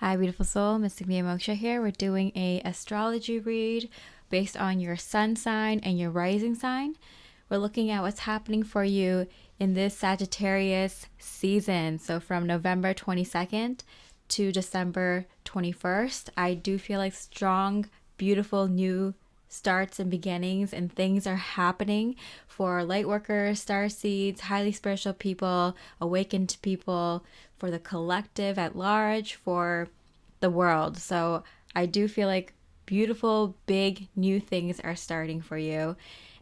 Hi, beautiful soul. Mystic Mia Moksha here. We're doing a astrology read based on your sun sign and your rising sign. We're looking at what's happening for you in this Sagittarius season. So from November 22nd to December 21st, I do feel like strong, beautiful new starts and beginnings, and things are happening for light workers, star seeds, highly spiritual people, awakened people, for the collective at large, for the world. So I do feel like beautiful, big, new things are starting for you.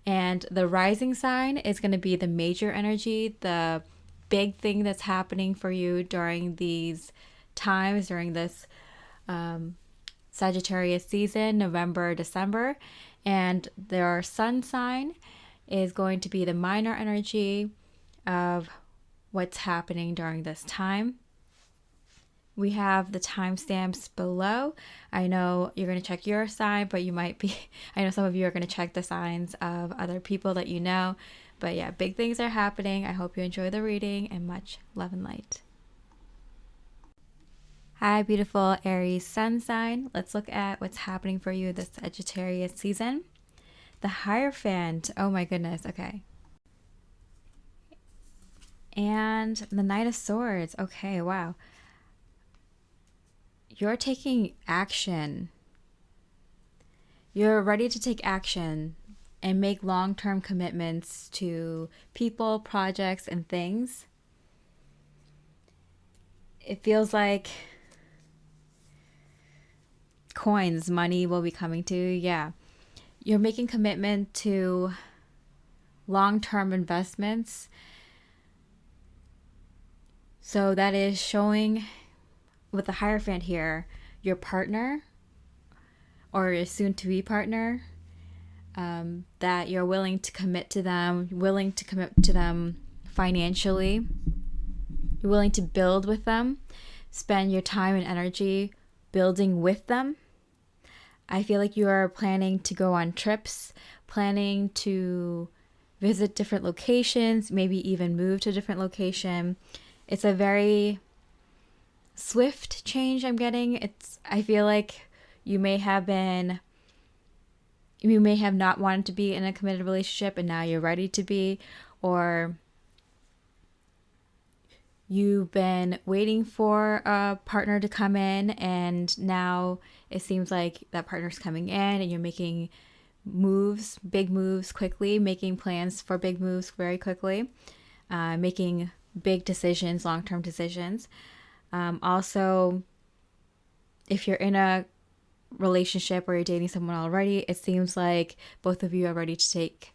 And the rising sign is going to be the major energy, the big thing that's happening for you during these times, during this Sagittarius season, November, December. And their sun sign is going to be the minor energy of what's happening during this time. We have the timestamps below. I know you're going to check your sign, but you might be, I know some of you are going to check the signs of other people that you know. But yeah, big things are happening. I hope you enjoy the reading, and much love and light. Hi, beautiful Aries Sun sign. Let's look at what's happening for you this Sagittarius season. The Hierophant. Oh my goodness. Okay. And the Knight of Swords. Okay, wow. You're taking action. You're ready to take action and make long-term commitments to people, projects, and things. It feels like coins, money will be coming to you. Yeah. You're making commitment to long-term investments. So that is showing with the Hierophant here, your partner or your soon-to-be partner, that you're willing to commit to them, financially. You're willing to build with them, spend your time and energy building with them. I feel like you are planning to go on trips, planning to visit different locations, maybe even move to a different location. It's a very swift change I'm getting. I feel like you may have not wanted to be in a committed relationship and now you're ready to be, or you've been waiting for a partner to come in and now it seems like that partner's coming in and you're making moves, big moves quickly, making plans for big moves very quickly, making big decisions, long-term decisions. Also, if you're in a relationship or you're dating someone already, it seems like both of you are ready to take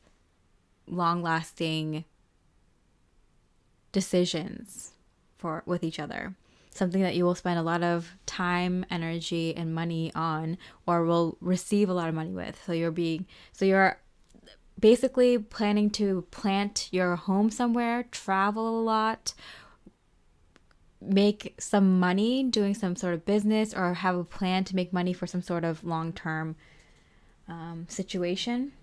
long-lasting decisions with each other. Something that you will spend a lot of time, energy, and money on, or will receive a lot of money with. So you're basically planning to plant your home somewhere, travel a lot, make some money doing some sort of business, or have a plan to make money for some sort of long-term situation.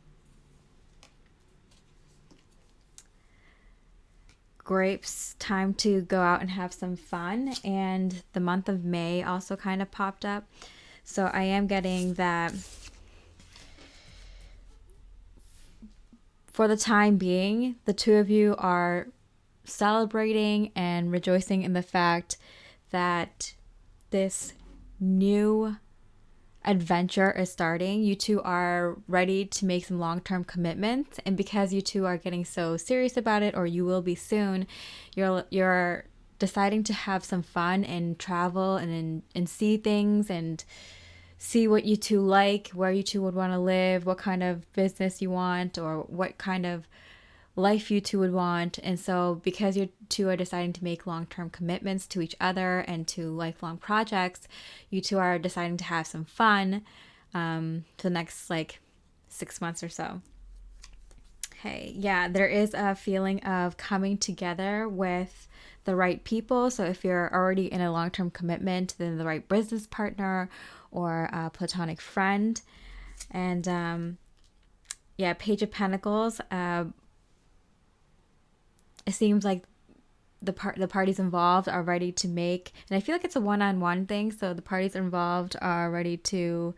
Grapes, time to go out and have some fun. And the month of May also kind of popped up. So I am getting that for the time being, the two of you are celebrating and rejoicing in the fact that this new adventure is starting. You two are ready to make some long-term commitments, and because you two are getting so serious about it, or you will be soon, you're deciding to have some fun and travel and see things and see what you two like, where you two would want to live, what kind of business you want, or what kind of life you two would want. And so because you two are deciding to make long-term commitments to each other and to lifelong projects, you two are deciding to have some fun for the next 6 months or so. Okay, yeah, there is a feeling of coming together with the right people. So if you're already in a long-term commitment, then the right business partner or a platonic friend. And Page of Pentacles, it seems like the parties involved are ready to make, and I feel like it's a one-on-one thing, so the parties involved are ready to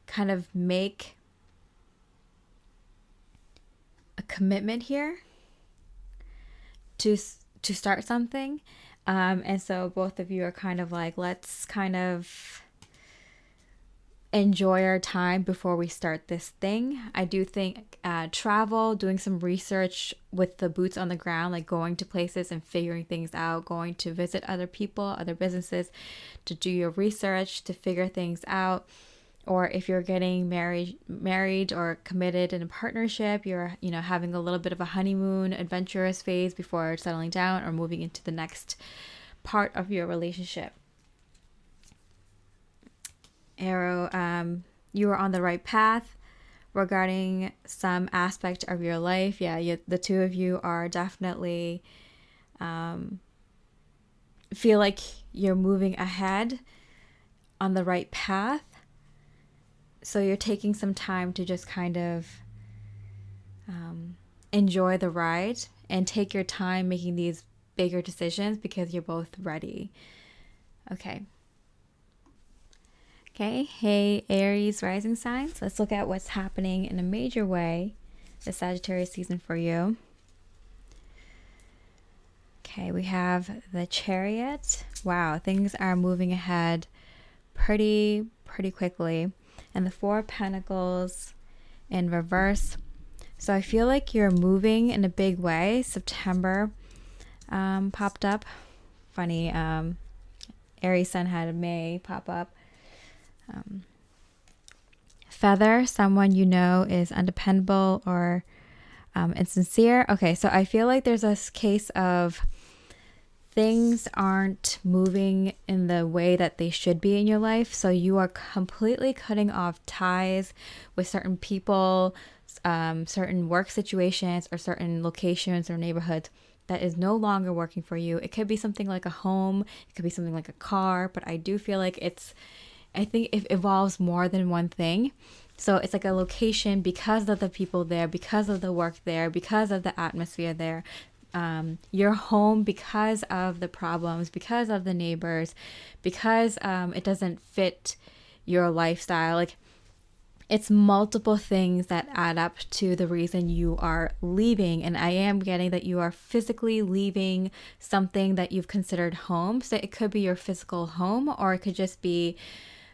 kind of make a commitment here to start something. And so both of you are kind of like, let's kind of enjoy our time before we start this thing. I do think travel, doing some research with the boots on the ground, like going to places and figuring things out, going to visit other people, other businesses, to do your research, to figure things out. Or if you're getting married or committed in a partnership, you're, having a little bit of a honeymoon, adventurous phase before settling down or moving into the next part of your relationship. Arrow, you are on the right path regarding some aspect of your life. Yeah, the two of you are definitely feel like you're moving ahead on the right path. So you're taking some time to just kind of enjoy the ride and take your time making these bigger decisions because you're both ready. Okay, hey Aries Rising signs. Let's look at what's happening in a major way this Sagittarius season for you. Okay, we have the Chariot. Wow, things are moving ahead pretty quickly. And the Four of Pentacles in reverse. So I feel like you're moving in a big way. September popped up. Funny, Aries Sun had a May pop up. Feather, someone you know is undependable or insincere. Okay, so I feel like there's a case of things aren't moving in the way that they should be in your life. So you are completely cutting off ties with certain people, certain work situations, or certain locations or neighborhoods that is no longer working for you. It could be something like a home. It could be something like a car. But I do feel like I think it involves more than one thing. So it's like a location because of the people there, because of the work there, because of the atmosphere there. Your home because of the problems, because of the neighbors, because it doesn't fit your lifestyle. Like, it's multiple things that add up to the reason you are leaving. And I am getting that you are physically leaving something that you've considered home. So it could be your physical home, or it could just be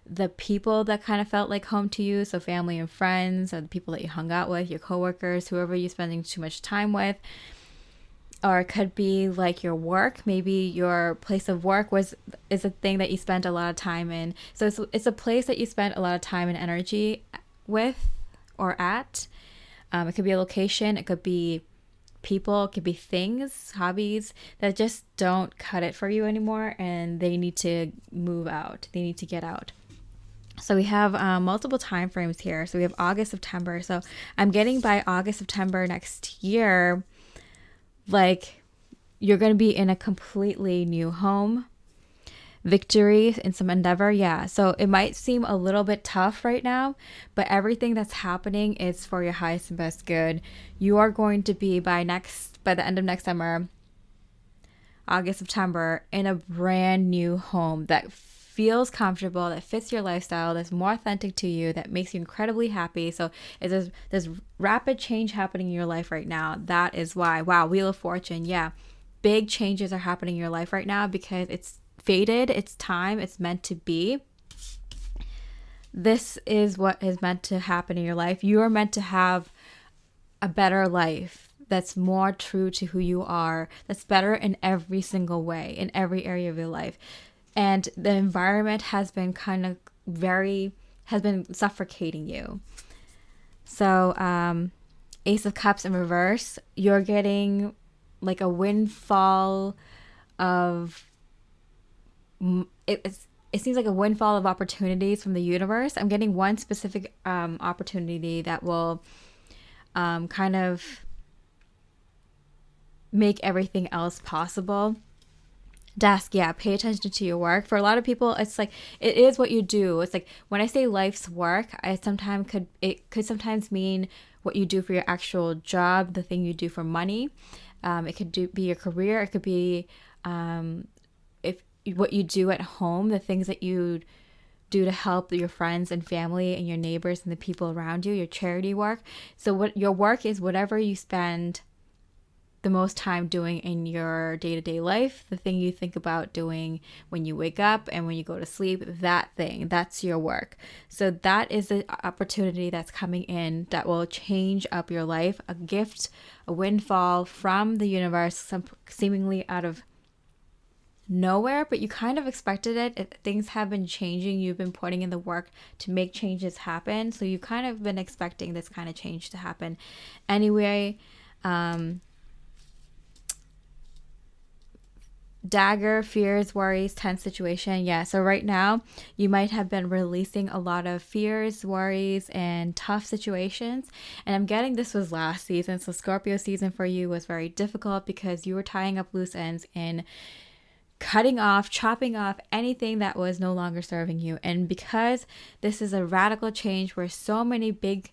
the people that kind of felt like home to you. So family and friends, or the people that you hung out with, your coworkers, whoever you're spending too much time with. Or it could be like your work. Maybe your place of work is a thing that you spent a lot of time in. So it's a place that you spent a lot of time and energy with or at. It could be a location. It could be people. It could be things, hobbies that just don't cut it for you anymore, and they need to move out. They need to get out. So we have multiple time frames here. So we have August, September. So I'm getting by August, September next year, like you're going to be in a completely new home, victory in some endeavor. Yeah. So it might seem a little bit tough right now, but everything that's happening is for your highest and best good. You are going to be by the end of next summer, August, September, in a brand new home that feels comfortable, that fits your lifestyle, that's more authentic to you, that makes you incredibly happy. So there's rapid change happening in your life right now. That is why, wow, Wheel of Fortune. Yeah, big changes are happening in your life right now because it's fated, it's time, it's meant to be. This is what is meant to happen in your life. You are meant to have a better life that's more true to who you are, that's better in every single way, in every area of your life. And the environment has been has been suffocating you. So Ace of Cups in reverse, you're getting like a windfall of, it seems like a windfall of opportunities from the universe. I'm getting one specific opportunity that will kind of make everything else possible. Desk, yeah, pay attention to your work. For a lot of people, it's like, it is what you do. It's like, when I say life's work, it could sometimes mean what you do for your actual job, the thing you do for money. It could be your career. It could be if what you do at home, the things that you do to help your friends and family and your neighbors and the people around you, your charity work. So what your work is, whatever you spend the most time doing in your day-to-day life, the thing you think about doing when you wake up and when you go to sleep, that's your work. So that is the opportunity that's coming in that will change up your life, a gift, a windfall from the universe, seemingly out of nowhere, but you kind of expected it. Things have been changing. You've been putting in the work to make changes happen. So you've kind of been expecting this kind of change to happen. Anyway, dagger, fears, worries, tense situation. Yeah, so right now you might have been releasing a lot of fears, worries, and tough situations. And I'm getting this was last season. So Scorpio season for you was very difficult because you were tying up loose ends and cutting off, chopping off anything that was no longer serving you. And because this is a radical change where so many big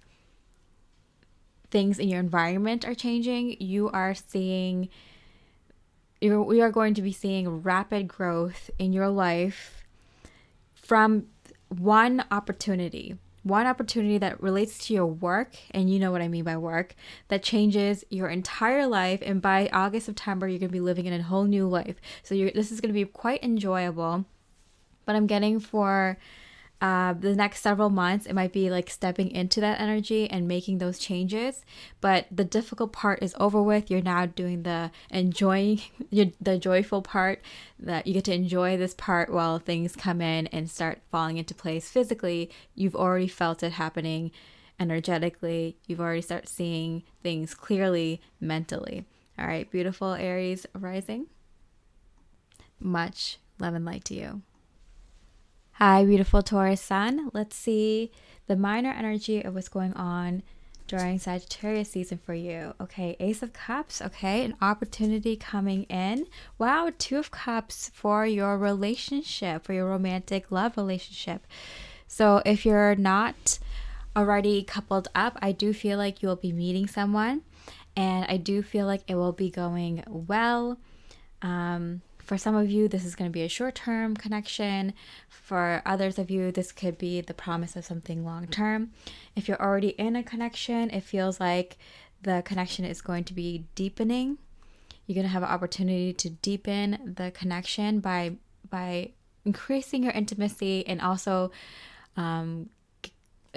things in your environment are changing, we are going to be seeing rapid growth in your life from one opportunity that relates to your work, and you know what I mean by work, that changes your entire life. And by August, September, you're going to be living in a whole new life. So this is going to be quite enjoyable. But I'm getting for the next several months, it might be like stepping into that energy and making those changes. But the difficult part is over with. You're now doing the joyful part, that you get to enjoy this part while things come in and start falling into place physically. You've already felt it happening energetically. You've already started seeing things clearly mentally. All right, beautiful Aries Rising. Much love and light to you. Hi, beautiful Taurus Sun. Let's see the minor energy of what's going on during Sagittarius season for you. Okay, Ace of Cups. Okay, an opportunity coming in. Wow, Two of Cups for your relationship, for your romantic love relationship. So if you're not already coupled up, I do feel like you'll be meeting someone, and I do feel like it will be going well. For some of you, this is going to be a short-term connection. For others of you, this could be the promise of something long-term. If you're already in a connection, it feels like the connection is going to be deepening. You're going to have an opportunity to deepen the connection by increasing your intimacy and also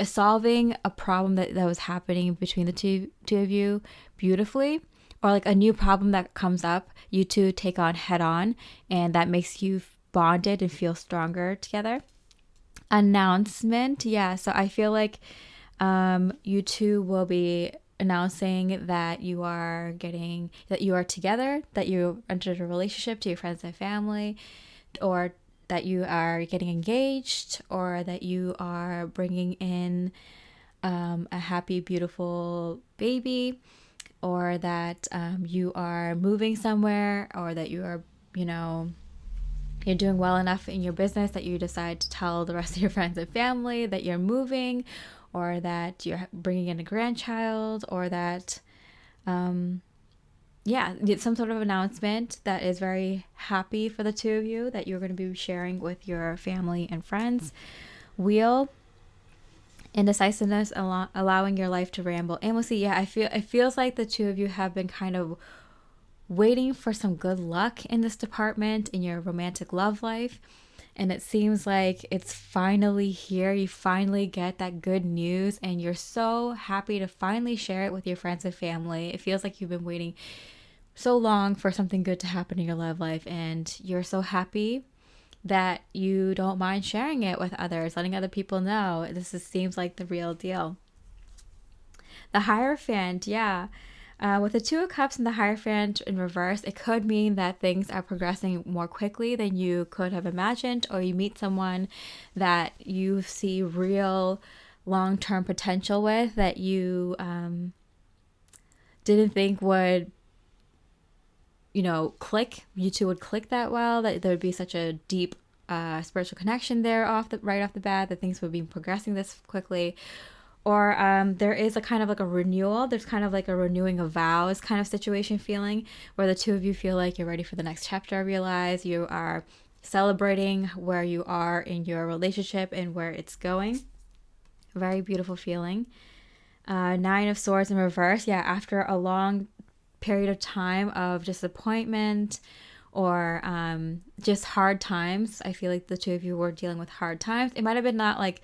solving a problem that was happening between the two of you beautifully. Or like a new problem that comes up, you two take on head on, and that makes you bonded and feel stronger together. Announcement. Yeah, so I feel like you two will be announcing that you are together, that you entered a relationship to your friends and family, or that you are getting engaged, or that you are bringing in a happy, beautiful baby, or that you are moving somewhere, or that you are, you're doing well enough in your business that you decide to tell the rest of your friends and family that you're moving, or that you're bringing in a grandchild, or that, some sort of announcement that is very happy for the two of you that you're going to be sharing with your family and friends. Wheel. Indecisiveness, allowing your life to ramble aimlessly. Yeah, it feels like the two of you have been kind of waiting for some good luck in this department in your romantic love life, and it seems like it's finally here. You finally get that good news, and you're so happy to finally share it with your friends and family. It feels like you've been waiting so long for something good to happen in your love life, and you're so happy that you don't mind sharing it with others, letting other people know. Seems like the real deal. The Hierophant, yeah. With the Two of Cups and the Hierophant in reverse, it could mean that things are progressing more quickly than you could have imagined, or you meet someone that you see real long-term potential with that you didn't think would click. You two would click that well, that there would be such a deep spiritual connection there right off the bat, that things would be progressing this quickly. Or there is a kind of like a renewal. There's kind of like a renewing of vows kind of situation feeling where the two of you feel like you're ready for the next chapter of your lives. You are celebrating where you are in your relationship and where it's going. Very beautiful feeling. Nine of Swords in reverse. Yeah, after a long period of time of disappointment or just hard times. I feel like the two of you were dealing with hard times. It might have been not like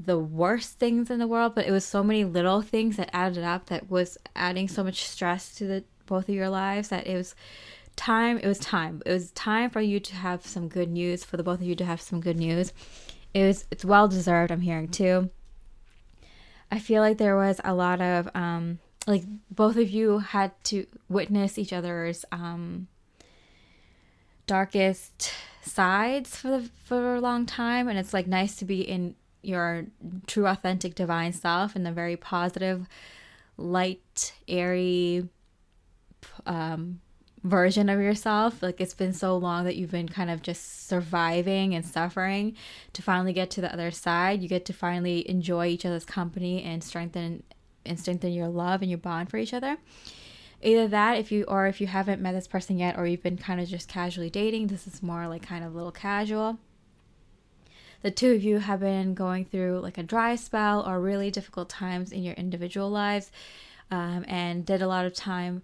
the worst things in the world, but it was so many little things that added up that was adding so much stress to the both of your lives that it was time. It was time for you to have some good news, for the both of you to have some good news. It's well deserved, I'm hearing too. I feel like there was a lot of like both of you had to witness each other's darkest sides for a long time, and it's like nice to be in your true authentic divine self and the very positive light airy version of yourself. Like it's been so long that you've been kind of just surviving and suffering to finally get to the other side. You get to finally enjoy each other's company and strengthen your love and your bond for each other. Either that, if you haven't met this person yet, or you've been kind of just casually dating, this is more like kind of a little casual. The two of you have been going through like a dry spell or really difficult times in your individual lives, and spent a lot of time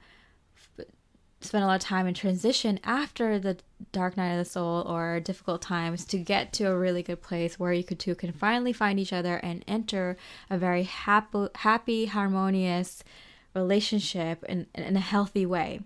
in transition after the dark night of the soul or difficult times to get to a really good place where you two can finally find each other and enter a very happy, harmonious relationship in a healthy way.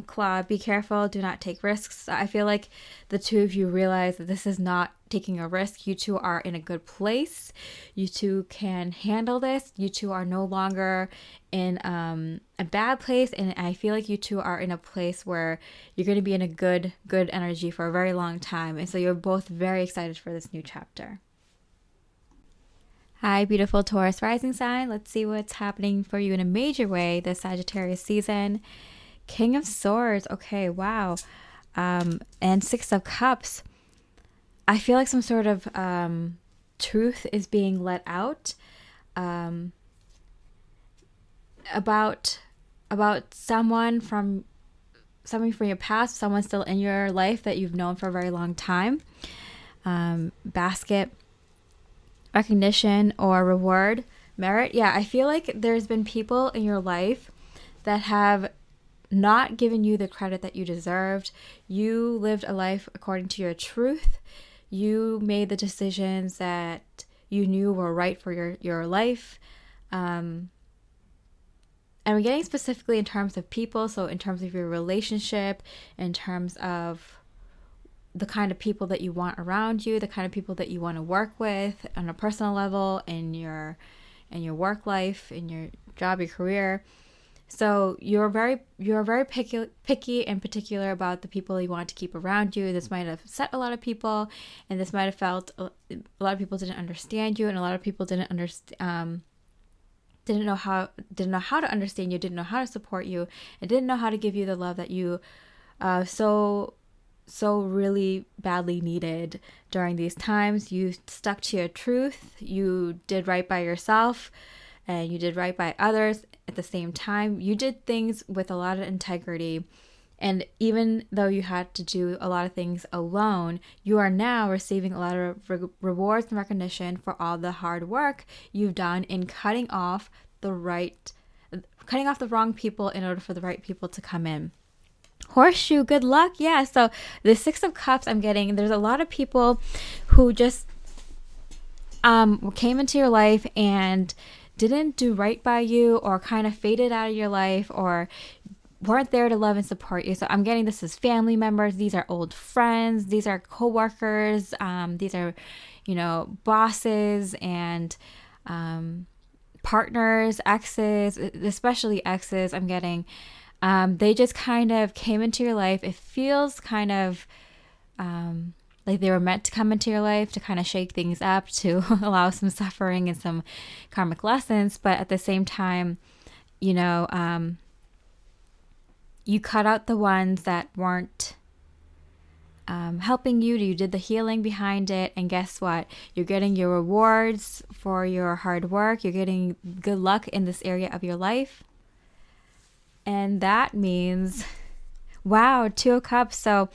Claw, be careful, do not take risks. I feel like the two of you realize that this is not taking a risk. You two are in a good place. You two can handle this. You two are no longer in a bad place, and I feel like you two are in a place where you're going to be in a good energy for a very long time, and so you're both very excited for this new chapter. Hi, beautiful Taurus Rising sign. Let's see what's happening for you in a major way this Sagittarius season. King of Swords. Okay, wow. And Six of Cups. I feel like some sort of truth is being let out about someone from your past, someone still in your life that you've known for a very long time. Basket. Recognition or reward, merit. Yeah, I feel like there's been people in your life that have not given you the credit that you deserved. You lived a life according to your truth. You made the decisions that you knew were right for your life. And we're getting specifically in terms of people, so in terms of your relationship, in terms of the kind of people that you want around you, the kind of people that you want to work with on a personal level, in your work life, in your job, your career. So you're very picky and particular about the people you want to keep around you. This might have upset a lot of people, and this might have felt a lot of people didn't understand you, and a lot of people didn't know how to understand you, didn't know how to support you, and didn't know how to give you the love that you so really badly needed during these times. You stuck to your truth. You did right by yourself, and you did right by others at the same time. You did things with a lot of integrity, and even though you had to do a lot of things alone, you are now receiving a lot of rewards and recognition for all the hard work you've done in cutting off the wrong people in order for the right people to come in. Horseshoe, good luck. Yeah, so the Six of Cups I'm getting, there's a lot of people who just came into your life and didn't do right by you, or kind of faded out of your life, or weren't there to love and support you. So I'm getting this as family members. These are old friends. These are coworkers. These are, bosses and partners, exes, especially exes. I'm getting they just kind of came into your life. It feels kind of like they were meant to come into your life to kind of shake things up, to allow some suffering and some karmic lessons. But at the same time, you cut out the ones that weren't helping you. You did the healing behind it. And guess what? You're getting your rewards for your hard work. You're getting good luck in this area of your life. And that means, wow, Two of Cups. So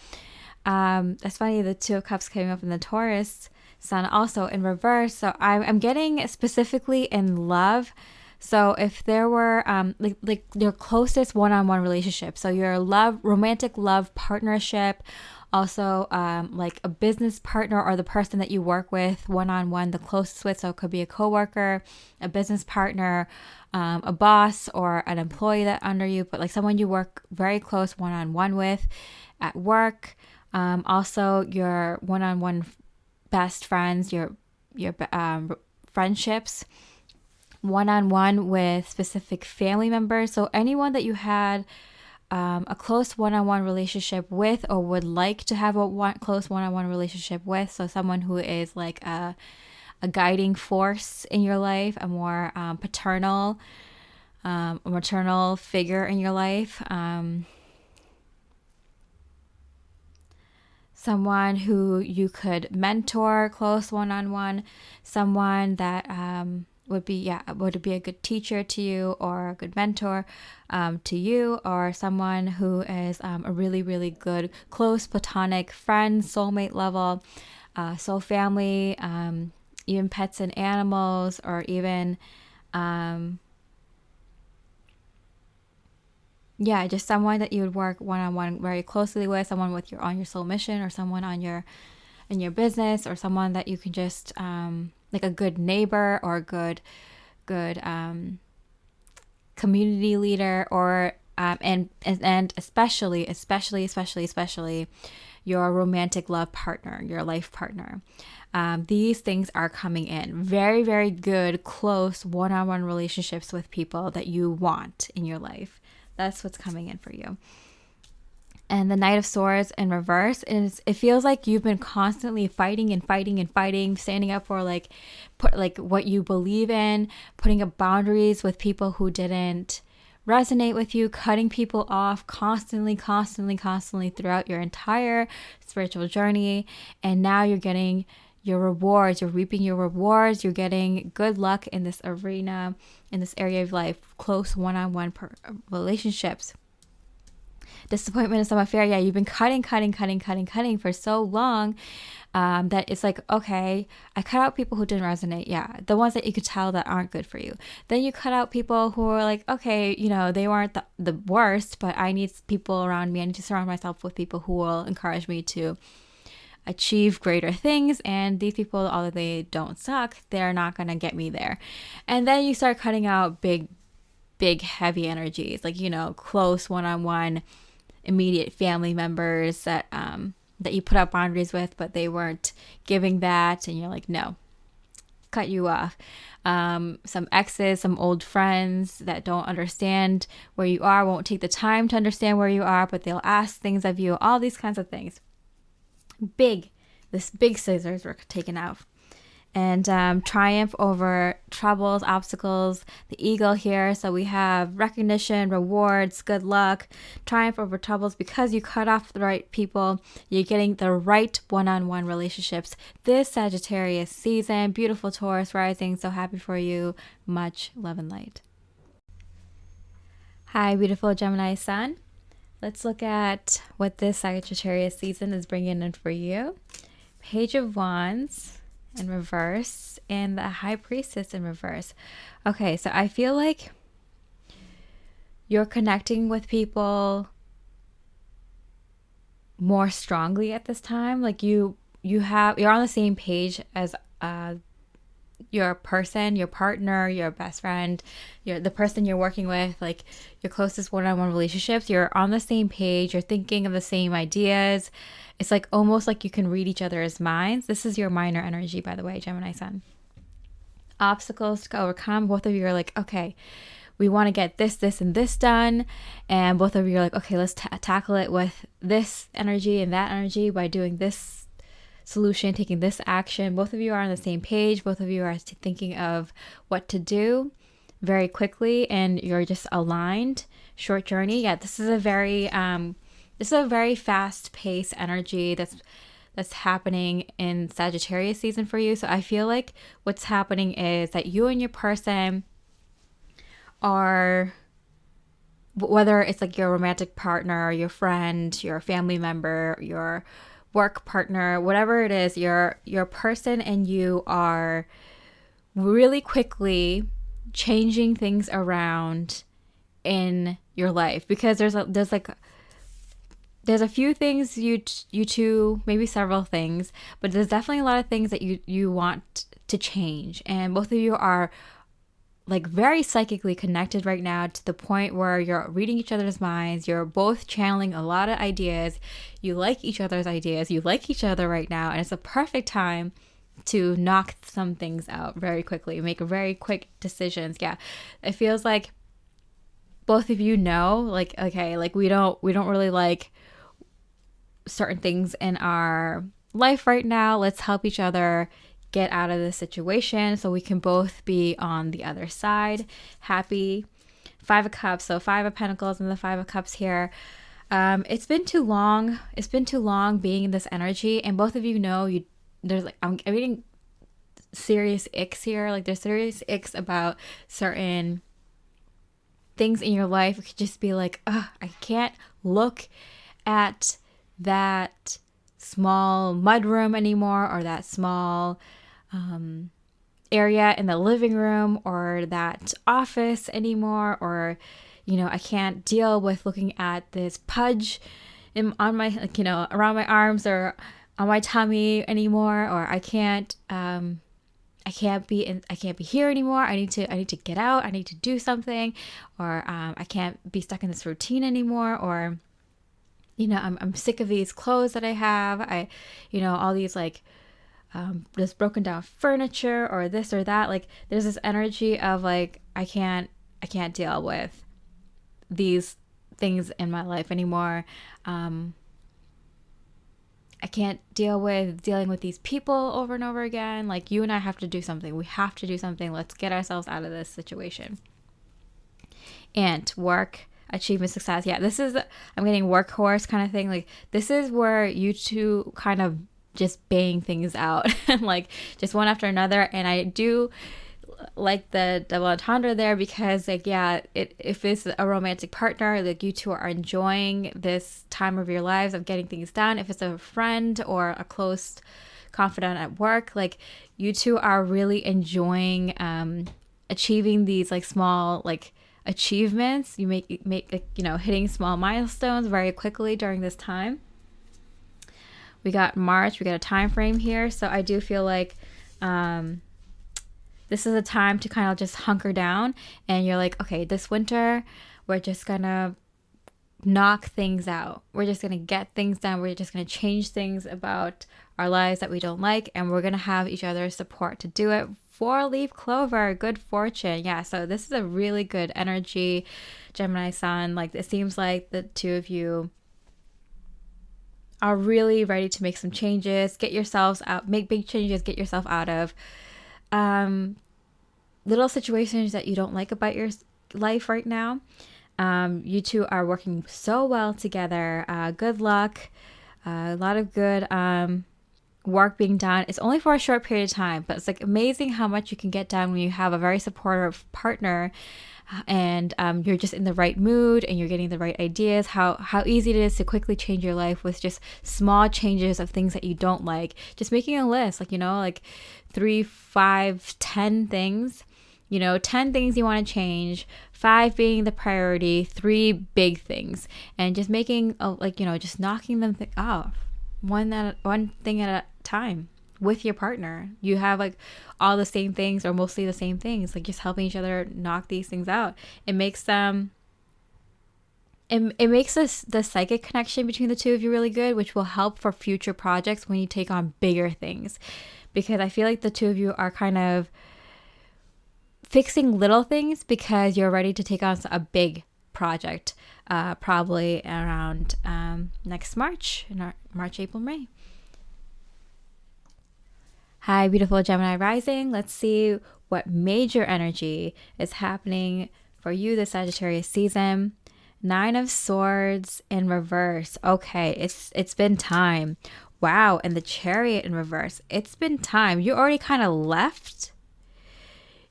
that's funny. The Two of Cups came up in the Taurus Sun also in reverse. So I'm getting specifically in love. So if there were like your closest one-on-one relationship, so your romantic love partnership, also like a business partner or the person that you work with one-on-one, the closest with, so it could be a coworker, a business partner, a boss, or an employee that under you, but like someone you work very close one-on-one with at work. Also your one-on-one best friends, your friendships, one-on-one with specific family members. So anyone that you had a close one-on-one relationship with, or would like to have a close one-on-one relationship with. So someone who is like a guiding force in your life, a more paternal, a maternal figure in your life. Someone who you could mentor close one-on-one, someone that would be a good teacher to you, or a good mentor to you, or someone who is a really, really good close platonic friend, soulmate level, soul family, even pets and animals, or even just someone that you would work one-on-one very closely with, someone with on your soul mission, or someone in your business, or someone that you can just like a good neighbor, or a good community leader, or and especially your romantic love partner, your life partner. These things are coming in. Very, very good, close one-on-one relationships with people that you want in your life. That's what's coming in for you. And the Knight of Swords in reverse it feels like you've been constantly fighting, standing up for what you believe in, putting up boundaries with people who didn't resonate with you, cutting people off constantly throughout your entire spiritual journey. And now you're getting your rewards, you're reaping your rewards, you're getting good luck in this arena, in this area of life, close one-on-one relationships. Disappointment in some affair. Yeah, you've been cutting for so long that it's like, okay, I cut out people who didn't resonate. Yeah, the ones that you could tell that aren't good for you. Then you cut out people who are like, okay, they weren't the worst, but I need people around me. I need to surround myself with people who will encourage me to achieve greater things. And these people, although they don't suck, they're not going to get me there. And then you start cutting out big heavy energies, like, close one-on-one immediate family members that you put up boundaries with, but they weren't giving that, and you're like, no, cut you off. Some exes, some old friends that don't understand where you are, won't take the time to understand where you are, but they'll ask things of you, all these kinds of things. Big scissors were taken out. And triumph over troubles, obstacles, the eagle here. So we have recognition, rewards, good luck, triumph over troubles. Because you cut off the right people, you're getting the right one-on-one relationships this Sagittarius season. Beautiful Taurus rising. So happy for you. Much love and light. Hi, beautiful Gemini Sun. Let's look at what this Sagittarius season is bringing in for you. Page of Wands in reverse, and the High Priestess in reverse. Okay, so I feel like you're connecting with people more strongly at this time. Like you're on the same page as your person, your partner, your best friend, the person you're working with, like your closest one-on-one relationships. You're on the same page. You're thinking of the same ideas. It's like almost like you can read each other's minds. This is your minor energy, by the way, Gemini Sun. Obstacles to overcome. Both of you are like, okay, we want to get this, and this done. And both of you are like, okay, let's tackle it with this energy and that energy by doing this solution, taking this action. Both of you are on the same page. Both of you are thinking of what to do very quickly, and you're just aligned. Short journey. Yeah, this is a very this is a very fast-paced energy that's happening in Sagittarius season for you. So I feel like what's happening is that you and your person are, whether it's like your romantic partner, your friend, your family member, your work partner, whatever it is, your person and you are really quickly changing things around in your life, because there's a few things you two, maybe several things, but there's definitely a lot of things that you want to change. And both of you are like very psychically connected right now, to the point where you're reading each other's minds. You're both channeling a lot of ideas. You like each other's ideas. You like each other right now. And it's a perfect time to knock some things out very quickly, make very quick decisions. Yeah, it feels like both of you know, like, okay, like we don't really like certain things in our life right now. Let's help each other get out of this situation so we can both be on the other side happy. 5 of Cups, so 5 of Pentacles and the 5 of Cups here. It's been too long being in this energy, and both of you know there's like, I'm reading serious icks here. Like there's serious icks about certain things in your life. It could just be like, I can't look at that small mudroom anymore, or that small area in the living room, or that office anymore, or I can't deal with looking at this pudge on my, like, around my arms or on my tummy anymore, or I can't be here anymore. I need to get out. I need to do something, or I can't be stuck in this routine anymore, or I'm sick of these clothes that I have. All these like this broken down furniture, or this or that. Like there's this energy of like I can't deal with these things in my life anymore. I can't dealing with these people over and over again. Like you and I have to do something. We have to do something. Let's get ourselves out of this situation. And work, achievement, success. Yeah, I'm getting workhorse kind of thing. Like this is where you two kind of just bang things out and like just one after another. And I do like the double entendre there, because like, yeah, if it's a romantic partner, like you two are enjoying this time of your lives of getting things done. If it's a friend or a close confidant at work, like you two are really enjoying achieving these like small like achievements. You make hitting small milestones very quickly during this time. We got March, we got a time frame here, so I do feel like this is a time to kind of just hunker down, and you're like, okay, this winter we're just gonna knock things out. We're just gonna get things done. We're just gonna change things about our lives that we don't like, and we're gonna have each other's support to do it. 4-leaf clover, good fortune. Yeah, so this is a really good energy, Gemini Sun. Like it seems like the two of you are really ready to make some changes, get yourselves out, make big changes, get yourself out of little situations that you don't like about your life right now. You two are working so well together. Good luck. A lot of good work being done. It's only for a short period of time, but it's like amazing how much you can get done when you have a very supportive partner, and you're just in the right mood and you're getting the right ideas. How easy it is to quickly change your life with just small changes of things that you don't like. Just making a list, like 3, 5, 10 things. 10 things you want to change, 5 being the priority, 3 big things, and just making just knocking them off one thing at a time with your partner. You have like all the same things, or mostly the same things, like just helping each other knock these things out. It makes the psychic connection between the two of you really good, which will help for future projects when you take on bigger things, because I feel like the two of you are kind of fixing little things because you're ready to take on a big project, probably around next March, in March, April, May. Hi, beautiful Gemini Rising. Let's see what major energy is happening for you this Sagittarius season. Nine of Swords in reverse. Okay, it's been time. Wow, and the Chariot in reverse. It's been time. You already kind of left.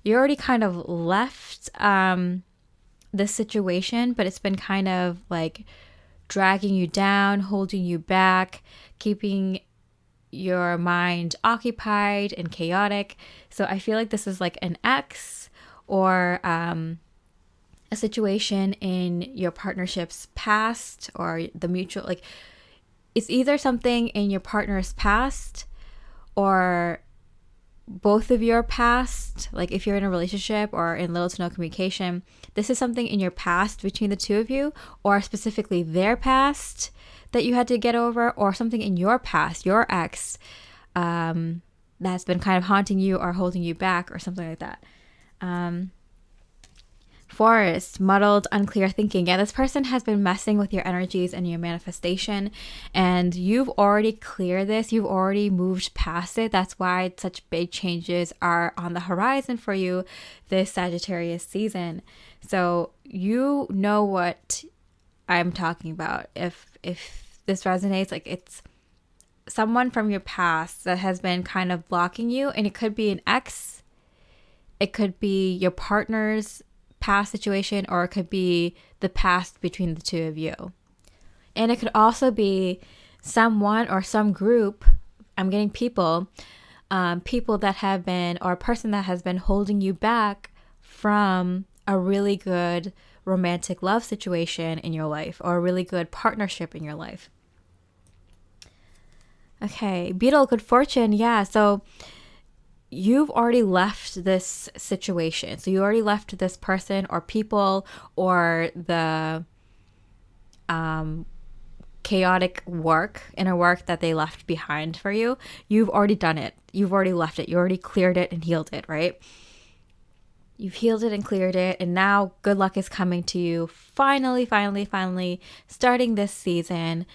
You already kind of left this situation, but it's been kind of like dragging you down, holding you back, keeping your mind occupied and chaotic. So I feel like this is like an ex or a situation in your partnership's past or the mutual, like it's either something in your partner's past or both of your past. Like if you're in a relationship or in little to no communication, this is something in your past between the two of you, or specifically their past that you had to get over, or something in your past, your ex, that's been kind of haunting you or holding you back or something like that. Forest, muddled, unclear thinking. Yeah, this person has been messing with your energies and your manifestation, and you've already cleared this. You've already moved past it. That's why such big changes are on the horizon for you this Sagittarius season. So you know what I'm talking about. If this resonates, like it's someone from your past that has been kind of blocking you, and it could be an ex, it could be your partner's past situation, or it could be the past between the two of you. And it could also be someone or some group, I'm getting people that have been, or a person that has been holding you back from a really good romantic love situation in your life, or a really good partnership in your life. Okay, Beetle, good fortune. Yeah, so you've already left this situation. So you already left this person or people or the chaotic inner work that they left behind for you. You've already done it. You've already left it. You already cleared it and healed it, right? You've healed it and cleared it. And now good luck is coming to you. Finally, starting this season.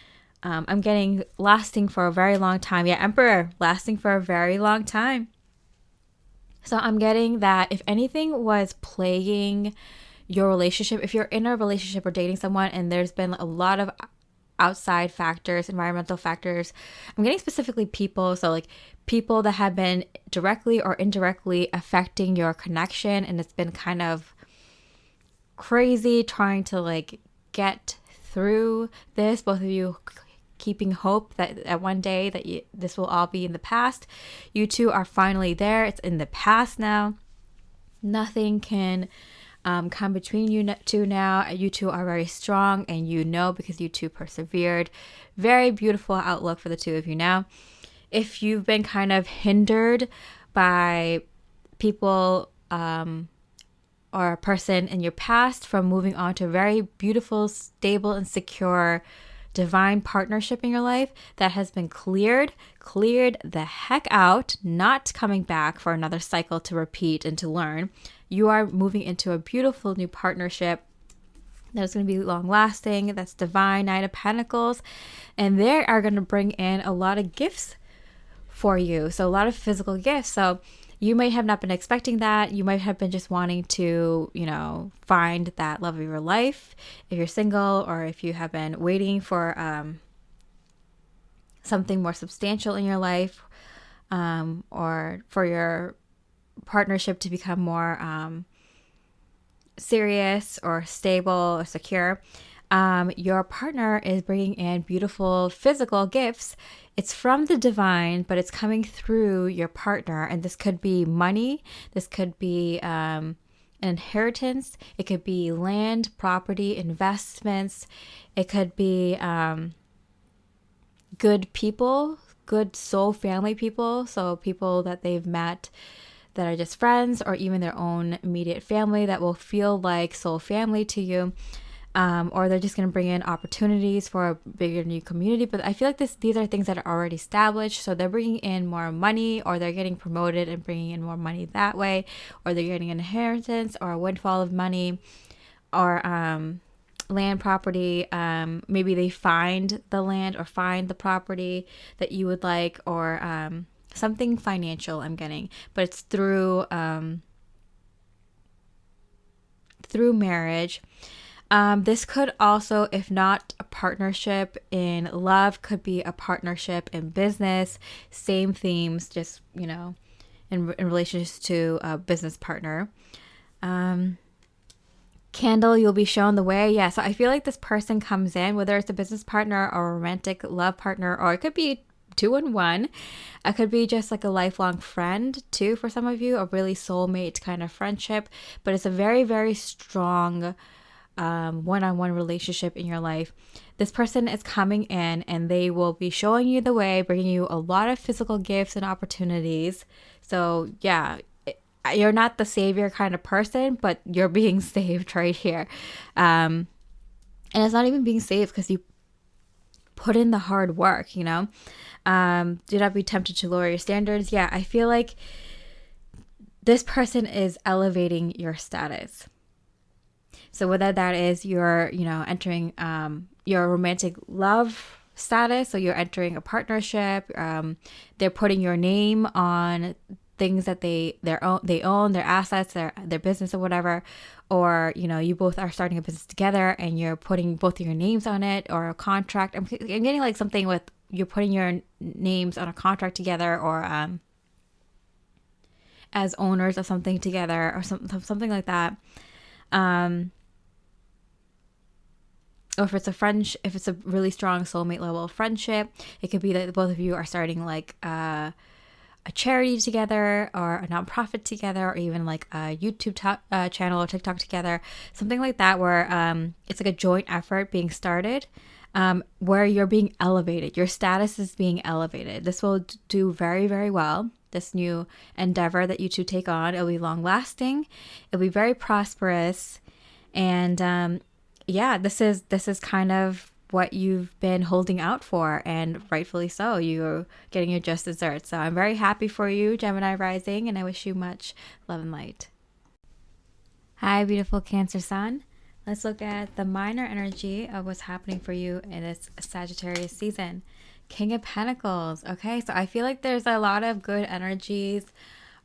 I'm getting lasting for a very long time. Yeah, Emperor, lasting for a very long time. So I'm getting that if anything was plaguing your relationship, if you're in a relationship or dating someone and there's been a lot of outside factors, environmental factors, I'm getting specifically people. So like people that have been directly or indirectly affecting your connection, and it's been kind of crazy trying to like get through this. Both of you keeping hope that at one day that this will all be in the past. You two are finally there. It's in the past now. Nothing can come between you two now. You two are very strong, and you know, because you two persevered. Very beautiful outlook for the two of you now. If you've been kind of hindered by people or a person in your past from moving on to a very beautiful, stable, and secure divine partnership in your life, that has been cleared the heck out, not coming back for another cycle to repeat and to learn. You are moving into a beautiful new partnership that is going to be long lasting. That's divine, Knight of Pentacles, and they are going to bring in a lot of gifts for you. So a lot of physical gifts. So you might have not been expecting that. You might have been just wanting to, find that love of your life if you're single, or if you have been waiting for something more substantial in your life, or for your partnership to become more serious or stable or secure. Your partner is bringing in beautiful physical gifts. It's from the divine, but it's coming through your partner. And this could be money. This could be an inheritance. It could be land, property, investments. It could be good people, good soul family people. So people that they've met that are just friends, or even their own immediate family that will feel like soul family to you. Or they're just going to bring in opportunities for a bigger new community. But I feel like these are things that are already established. So they're bringing in more money, or they're getting promoted and bringing in more money that way. Or they're getting an inheritance or a windfall of money, or land, property. Maybe they find the land or find the property that you would like, or something financial I'm getting. But it's through marriage. This could also, if not a partnership in love, could be a partnership in business. Same themes, just, in relations to a business partner. Candle, you'll be shown the way. Yeah, so I feel like this person comes in, whether it's a business partner or a romantic love partner, or it could be two in one. It could be just like a lifelong friend too for some of you, a really soulmate kind of friendship. But it's a very, very strong one-on-one relationship in your life. This person is coming in and they will be showing you the way, bringing you a lot of physical gifts and opportunities. So yeah, you're not the savior kind of person, but you're being saved right here. And it's not even being saved because you put in the hard work, Do not be tempted to lower your standards. Yeah, I feel like this person is elevating your status. So whether that is you're, entering your romantic love status, so you're entering a partnership, they're putting your name on things that they own, their assets, their business or whatever, or you both are starting a business together and you're putting both of your names on it, or a contract. I'm getting like something with you're putting your names on a contract together, or as owners of something together, or something like that. Or if it's if it's a really strong soulmate level friendship, it could be that both of you are starting like a charity together, or a nonprofit together, or even like a YouTube channel or TikTok together, something like that, where it's like a joint effort being started, where you're being elevated. Your status is being elevated. This will do very, very well. This new endeavor that you two take on, it'll be long lasting. It'll be very prosperous, and yeah, this is kind of what you've been holding out for, and rightfully so. You're getting your just desserts. So I'm very happy for you, Gemini Rising, and I wish you much love and light. Hi, beautiful Cancer Sun. Let's look at the minor energy of what's happening for you in this Sagittarius season. King of Pentacles. Okay, so I feel like there's a lot of good energies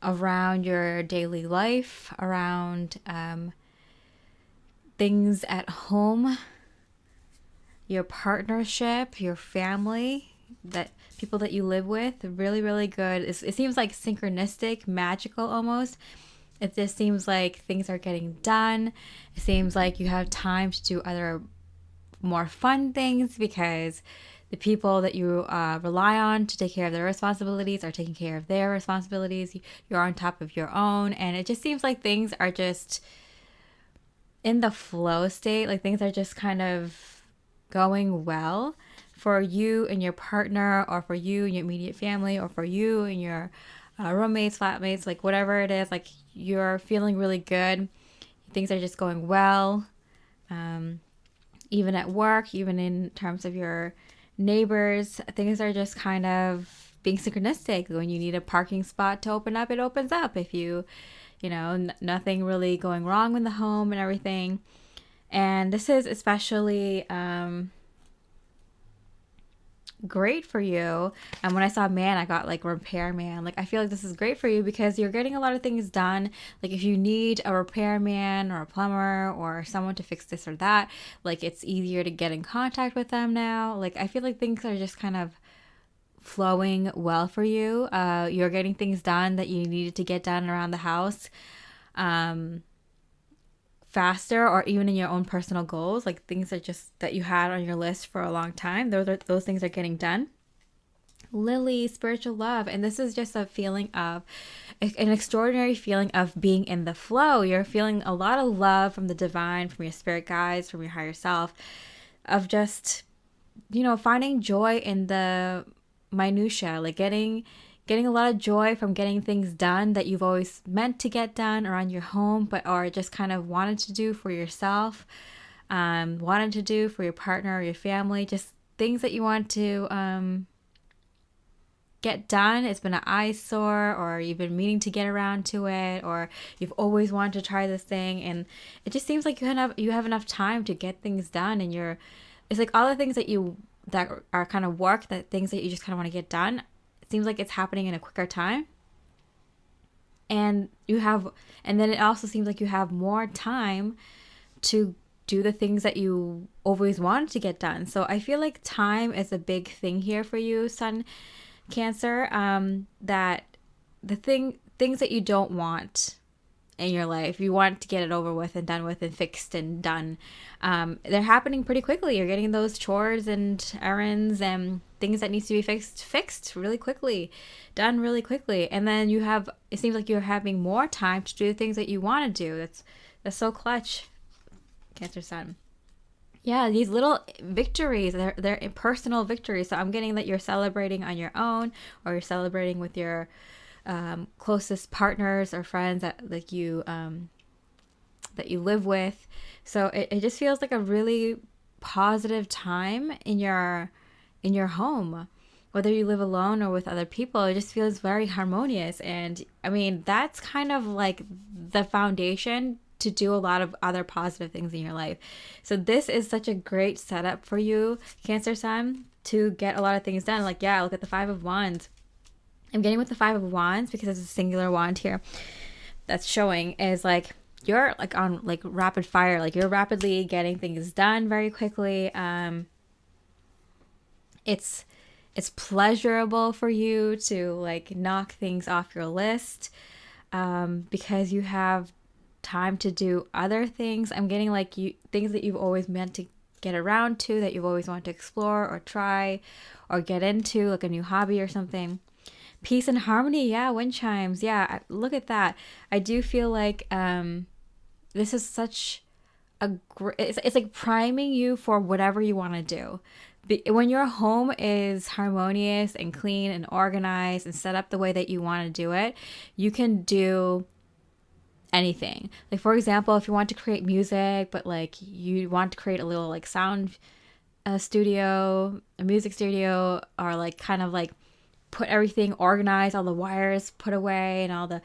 around your daily life, around things at home, your partnership, your family, that people that you live with. Really, really good. It seems like synchronistic, magical almost. It just seems like things are getting done. It seems like you have time to do other more fun things because the people that you rely on to take care of their responsibilities are taking care of their responsibilities. You're on top of your own. And it just seems like things are just in the flow state. Like things are just kind of going well for you and your partner, or for you and your immediate family, or for you and your roommates, flatmates, like whatever it is. Like you're feeling really good. Things are just going well. Even at work, even in terms of your neighbors, things are just kind of being synchronistic. When you need a parking spot to open up, it opens up. If nothing really going wrong in the home and everything. And this is especially great for you. And when I saw man, I got like repairman. Like I feel like this is great for you because you're getting a lot of things done. Like if you need a repairman or a plumber or someone to fix this or that, like it's easier to get in contact with them now. Like I feel like things are just kind of flowing well for you. You're getting things done that you needed to get done around the house faster, or even in your own personal goals, like things that you had on your list for a long time. Those things are getting done. Lily, spiritual love. And this is just a feeling of an extraordinary feeling of being in the flow. You're feeling a lot of love from the divine, from your spirit guides, from your higher self, of just, finding joy in the minutia, like getting a lot of joy from getting things done that you've always meant to get done around your home, or just kind of wanted to do for yourself, wanted to do for your partner or your family, just things that you want to get done. It's been an eyesore, or you've been meaning to get around to it, or you've always wanted to try this thing, and it just seems like you have enough time to get things done, and it's like all the things that are kind of work, that things that you just kind of want to get done. Seems like it's happening in a quicker time, and then it also seems like you have more time to do the things that you always wanted to get done. So I feel like time is a big thing here for you, Sun Cancer. That the things that you don't want in your life, you want to get it over with and done with and fixed and done. They're happening pretty quickly. You're getting those chores and errands and things that needs to be fixed really quickly, done really quickly. And then it seems like you're having more time to do the things that you want to do. That's so clutch, Cancer Sun. Yeah, these little victories, they're personal victories. So I'm getting that you're celebrating on your own, or you're celebrating with your closest partners or friends that you live with. So it just feels like a really positive time in your home, whether you live alone or with other people. It just feels very harmonious. And I mean, that's kind of like the foundation to do a lot of other positive things in your life. So this is such a great setup for you, Cancer Sun, to get a lot of things done. Like, yeah, look at the Five of Wands. I'm getting with the Five of Wands because it's a singular wand here that's showing is like you're like on like rapid fire, like you're rapidly getting things done very quickly. It's pleasurable for you to like knock things off your list because you have time to do other things. I'm getting like things that you've always meant to get around to, that you've always wanted to explore or try or get into, like a new hobby or something. Peace and harmony, yeah, wind chimes, yeah, look at that. I do feel like this is such it's like priming you for whatever you want to do. When your home is harmonious and clean and organized and set up the way that you want to do it, you can do anything. Like, for example, if you want to create music, but like you want to create a little like sound studio, a music studio, or like kind of like put everything organized, all the wires put away and all the,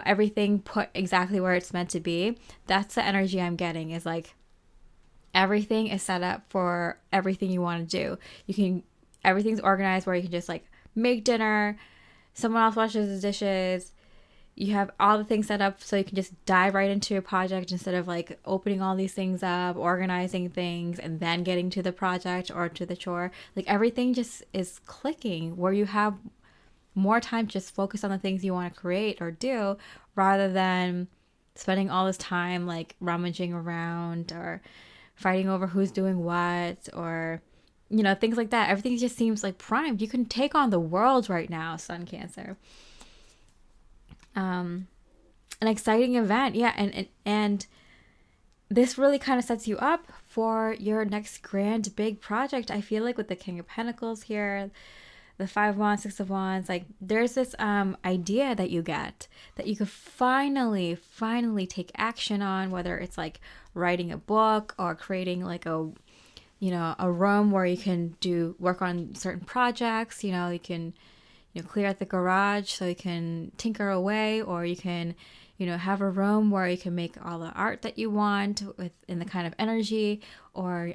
everything put exactly where it's meant to be. That's the energy I'm getting, is like everything is set up for everything you want to do. Everything's organized where you can just like make dinner, someone else washes the dishes. You have all the things set up so you can just dive right into your project instead of like opening all these things up, organizing things, and then getting to the project or to the chore. Like everything just is clicking where you have more time to just focus on the things you want to create or do, rather than spending all this time like rummaging around or fighting over who's doing what, or things like that. Everything just seems like primed. You can take on the world right now, Sun Cancer. An exciting event, yeah, and this really kind of sets you up for your next grand big project. I feel like with the King of Pentacles here, the Five of Wands, Six of Wands, like there's this idea that you get that you could finally take action on, whether it's like writing a book or creating like a room where you can work on certain projects. You can clear out the garage so you can tinker away, or you can, have a room where you can make all the art that you want in the kind of energy, or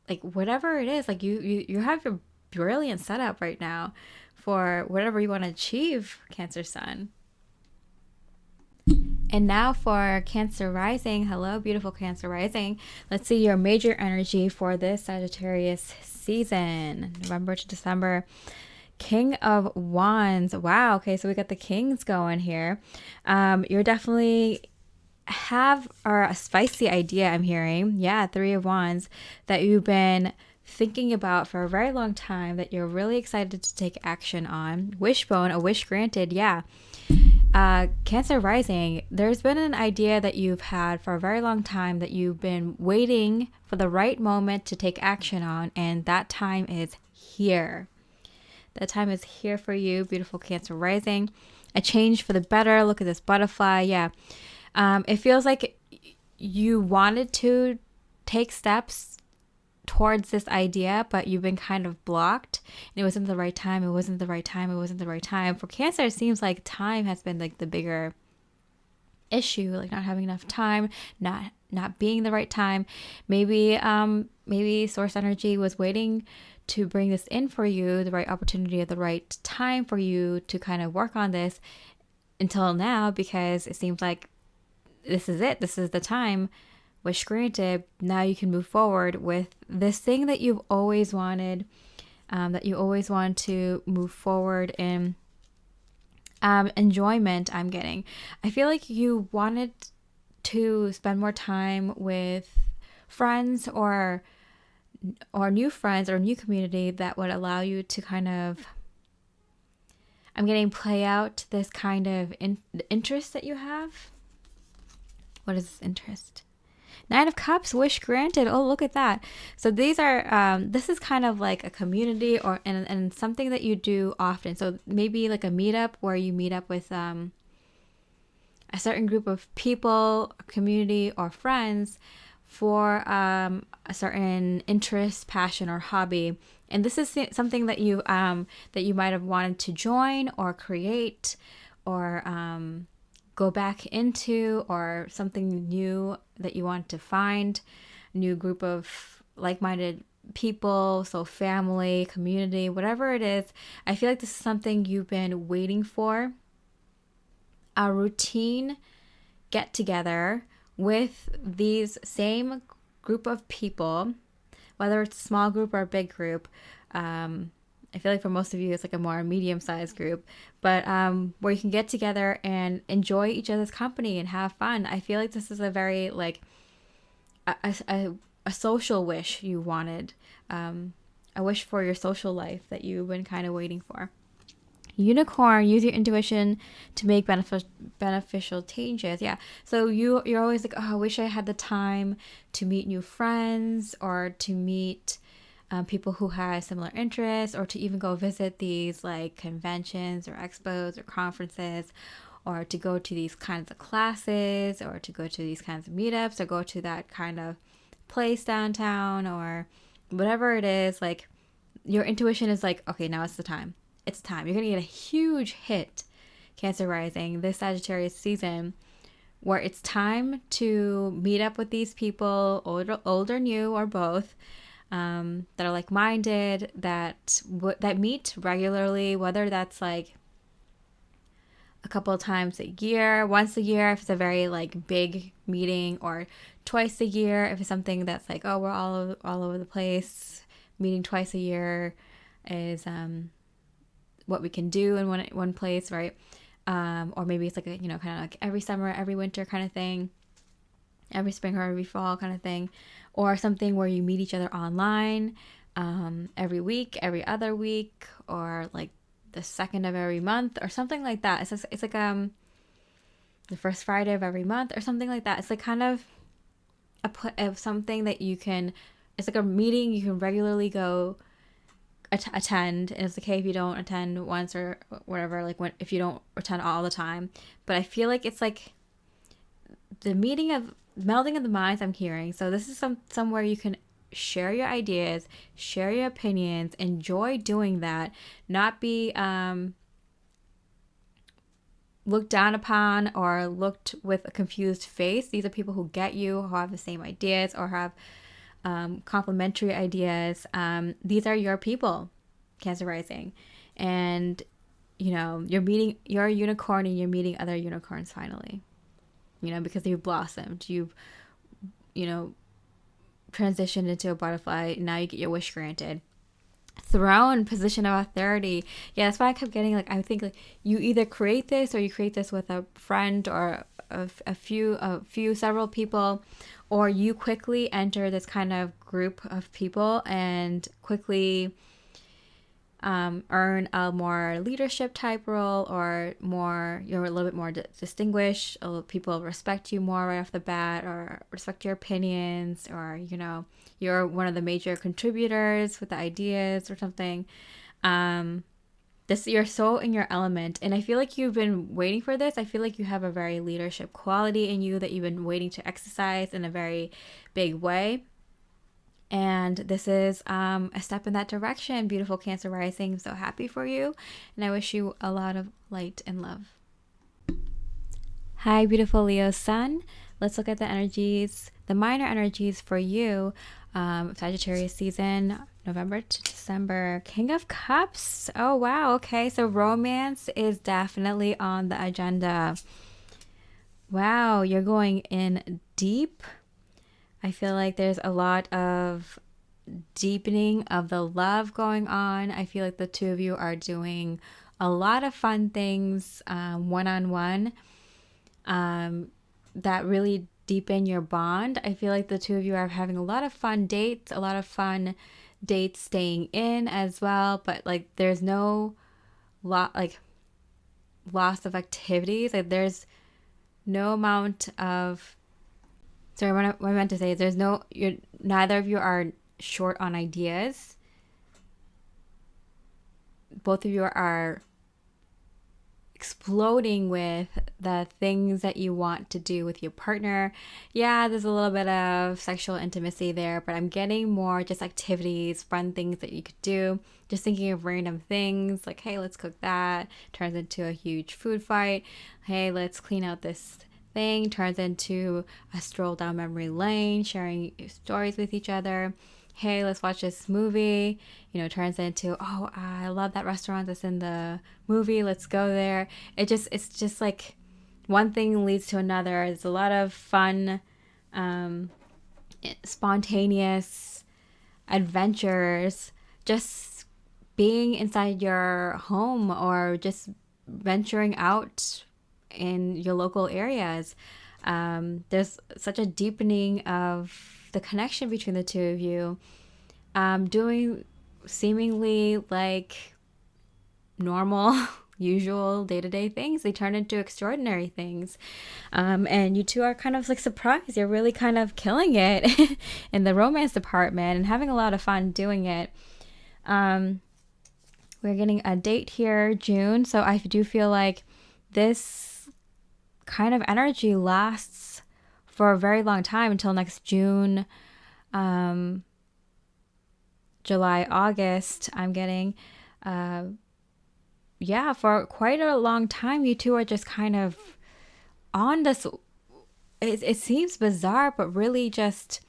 like whatever it is. Like you have your brilliant setup right now for whatever you want to achieve, Cancer Sun. And now for Cancer Rising. Hello, beautiful Cancer Rising. Let's see your major energy for this Sagittarius season, November to December. King of Wands. Wow. Okay, so we got the kings going here. You're definitely have a spicy idea, I'm hearing. Yeah, Three of Wands, that you've been thinking about for a very long time, that you're really excited to take action on. Wishbone, a wish granted. Yeah. Cancer Rising, there's been an idea that you've had for a very long time that you've been waiting for the right moment to take action on, and that time is here. That time is here for you, beautiful Cancer Rising. A change for the better. Look at this butterfly. Yeah. It feels like you wanted to take steps towards this idea, but you've been kind of blocked. And it wasn't the right time. It wasn't the right time. It wasn't the right time. For Cancer, it seems like time has been like the bigger issue, like not having enough time, not being the right time. Maybe source energy was waiting to bring this in for you, the right opportunity at the right time for you to kind of work on this until now, because it seems like this is it. This is the time wish granted. Now you can move forward with this thing that you've always wanted, that you always want to move forward in. Enjoyment I'm getting. I feel like you wanted to spend more time with friends or new friends or new community that would allow you to kind of, I'm getting, play out this kind of interest that you have. What is this interest? Nine of Cups, wish granted. Oh, look at that. So these are, this is kind of like a community or and something that you do often. So maybe like a meetup where you meet up with a certain group of people, community, or friends for a certain interest, passion, or hobby. And this is something that you might have wanted to join or create or go back into, or something new that you want to find, a new group of like-minded people, so family, community, whatever it is. I feel like this is something you've been waiting for. A routine get together with these same group of people, whether it's a small group or a big group. I feel like for most of you, it's like a more medium-sized group, but where you can get together and enjoy each other's company and have fun. I feel like this is a very like a social wish you wanted, a wish for your social life that you've been kind of waiting for. Unicorn, use your intuition to make beneficial changes. Yeah. So you're always like, oh, I wish I had the time to meet new friends or to meet people who have similar interests, or to even go visit these like conventions or expos or conferences, or to go to these kinds of classes, or to go to these kinds of meetups, or go to that kind of place downtown, or whatever it is. Like, your intuition is like, okay, now it's the time. It's time. You're going to get a huge hit, Cancer Rising, this Sagittarius season, where it's time to meet up with these people, older, new, or both, that are like-minded, that meet regularly, whether that's like a couple of times a year, once a year if it's a very like big meeting, or twice a year if it's something that's like, oh, we're all over the place. Meeting twice a year is what we can do in one place, right? Or maybe it's like a, kind of like every summer, every winter kind of thing, every spring or every fall kind of thing, or something where you meet each other online every week, every other week, or like the second of every month, or something like that. It's like the first Friday of every month, or something like that. It's like kind of of something that you can. It's like a meeting you can regularly go attend, and it's okay if you don't attend once or whatever. Like if you don't attend all the time, but I feel like it's like the melding of the minds I'm hearing. So this is somewhere you can share your ideas, share your opinions, enjoy doing that, not be looked down upon or looked with a confused face. These are people who get you, who have the same ideas or have complementary ideas. These are your people, Cancer Rising, and you're a unicorn and you're meeting other unicorns finally. Because you've blossomed, you've transitioned into a butterfly. Now you get your wish granted. Throne, position of authority. Yeah, that's why I kept getting like, I think like you either create this or you create this with a friend or several people, or you quickly enter this kind of group of people and quickly earn a more leadership type role, or you're a little bit more distinguished. People respect you more right off the bat, or respect your opinions, or you're one of the major contributors with the ideas or something. You're so in your element, and I feel like you've been waiting for this. I feel like you have a very leadership quality in you that you've been waiting to exercise in a very big way. And this is a step in that direction, beautiful Cancer Rising. I'm so happy for you, and I wish you a lot of light and love. Hi, beautiful Leo Sun. Let's look at the energies, the minor energies for you, Sagittarius season, November to December. King of Cups. Oh, wow. Okay, so romance is definitely on the agenda. Wow, you're going in deep I feel like there's a lot of deepening of the love going on. I feel like the two of you are doing a lot of fun things one-on-one that really deepen your bond. I feel like the two of you are having a lot of fun dates, a lot of fun dates staying in as well, but like there's no loss of activities. Like there's no amount of, sorry, what I meant to say is neither of you are short on ideas. Both of you are exploding with the things that you want to do with your partner. Yeah, there's a little bit of sexual intimacy there, but I'm getting more just activities, fun things that you could do. Just thinking of random things like, hey, let's cook that, turns into a huge food fight. Hey, let's clean out this thing, turns into a stroll down memory lane, sharing stories with each other. Hey, let's watch this movie, turns into, oh, I love that restaurant that's in the movie, let's go there. It's just like one thing leads to another. It's a lot of fun, spontaneous adventures, just being inside your home or just venturing out in your local areas. There's such a deepening of the connection between the two of you, doing seemingly like normal, usual day-to-day things. They turn into extraordinary things. And you two are kind of like surprised. You're really kind of killing it in the romance department and having a lot of fun doing it. We're getting a date here, June. So I do feel like this kind of energy lasts for a very long time until next June, July, August. I'm getting, for quite a long time, you two are just kind of on this. It seems bizarre, but really just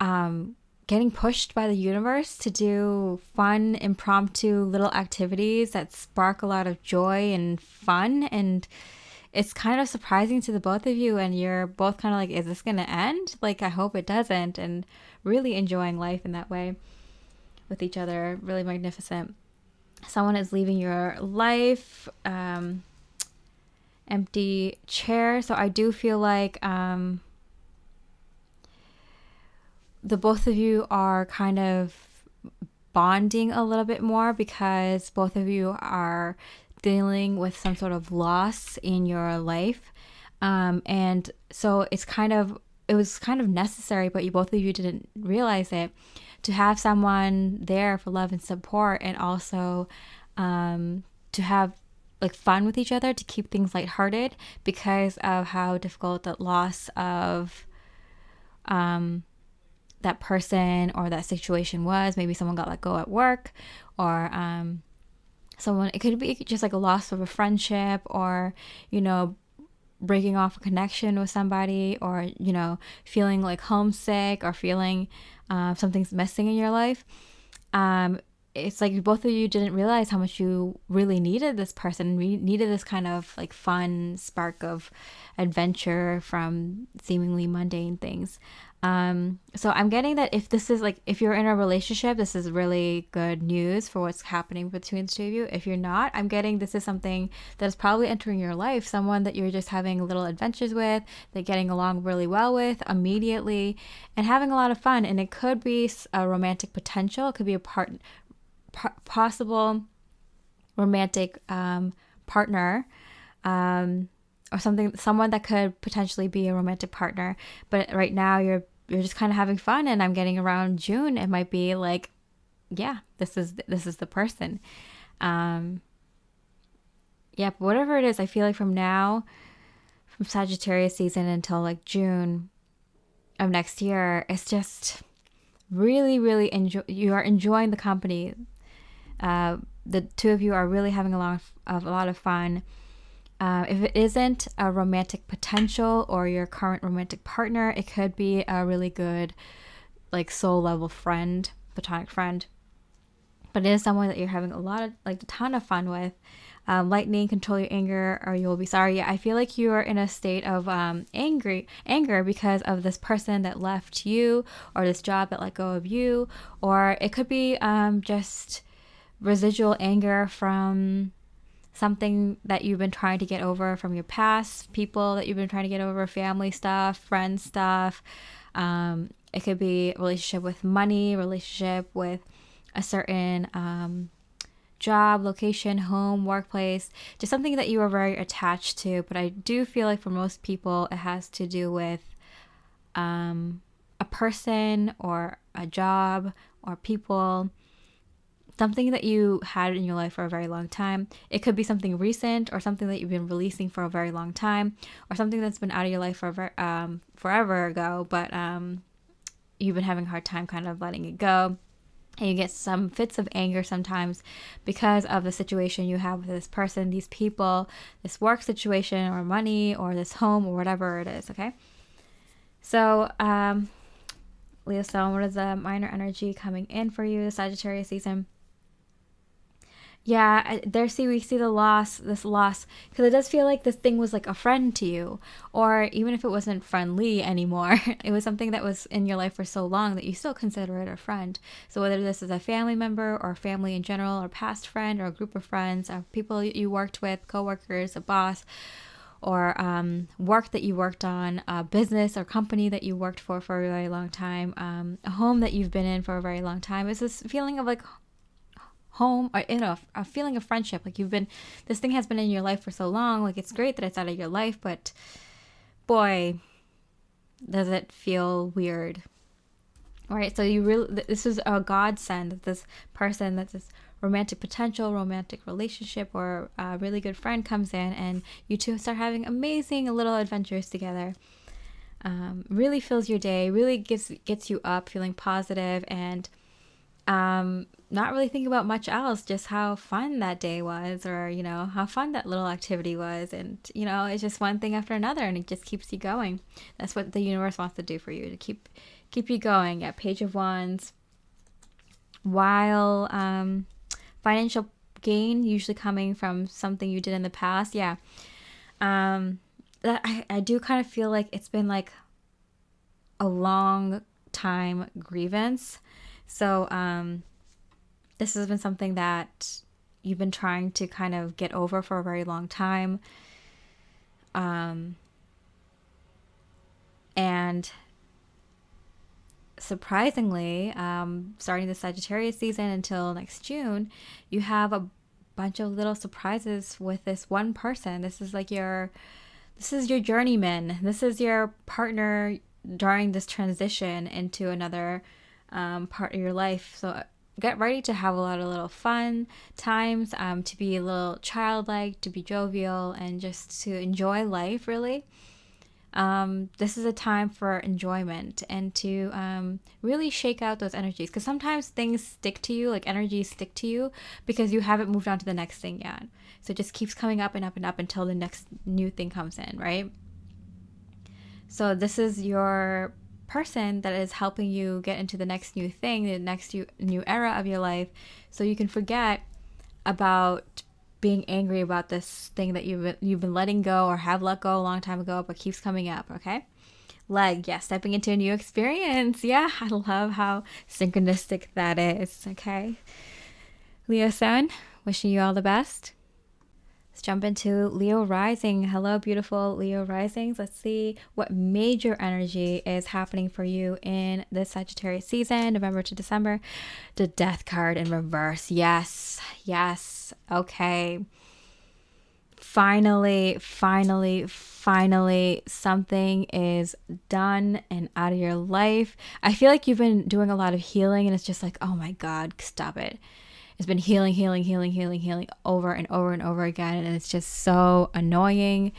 getting pushed by the universe to do fun, impromptu little activities that spark a lot of joy and fun. And it's kind of surprising to the both of you, and you're both kind of like, is this going to end? Like, I hope it doesn't, and really enjoying life in that way with each other. Really magnificent. Someone is leaving your life. Empty chair. So I do feel like the both of you are kind of bonding a little bit more because both of you are dealing with some sort of loss in your life, and so it was kind of necessary, but both of you didn't realize it, to have someone there for love and support, and also to have like fun with each other, to keep things lighthearted because of how difficult the loss of that person or that situation was. Maybe someone got let go at work, or it could be just like a loss of a friendship, or breaking off a connection with somebody, or feeling like homesick, or feeling something's missing in your life. It's like both of you didn't realize how much you really needed this person. We needed this kind of like fun spark of adventure from seemingly mundane things. So I'm getting that if you're in a relationship, this is really good news for what's happening between the two of you. If you're not, I'm getting this is something that is probably entering your life, someone that you're just having little adventures with, that getting along really well with immediately, and having a lot of fun. And it could be a romantic potential. It could be a possible romantic partner, or someone that could potentially be a romantic partner. But right now you're just kind of having fun, and I'm getting around June, it might be like, yeah, this is the person. But whatever it is, I feel like from Sagittarius season until like June of next year, it's just really, really you are enjoying the company. The two of you are really having a lot of fun. If it isn't a romantic potential or your current romantic partner, it could be a really good like soul level friend, platonic friend but it is someone that you're having a lot of, like, a ton of fun with. Lightning, control your anger or you'll be sorry. Yeah, I feel like you are in a state of anger because of this person that left you, or this job that let go of you, or it could be just residual anger from something that you've been trying to get over from your past, people that you've been trying to get over, family stuff, friend stuff. It could be relationship with money, relationship with a certain job, location, home, workplace, just something that you are very attached to. But I do feel like for most people, it has to do with a person or a job or people, something that you had in your life for a very long time. It could be something recent or something that you've been releasing for a very long time, or something that's been out of your life for forever ago, but you've been having a hard time kind of letting it go. And you get some fits of anger sometimes because of the situation you have with this person, these people, this work situation, or money, or this home, or whatever it is, okay? So, Leo Sun, what is the minor energy coming in for you, the Sagittarius season? Yeah, we see this loss, because it does feel like this thing was like a friend to you, or even if it wasn't friendly anymore, it was something that was in your life for so long that you still consider it a friend. So whether this is a family member or family in general, or past friend, or a group of friends, or people you worked with, coworkers, a boss, or work that you worked on, a business or company that you worked for a very long time, a home that you've been in for a very long time. It's this feeling of like home, or a feeling of friendship. Like this thing has been in your life for so long. Like, it's great that it's out of your life, but boy, does it feel weird. All right, so this is a godsend that this person, that this romantic potential, romantic relationship, or a really good friend comes in, and you two start having amazing little adventures together. Really fills your day, really gets you up, feeling positive, and not really thinking about much else, just how fun that day was, or how fun that little activity was, and it's just one thing after another, and it just keeps you going. That's what the universe wants to do for you, to keep you going. At Page of Wands, while financial gain usually coming from something you did in the past. Yeah, that I do kind of feel like it's been like a long time grievance. So this has been something that you've been trying to kind of get over for a very long time. And surprisingly, starting the Sagittarius season until next June, you have a bunch of little surprises with this one person. This is your journeyman. This is your partner during this transition into another part of your life. So get ready to have a lot of little fun times, to be a little childlike, to be jovial, and just to enjoy life, really. This is a time for enjoyment and to really shake out those energies, because sometimes things stick to you, like energies stick to you, because you haven't moved on to the next thing yet. So it just keeps coming up and up and up until the next new thing comes in, right? So this is your person that is helping you get into the next new thing, the next new era of your life, so you can forget about being angry about this thing that you've been letting go, or have let go a long time ago, but keeps coming up. Okay, leg, yeah, stepping into a new experience. Yeah, I love how synchronistic that is. Okay, Leo Sun, wishing you all the best. Let's jump into Leo Rising. Hello, beautiful Leo Risings. Let's see what major energy is happening for you in this Sagittarius season, November to December. The Death card in reverse. Yes. Okay. Finally, something is done and out of your life. I feel like you've been doing a lot of healing, and it's just like, oh my God, stop it. It's been healing over and over and over again, and it's just so annoying.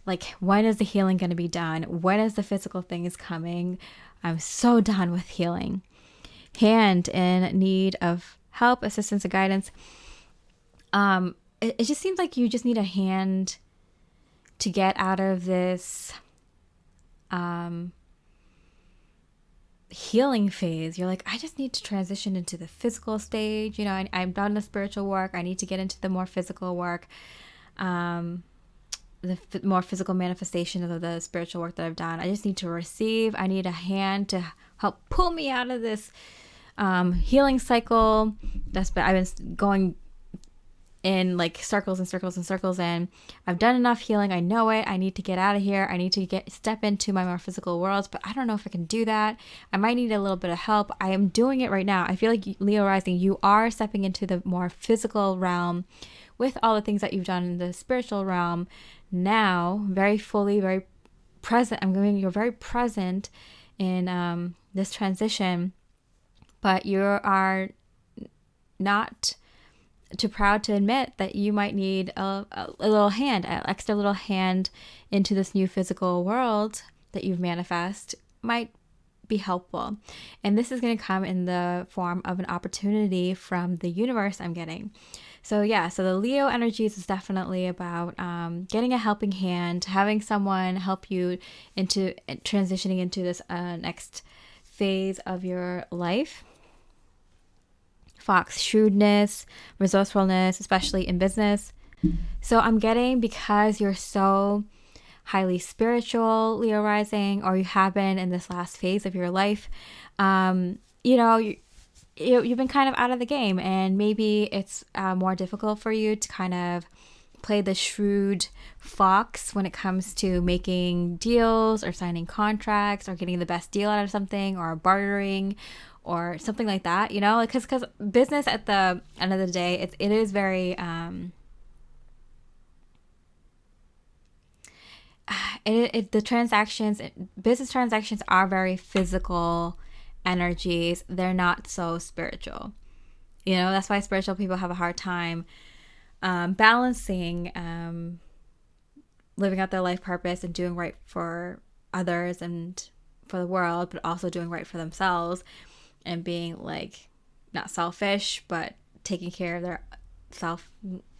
Like, when is the healing going to be done? When is the physical thing coming? I'm so done with healing. Hand in need of help, assistance, and guidance. It just seems like you just need a hand to get out of this healing phase. You're like, I just need to transition into the physical stage. You know, I'm done the spiritual work. I need to get into the more physical work, the more physical manifestation of the spiritual work that I've done. I just need to receive. I need a hand to help pull me out of this healing cycle. I've been going in like circles and circles and circles, and I've done enough healing. I know it. I need to get out of here. I need to step into my more physical worlds, but I don't know if I can do that. I might need a little bit of help. I am doing it right now. I feel like Leo Rising, you are stepping into the more physical realm with all the things that you've done in the spiritual realm now, very fully, very present. You're very present in this transition, but you are not too proud to admit that you might need a little hand, an extra little hand into this new physical world that you've manifest might be helpful. And this is going to come in the form of an opportunity from the universe I'm getting. So yeah, so the Leo energies is definitely about getting a helping hand, having someone help you into transitioning into this next phase of your life. Fox, shrewdness, resourcefulness, especially in business. So I'm getting, because you're so highly spiritual, Leo Rising, or you have been in this last phase of your life, you know, you've been kind of out of the game, and maybe it's more difficult for you to kind of play the shrewd fox when it comes to making deals or signing contracts or getting the best deal out of something or bartering or something like that, you know, because business at the end of the day, it is very, business transactions are very physical energies. They're not so spiritual. You know, that's why spiritual people have a hard time balancing living out their life purpose and doing right for others and for the world, but also doing right for themselves and being like not selfish, but taking care of their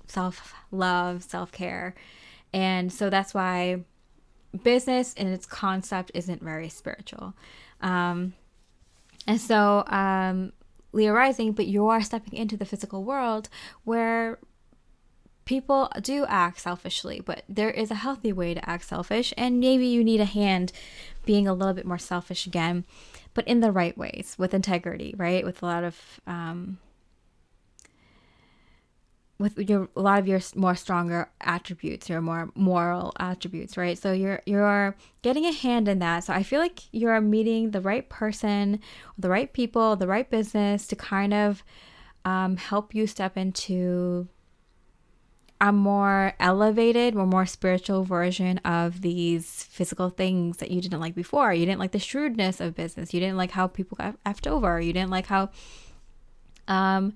self-love, self-care. And so that's why business in its concept isn't very spiritual. And so Leo Rising, but you are stepping into the physical world where people do act selfishly, but there is a healthy way to act selfish, and maybe you need a hand being a little bit more selfish again, but in the right ways, with integrity, right? With a lot of a lot of your more stronger attributes, your more moral attributes, right? So you're getting a hand in that. So I feel like you're meeting the right person, the right people, the right business to kind of help you step into a more elevated or more spiritual version of these physical things that you didn't like before. You didn't like the shrewdness of business. You didn't like how people got effed over. You didn't like how the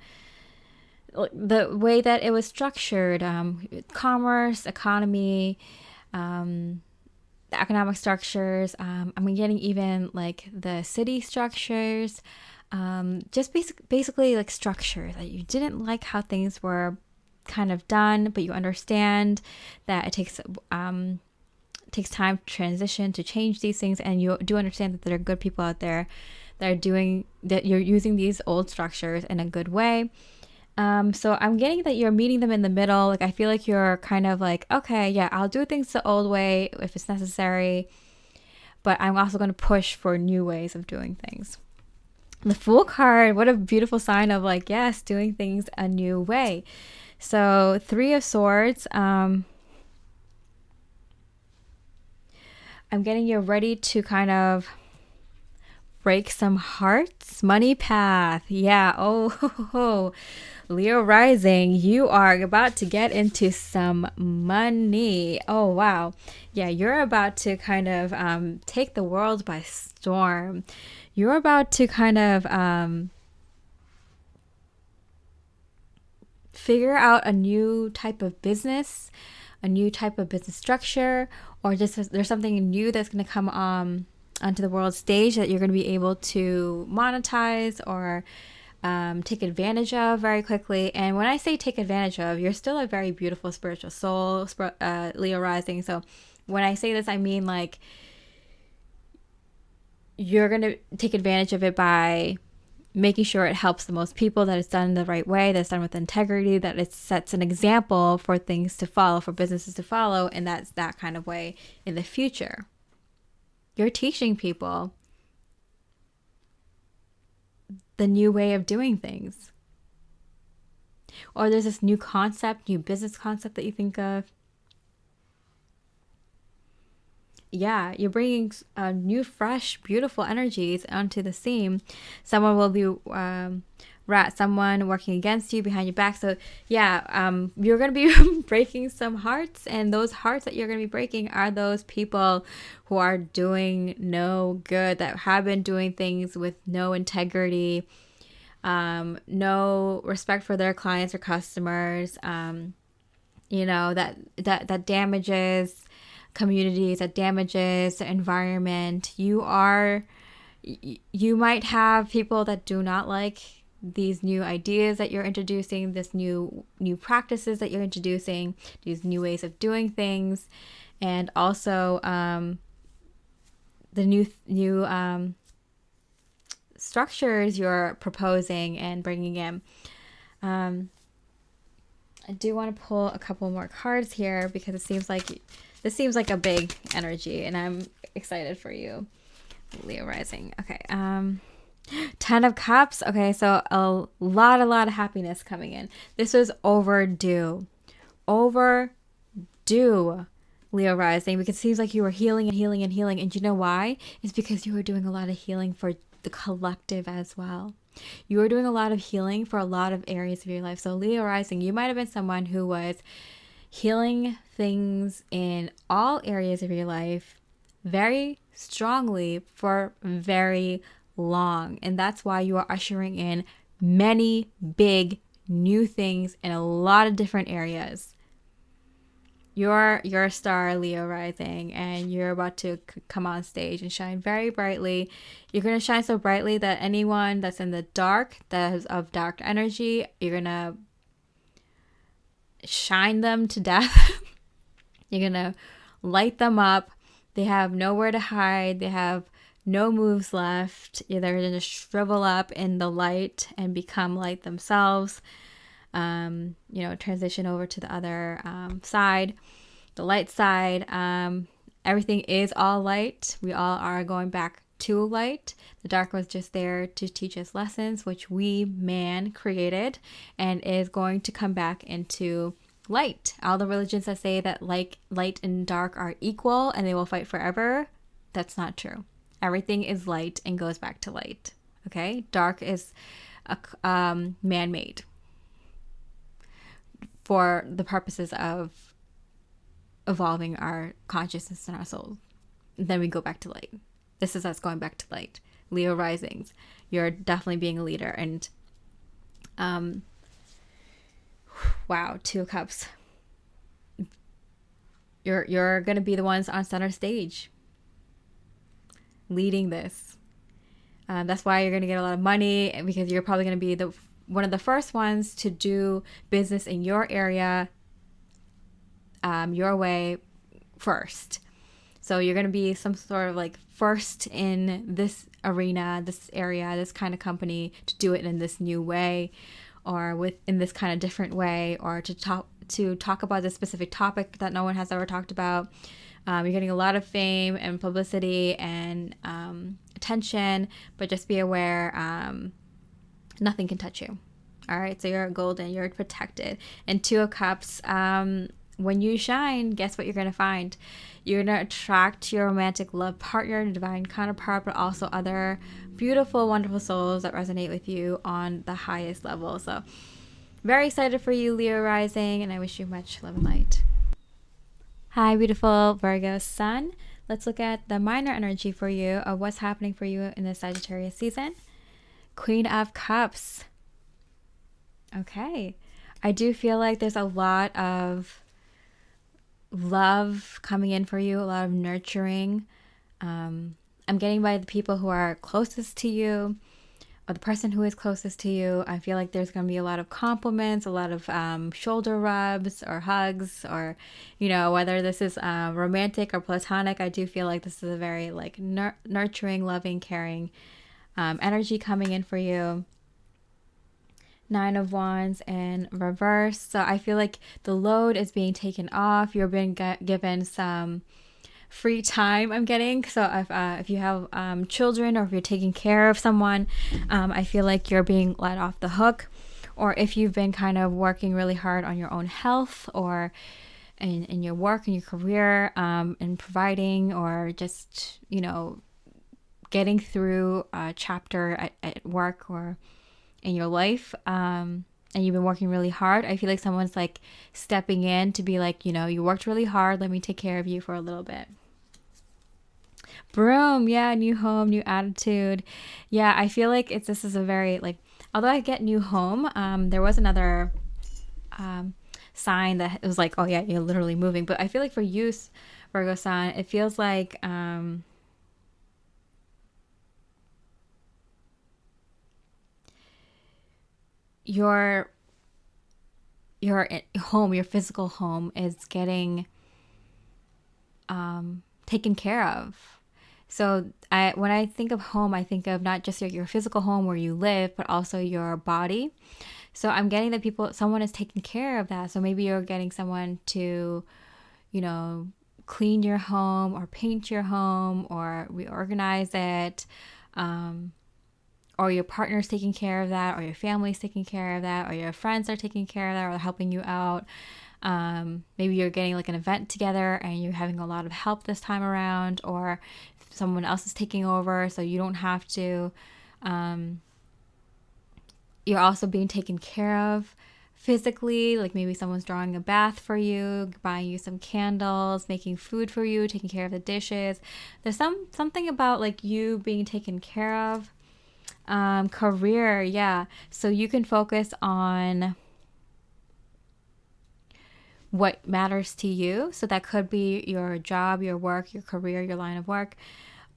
way that it was structured, commerce, economy, the economic structures. I'm getting even like the city structures, just basically like structure that you didn't like how things were kind of done, but you understand that it takes time to transition, to change these things, and you do understand that there are good people out there that you're using these old structures in a good way. So I'm getting that you're meeting them in the middle. Like, I feel like you're kind of like, okay, yeah, I'll do things the old way if it's necessary, but I'm also going to push for new ways of doing things. The Fool card, what a beautiful sign of like, yes, doing things a new way. So 3 of Swords, I'm getting you ready to kind of break some hearts. Money path. Yeah. Oh, Leo Rising, you are about to get into some money. Oh, wow. Yeah, you're about to kind of take the world by storm. You're about to kind of figure out a new type of business, a new type of business structure, or just there's something new that's going to come onto the world stage that you're going to be able to monetize or take advantage of very quickly. And when I say take advantage of, you're still a very beautiful spiritual soul, Leo Rising. So when I say this, I mean like you're going to take advantage of it by making sure it helps the most people, that it's done in the right way, that it's done with integrity, that it sets an example for things to follow, for businesses to follow, and that's that kind of way in the future. You're teaching people the new way of doing things. Or there's this new concept, new business concept that you think of. Yeah, you're bringing new, fresh, beautiful energies onto the scene. Someone will be someone working against you, behind your back. So yeah, you're going to be breaking some hearts, and those hearts that you're going to be breaking are those people who are doing no good, that have been doing things with no integrity, no respect for their clients or customers, that damages communities, that damages the environment. You might have people that do not like these new ideas that you're introducing, this new practices that you're introducing, these new ways of doing things, and also the new structures you're proposing and bringing in. I do want to pull a couple more cards here because this seems like a big energy, and I'm excited for you, Leo Rising. Okay. 10 of Cups. Okay, so a lot of happiness coming in. This was overdue, Leo Rising, because it seems like you were healing and healing and healing. And you know why? It's because you were doing a lot of healing for the collective as well. You were doing a lot of healing for a lot of areas of your life. So Leo Rising, you might have been someone who was healing things in all areas of your life very strongly for very long. And that's why you are ushering in many big new things in a lot of different areas. You're a star, Leo Rising, and you're about to come on stage and shine very brightly. You're going to shine so brightly that anyone that's in the dark, that is of dark energy, you're going to shine them to death. You're going to light them up. They have nowhere to hide. They have no moves left. They're going to shrivel up in the light and become light themselves. Transition over to the other side, the light side. Everything is all light. We all are going back to light. The dark was just there to teach us lessons, which we, man, created, and is going to come back into light. All the religions that say that light and dark are equal and they will fight forever, that's not true. Everything is light and goes back to light. Okay? Dark is man-made for the purposes of evolving our consciousness and our soul. And then we go back to light. This is us going back to light. Leo Risings, you're definitely being a leader. And wow, 2 of Cups. You're going to be the ones on center stage leading this. That's why you're going to get a lot of money, because you're probably going to be one of the first ones to do business in your area, your way first. So you're going to be some sort of like first in this arena, this area, this kind of company, to do it in this new way, or in this kind of different way, or to talk about this specific topic that no one has ever talked about. You're getting a lot of fame and publicity and attention, but just be aware, nothing can touch you. All right, so you're golden, you're protected. And 2 of Cups, when you shine, guess what you're going to find? You're going to attract your romantic love partner, divine counterpart, but also other beautiful, wonderful souls that resonate with you on the highest level. So very excited for you, Leo Rising, and I wish you much love and light. Hi, beautiful Virgo Sun. Let's look at the minor energy for you of what's happening for you in the Sagittarius season. Queen of Cups. Okay. I do feel like there's a lot of love coming in for you, a lot of nurturing. I'm getting by the people who are closest to you, or the person who is closest to you. I feel like there's going to be a lot of compliments, a lot of shoulder rubs or hugs, or, you know, whether this is romantic or platonic. I do feel like this is a very like nurturing, loving, caring energy coming in for you. Nine of Wands in reverse. So I feel like the load is being taken off. You're being given some free time, I'm getting. So if you have children, or if you're taking care of someone, I feel like you're being let off the hook. Or if you've been kind of working really hard on your own health, or in your work and your career, and providing, or just, you know, getting through a chapter at work or in your life, and you've been working really hard, I feel like someone's like stepping in to be like, you know, you worked really hard, let me take care of you for a little bit. Broom, yeah, new home, new attitude. Yeah, I feel like this is a very like, although I get new home, there was another sign that it was like, oh yeah, you're literally moving. But I feel like for you, Virgo Sun, it feels like your home, your physical home, is getting taken care of. So when I think of home, I think of not just your physical home where you live, but also your body. So I'm getting that someone is taking care of that. So maybe you're getting someone to, you know, clean your home, or paint your home, or reorganize it. Or your partner's taking care of that, or your family's taking care of that, or your friends are taking care of that, or helping you out. Maybe you're getting like an event together and you're having a lot of help this time around, or someone else is taking over, so you don't have to. You're also being taken care of physically, like maybe someone's drawing a bath for you, buying you some candles, making food for you, taking care of the dishes. There's something about like you being taken care of. Career, yeah. So you can focus on what matters to you. So that could be your job, your work, your career, your line of work.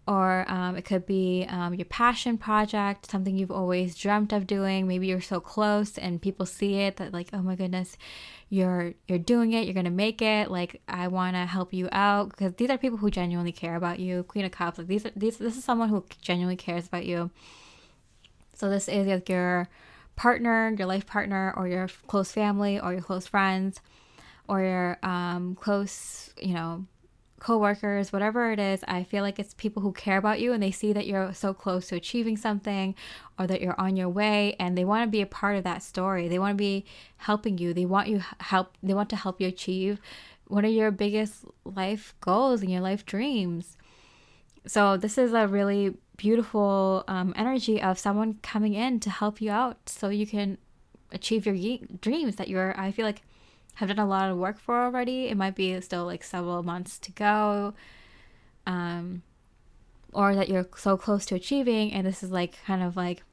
Or it could be your passion project, something you've always dreamt of doing. Maybe you're so close and people see it that like, oh my goodness, you're doing it, you're gonna make it. Like, I want to help you out, because these are people who genuinely care about you. Queen of Cups, like this is someone who genuinely cares about you. So this is like your partner, your life partner, or your close family, or your close friends, or your close, you know, co-workers, whatever it is. I feel like it's people who care about you, and they see that you're so close to achieving something, or that you're on your way, and they want to be a part of that story. They want to be helping you. They want to help you achieve one of your biggest life goals and your life dreams. So this is a really beautiful energy of someone coming in to help you out so you can achieve your dreams that I feel like have done a lot of work for already. It might be still like several months to go, or that you're so close to achieving, and this is like kind of like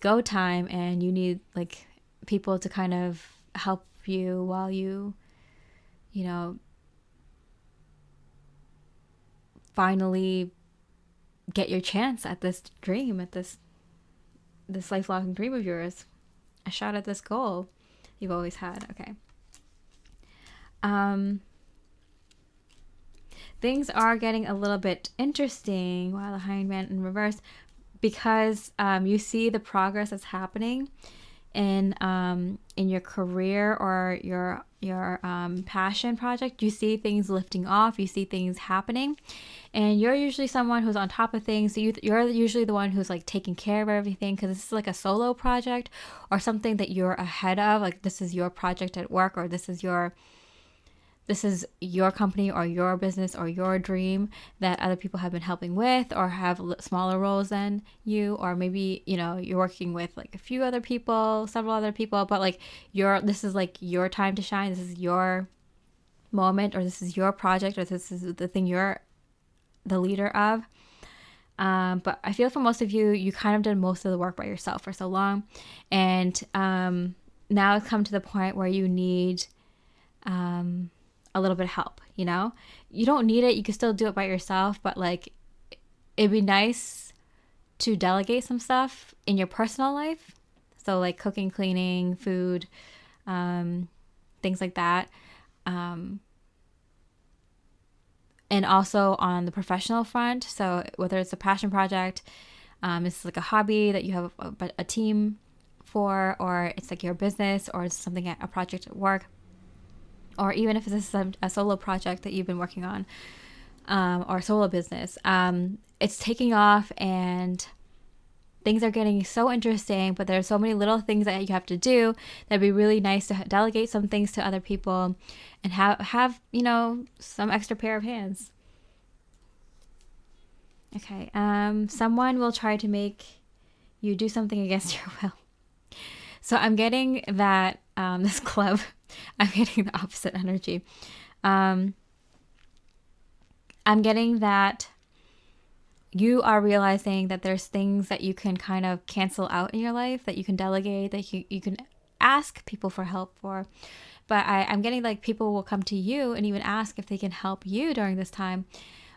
go time, and you need like people to kind of help you while you know, finally get your chance at this dream, at this lifelong dream of yours, a shot at this goal you've always had. Okay. Things are getting a little bit interesting while the Hangman in reverse, because you see the progress that's happening in your career or your passion project. You see things lifting off, you see things happening, and you're usually someone who's on top of things. So you're usually the one who's like taking care of everything, because this is like a solo project or something that you're ahead of. Like, this is your project at work, or this is your company or your business or your dream that other people have been helping with, or have smaller roles than you, or maybe, you know, you're working with like a few other people, several other people, but like this is like your time to shine. This is your moment, or this is your project, or this is the thing you're the leader of. But I feel for most of you kind of did most of the work by yourself for so long, and now it's come to the point where you need a little bit of help. You know, you don't need it, you can still do it by yourself, but like, it'd be nice to delegate some stuff in your personal life. So like cooking, cleaning, food, things like that. And also on the professional front. So whether it's a passion project, it's like a hobby that you have a team for, or it's like your business, or it's something, a project at work, or even if this is a solo project that you've been working on, or solo business, it's taking off and things are getting so interesting, but there's so many little things that you have to do. That'd be really nice to delegate some things to other people and have some extra pair of hands. Okay, someone will try to make you do something against your will. So I'm getting that this club, I'm getting the opposite energy. I'm getting that you are realizing that there's things that you can kind of cancel out in your life, that you can delegate, that you can ask people for help for. But I'm getting like people will come to you and even ask if they can help you during this time.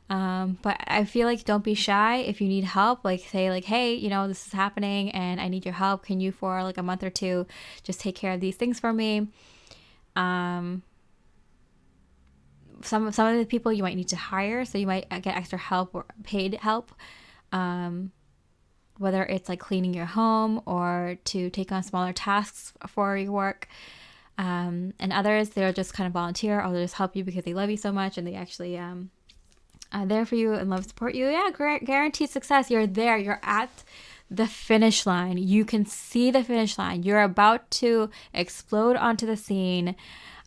But I feel like don't be shy if you need help. Like say like, hey, this is happening and I need your help. Can you for like a month or two just take care of these things for me? Some of the people you might need to hire, so you might get extra help or paid help, whether it's like cleaning your home or to take on smaller tasks for your work. And others, they'll just kind of volunteer or they'll just help you because they love you so much and they actually are there for you and love support you. Yeah, guaranteed success. You're there. You're at the finish line. You can see the finish line. You're about to explode onto the scene,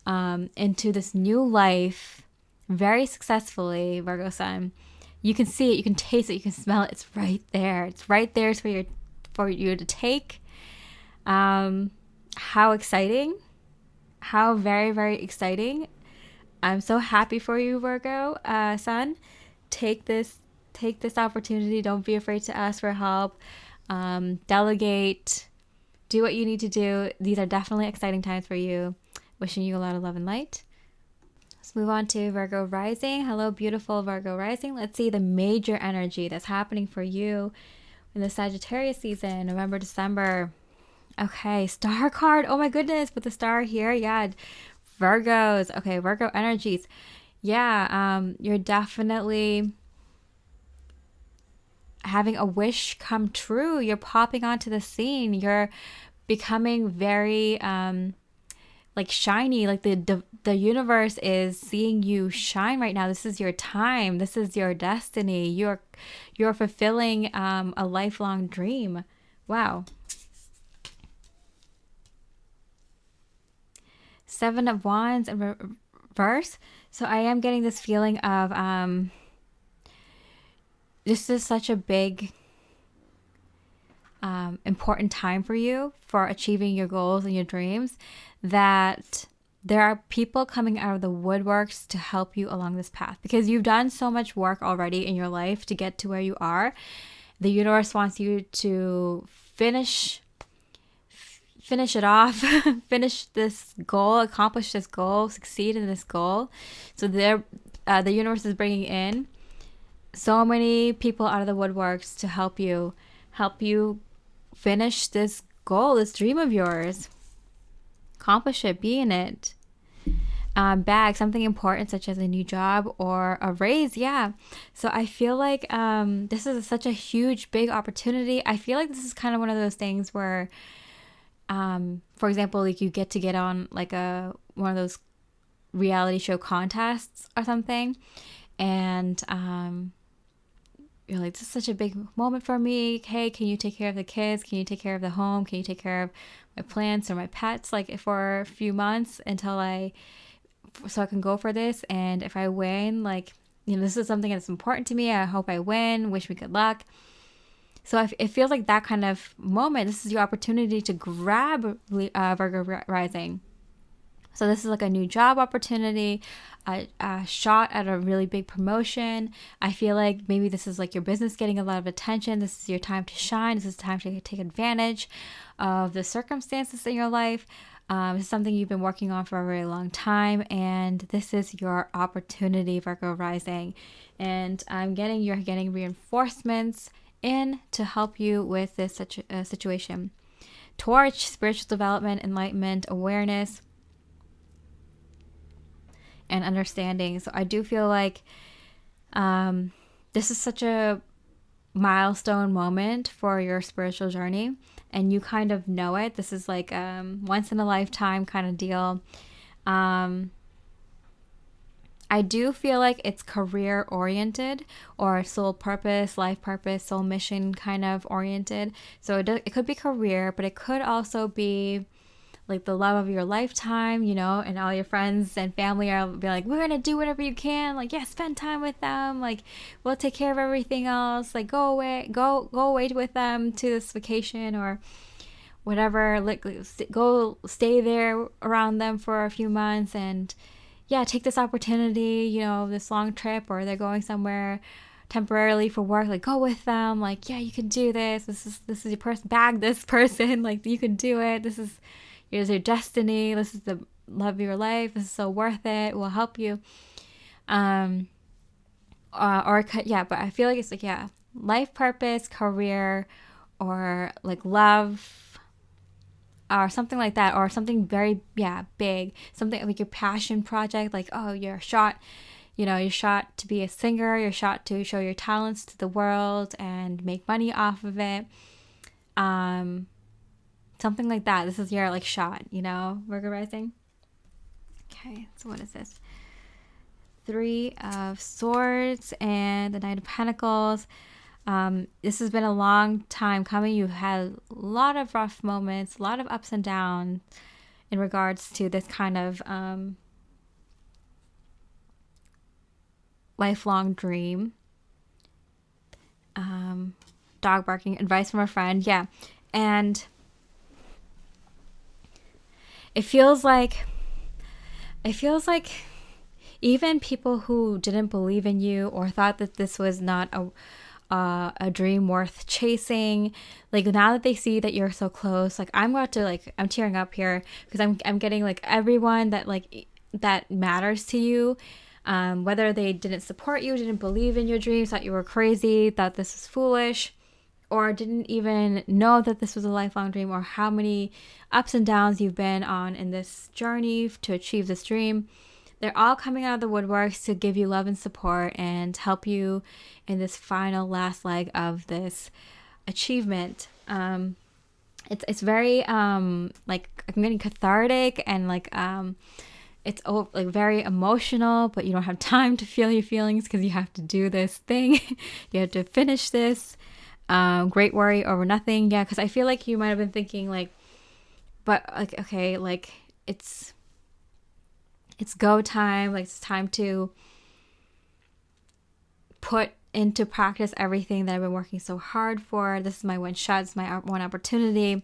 into this new life very successfully, Virgo Sun. You can see it, you can taste it, you can smell it. It's right there. It's right there. It's for you to take. How exciting. How very, very exciting. I'm so happy for you, Virgo Sun. Take this opportunity. Don't be afraid to ask for help. Delegate. Do what you need to do. These are definitely exciting times for you. Wishing you a lot of love and light. Let's move on to Virgo Rising. Hello, beautiful Virgo Rising. Let's see the major energy that's happening for you in the Sagittarius season, November, December. Okay, star card. Oh my goodness, with the star here. Yeah, Virgos. Okay, Virgo energies. Yeah, you're definitely having a wish come true. You're popping onto the scene. You're becoming very like shiny, like the universe is seeing you shine right now. This is your time. This is your destiny. You're fulfilling a lifelong dream. Wow. Seven of Wands in reverse. So I am getting this feeling of this is such a big important time for you for achieving your goals and your dreams, that there are people coming out of the woodworks to help you along this path because you've done so much work already in your life to get to where you are. The universe wants you to finish it off, finish this goal, accomplish this goal, succeed in this goal. So the universe is bringing in so many people out of the woodworks to help you finish this goal, this dream of yours. Accomplish it, be in it. Bag something important such as a new job or a raise. Yeah. So I feel like this is such a huge, big opportunity. I feel like this is kind of one of those things where, for example, like you get on like one of those reality show contests or something, and you're like, this is such a big moment for me. Hey, can you take care of the kids? Can you take care of the home? Can you take care of my plants or my pets, like for a few months so I can go for this? And if I win, like, this is something that's important to me. I hope I win. Wish me good luck. So it feels like that kind of moment. This is your opportunity to grab Virgo Rising. So this is like a new job opportunity, a shot at a really big promotion. I feel like maybe this is like your business getting a lot of attention. This is your time to shine. This is time to take advantage of the circumstances in your life. This is something you've been working on for a very long time, and this is your opportunity, Virgo Rising. And you're getting reinforcements in to help you with this situation. Torch, spiritual development, enlightenment, awareness, and understanding. So I do feel like this is such a milestone moment for your spiritual journey, and you kind of know it. This is like once in a lifetime kind of deal. I do feel like it's career oriented or soul purpose, life purpose, soul mission kind of oriented. So it could be career, but it could also be like the love of your lifetime, you know, and all your friends and family are be like, we're gonna do whatever you can, like, yeah, spend time with them, like, we'll take care of everything else, like, go away with them to this vacation or whatever, like, go stay there around them for a few months, and yeah, take this opportunity, you know, this long trip, or they're going somewhere temporarily for work, like, go with them, like, yeah, you can do this, this is your person, bag this person, like, you can do it, this is your destiny, this is the love of your life, this is so worth it, will help you. But I feel like it's like, yeah, life purpose, career, or like love, or something like that, or something very big, something like your passion project, like, oh, you're shot to be a singer, you're shot to show your talents to the world and make money off of it, something like that. This is your like shot, you know, Virgo Rising. Okay, so what is this? 3 of Swords and the Knight of Pentacles. This has been a long time coming. You've had a lot of rough moments, a lot of ups and downs in regards to this kind of lifelong dream. Dog barking, advice from a friend, yeah. And it feels like even people who didn't believe in you or thought that this was not a dream worth chasing, like, now that they see that you're so close, like, I'm tearing up here because I'm getting like everyone that matters to you, whether they didn't support you, didn't believe in your dreams, thought you were crazy, thought this was foolish, or didn't even know that this was a lifelong dream, or how many ups and downs you've been on in this journey to achieve this dream. They're all coming out of the woodworks to give you love and support and help you in this final last leg of this achievement. It's very like, I'm getting cathartic, and like it's like very emotional, but you don't have time to feel your feelings because you have to do this thing. You have to finish this. Great worry over nothing. Yeah, because I feel like you might have been thinking like, but like, okay, like it's go time, like it's time to put into practice everything that I've been working so hard for. This is my one shot, it's my one opportunity.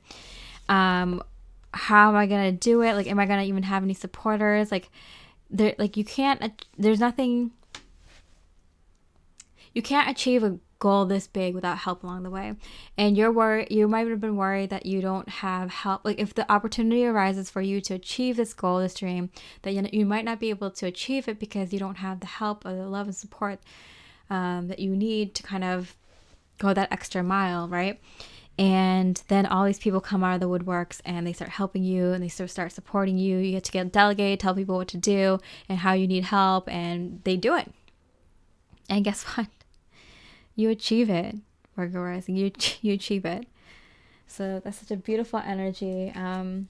How am I gonna do it? Like, am I gonna even have any supporters? Like, you can't achieve a goal this big without help along the way. And you might have been worried that you don't have help. Like, if the opportunity arises for you to achieve this goal, this dream, that you might not be able to achieve it because you don't have the help or the love and support that you need to kind of go that extra mile, right? And then all these people come out of the woodworks and they start helping you, and they start supporting you. You get to delegate, tell people what to do and how you need help, and they do it. And guess what? You achieve it, Virgo Rising. You achieve it. So that's such a beautiful energy. I'm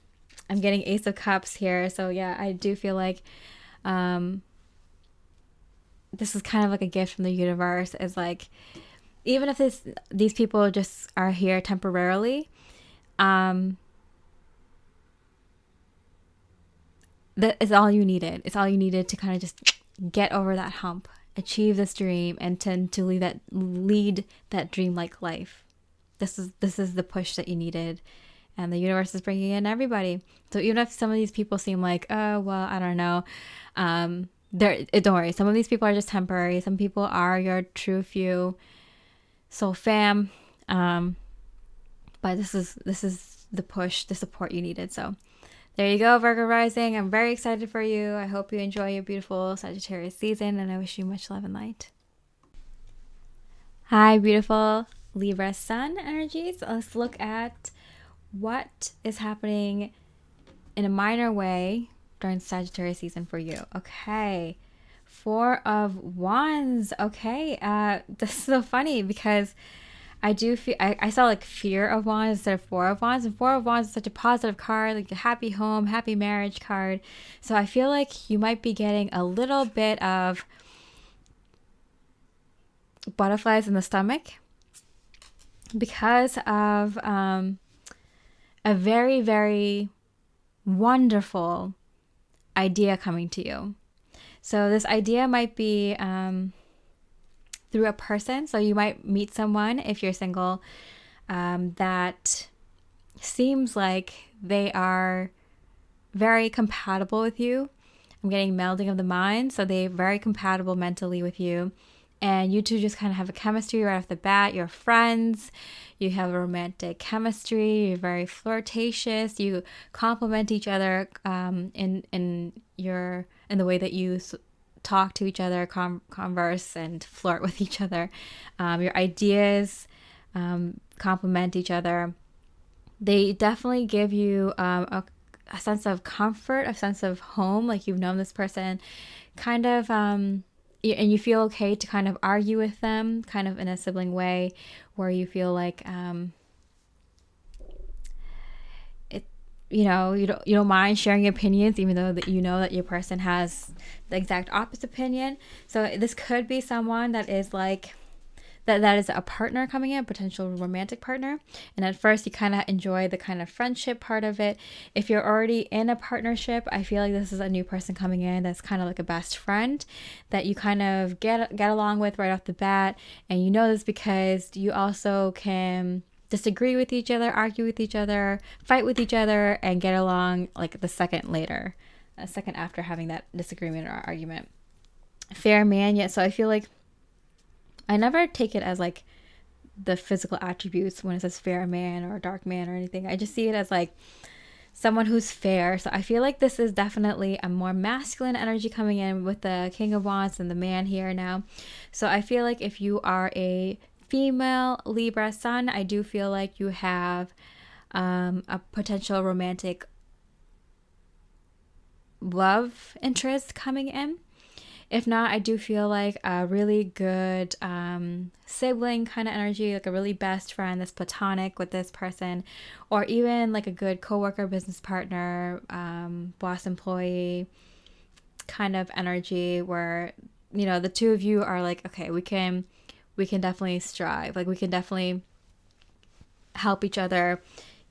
getting Ace of Cups here. So yeah, I do feel like this is kind of like a gift from the universe. Is like, even if these people just are here temporarily, that is all you needed. It's all you needed to kind of just get over that hump, achieve this dream, and to lead that dream-like life. This is the push that you needed, and the universe is bringing in everybody. So even if some of these people seem like, oh well, I don't know, don't worry. Some of these people are just temporary. Some people are your true few soul fam, but this is the push, the support you needed. So there you go, Virgo Rising. I'm very excited for you. I hope you enjoy your beautiful Sagittarius season, and I wish you much love and light. Hi, beautiful. Libra Sun energies. Let's look at what is happening in a minor way during Sagittarius season for you. Okay. Four of Wands. Okay. This is so funny because I do feel I saw like Fear of Wands instead of Four of Wands, and Four of Wands is such a positive card, like a happy home, happy marriage card. So I feel like you might be getting a little bit of butterflies in the stomach because of a very, very wonderful idea coming to you. So this idea might be through a person. So you might meet someone, if you're single, that seems like they are very compatible with you. I'm getting melding of the mind. So they're very compatible mentally with you. And you two just kind of have a chemistry right off the bat. You're friends. You have a romantic chemistry. You're very flirtatious. You complement each other in the way that you talk to each other, converse, and flirt with each other. Your ideas complement each other. They definitely give you a sense of comfort, a sense of home, like you've known this person, kind of, and you feel okay to kind of argue with them, kind of in a sibling way, where you feel like you don't mind sharing opinions, even though that you know that your person has the exact opposite opinion. So this could be someone that is like that is a partner coming in, a potential romantic partner. And at first you kind of enjoy the kind of friendship part of it. If you're already in a partnership, I feel like this is a new person coming in that's kind of like a best friend that you kind of get along with right off the bat. And you know this because you also can disagree with each other, argue with each other, fight with each other, and get along like a second after having that disagreement or argument. Fair man, yet. So I feel like I never take it as like the physical attributes when it says fair man or dark man or anything. I just see it as like someone who's fair. So I feel like this is definitely a more masculine energy coming in with the King of Wands and the man here now. So I feel like if you are a female Libra Sun, I do feel like you have a potential romantic love interest coming in. If not, I do feel like a really good sibling kind of energy, like a really best friend that's platonic with this person, or even like a good coworker, business partner, boss employee kind of energy where, the two of you are like, okay, we can definitely strive. Like we can definitely help each other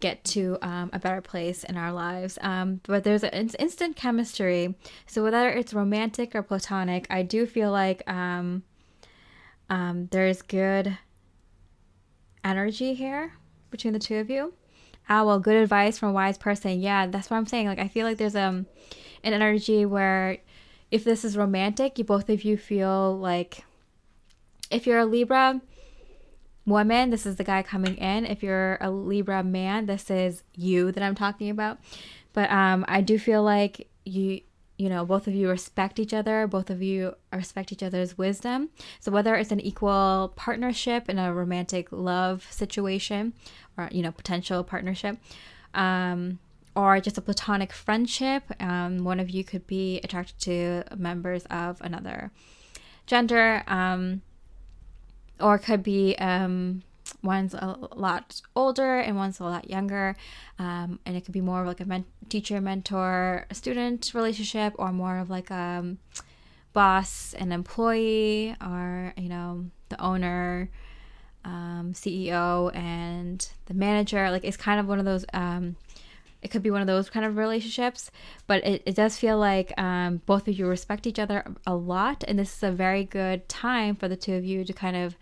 get to a better place in our lives. But there's an instant chemistry. So whether it's romantic or platonic, I do feel like there's good energy here between the two of you. Well, good advice from a wise person. Yeah, that's what I'm saying. Like I feel like there's an energy where if this is romantic, both of you feel like, if you're a Libra woman, this is the guy coming in. If you're a Libra man, this is you that I'm talking about. But I do feel like both of you respect each other. Both of you respect each other's wisdom. So whether it's an equal partnership in a romantic love situation or, potential partnership, or just a platonic friendship, one of you could be attracted to members of another gender, or it could be one's a lot older and one's a lot younger, and it could be more of like a teacher, mentor, student relationship, or more of like a boss and employee, or the owner, CEO and the manager. Like it's kind of one of those. It could be one of those kind of relationships, but it does feel like both of you respect each other a lot, and this is a very good time for the two of you to kind of,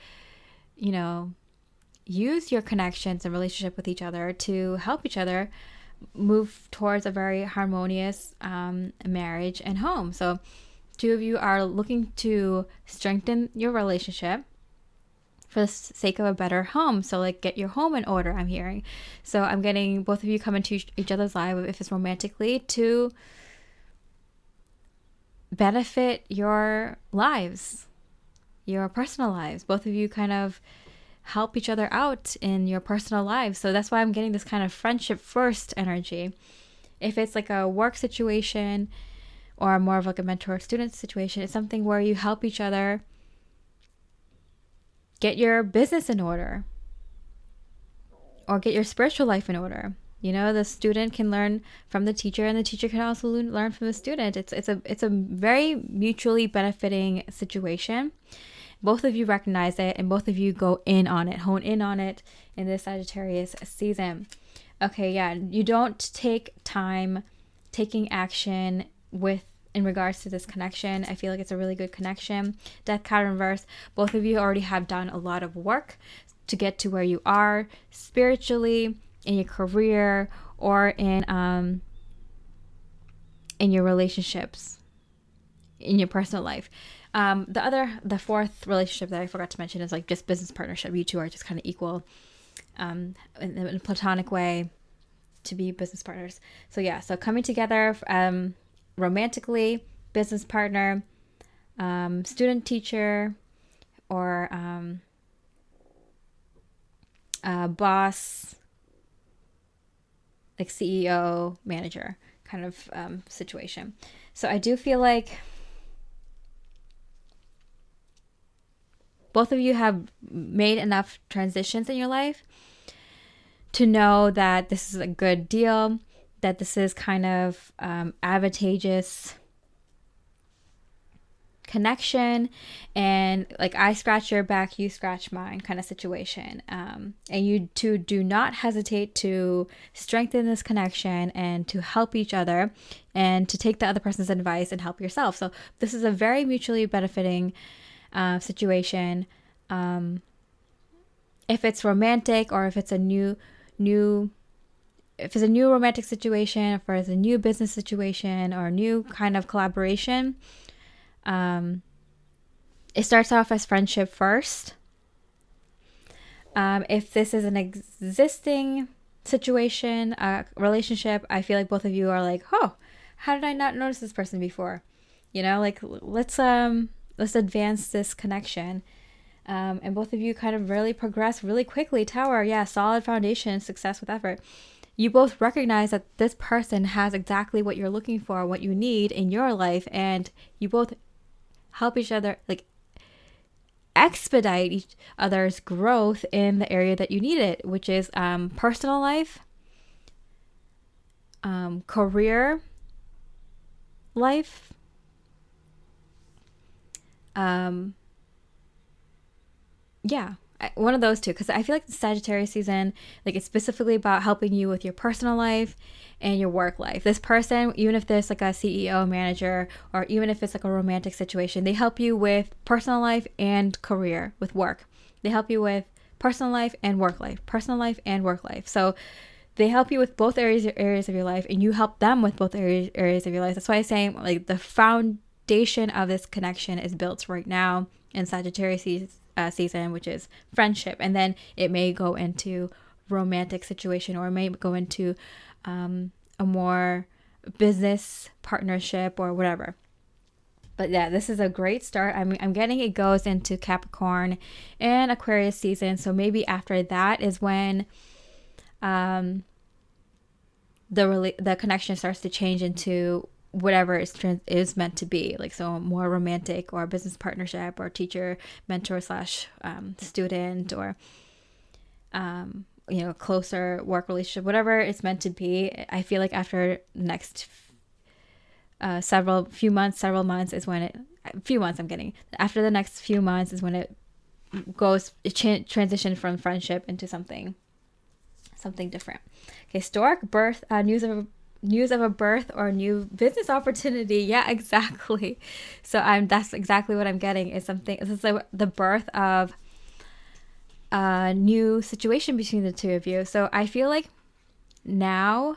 use your connections and relationship with each other to help each other move towards a very harmonious marriage and home. So two of you are looking to strengthen your relationship for the sake of a better home. So like get your home in order, I'm hearing. So I'm getting both of you come into each other's life, if it's romantically, to benefit your lives, your personal lives. Both of you kind of help each other out in your personal lives. So that's why I'm getting this kind of friendship first energy. If it's like a work situation or more of like a mentor-student situation, it's something where you help each other get your business in order or get your spiritual life in order. You know, the student can learn from the teacher, and the teacher can also learn from the student. It's a very mutually benefiting situation. Both of you recognize it, and both of you go in on it, hone in on it in this Sagittarius season. Okay, yeah, you don't take time taking action in regards to this connection. I feel like it's a really good connection. Death card in reverse. Both of you already have done a lot of work to get to where you are spiritually, in your career, or in your relationships, in your personal life. The fourth relationship that I forgot to mention is like just business partnership. You two are just kind of equal in a platonic way to be business partners. So yeah, so coming together romantically, business partner, student teacher, or boss, like CEO, manager kind of situation. So I do feel like both of you have made enough transitions in your life to know that this is a good deal, that this is kind of advantageous connection, and like I scratch your back, you scratch mine kind of situation. And you two do not hesitate to strengthen this connection and to help each other and to take the other person's advice and help yourself. So this is a very mutually benefiting situation. If it's romantic, or if it's a new romantic situation, if it's a new business situation or a new kind of collaboration, it starts off as friendship first. If this is an existing situation, relationship, I feel like both of you are like, oh, how did I not notice this person before? You know, like let's advance this connection. And both of you kind of really progress really quickly. Tower, yeah, solid foundation, success with effort. You both recognize that this person has exactly what you're looking for, what you need in your life, and you both help each other, like expedite each other's growth in the area that you need it, which is personal life, career life, yeah, one of those two, because I feel like the Sagittarius season, like it's specifically about helping you with your personal life and your work life. This person, even if there's like a CEO, manager, or even if it's like a romantic situation, they help you with personal life and career, with work. They help you with personal life and work life, personal life and work life. So they help you with both areas of your life, and you help them with both areas of your life. That's why I'm saying like the foundation of this connection is built right now in Sagittarius season, which is friendship, and then it may go into romantic situation, or it may go into a more business partnership or whatever. But yeah, this is a great start. I'm getting it goes into Capricorn and Aquarius season, so maybe after that is when the connection starts to change into whatever is meant to be, like so more romantic or business partnership or teacher mentor / student, or closer work relationship, whatever it's meant to be. I feel like after next several months is when after the next few months is when it transition from friendship into something different. Okay, stork birth, news of a birth or new business opportunity. Yeah, exactly. So that's exactly what I'm getting, is something. This is the birth of a new situation between the two of you. So I feel like now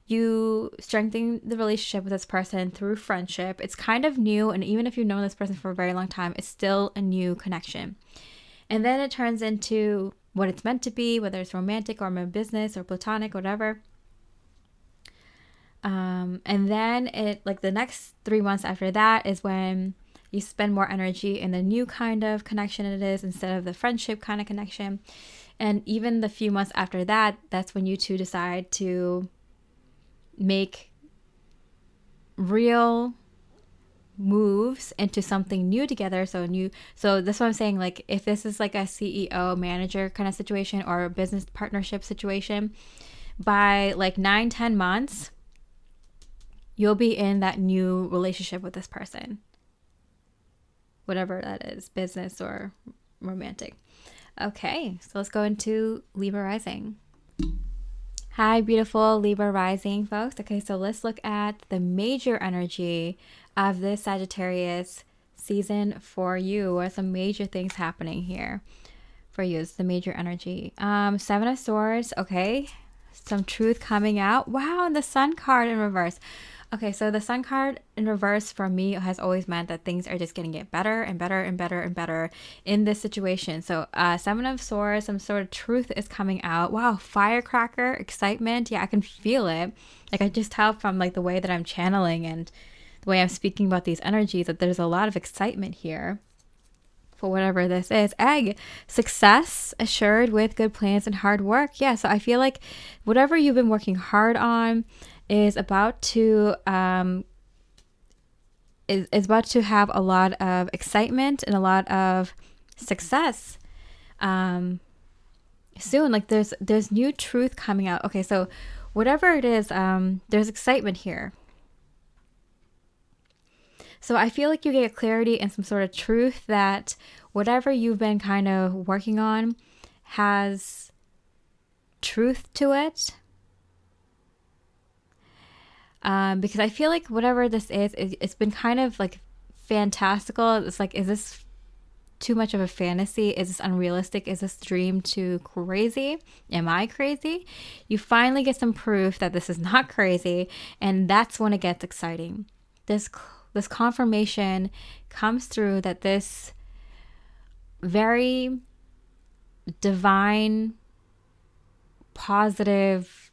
you strengthen the relationship with this person through friendship. It's kind of new, and even if you've known this person for a very long time, it's still a new connection. And then it turns into what it's meant to be, whether it's romantic or business or platonic, whatever. And then it, like the next 3 months after that is when You spend more energy in the new kind of connection it is instead of the friendship kind of connection. And even the few months after that, that's when you two decide to make real moves into something new together. So that's what I'm saying. Like, if this is like a CEO manager kind of situation or a business partnership situation, by like 9-10 months, you'll be in that new relationship with this person, whatever that is, business or romantic. Okay, so let's go into Libra Rising. Hi, beautiful Libra Rising folks. Okay, so let's look at the major energy of this Sagittarius season for you. What are some major things happening here for you? It's the major energy. Seven of Swords. Okay, some truth coming out. Wow, and the Sun card in reverse. Okay, so the Sun card in reverse for me has always meant that things are just going to get better and better and better and better in this situation. So Seven of Swords, some sort of truth is coming out. Wow, firecracker, excitement. Yeah, I can feel it. Like, I just tell from like the way that I'm channeling and the way I'm speaking about these energies that there's a lot of excitement here for whatever this is. Egg, success assured with good plans and hard work. Yeah, so I feel like whatever you've been working hard on is about to is about to have a lot of excitement and a lot of success soon. Like, there's new truth coming out. Okay, so whatever it is, there's excitement here. So I feel like you get clarity and some sort of truth that whatever you've been kind of working on has truth to it. Because I feel like whatever this is, it's been kind of like fantastical. It's like, is this too much of a fantasy? Is this unrealistic? Is this dream too crazy? Am I crazy? You finally get some proof that this is not crazy, and that's when it gets exciting. This confirmation comes through that this very divine, positive,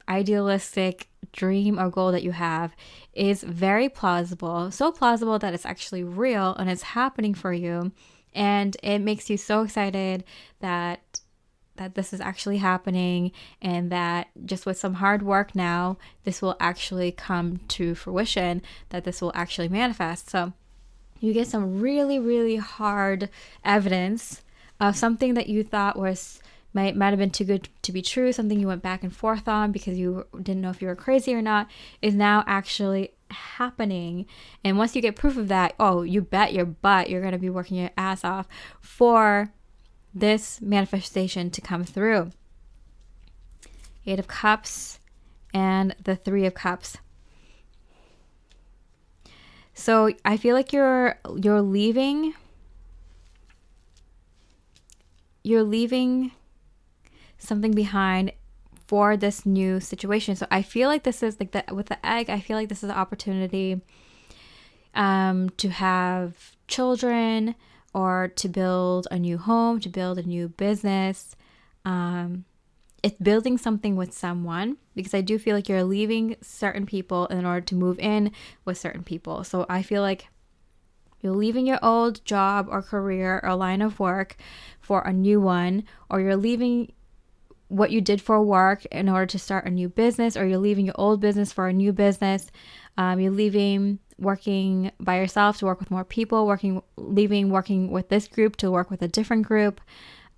idealistic dream or goal that you have is very plausible. So plausible that it's actually real and it's happening for you. And it makes you so excited that this is actually happening, and that just with some hard work now, this will actually come to fruition, that this will actually manifest. So you get some really, really hard evidence of something that you thought might have been too good to be true, something you went back and forth on because you didn't know if you were crazy or not, is now actually happening. And once you get proof of that, oh, you bet your butt you're going to be working your ass off for this manifestation to come through. Eight of Cups and the Three of Cups. So I feel like you're leaving something behind for this new situation. So I feel like this is like with the egg, I feel like this is an opportunity to have children, or to build a new home, to build a new business. It's building something with someone, because I do feel like you're leaving certain people in order to move in with certain people. So I feel like you're leaving your old job or career or line of work for a new one, or you're leaving what you did for work in order to start a new business, or you're leaving your old business for a new business. You're leaving working by yourself to work with more people, leaving working with this group to work with a different group.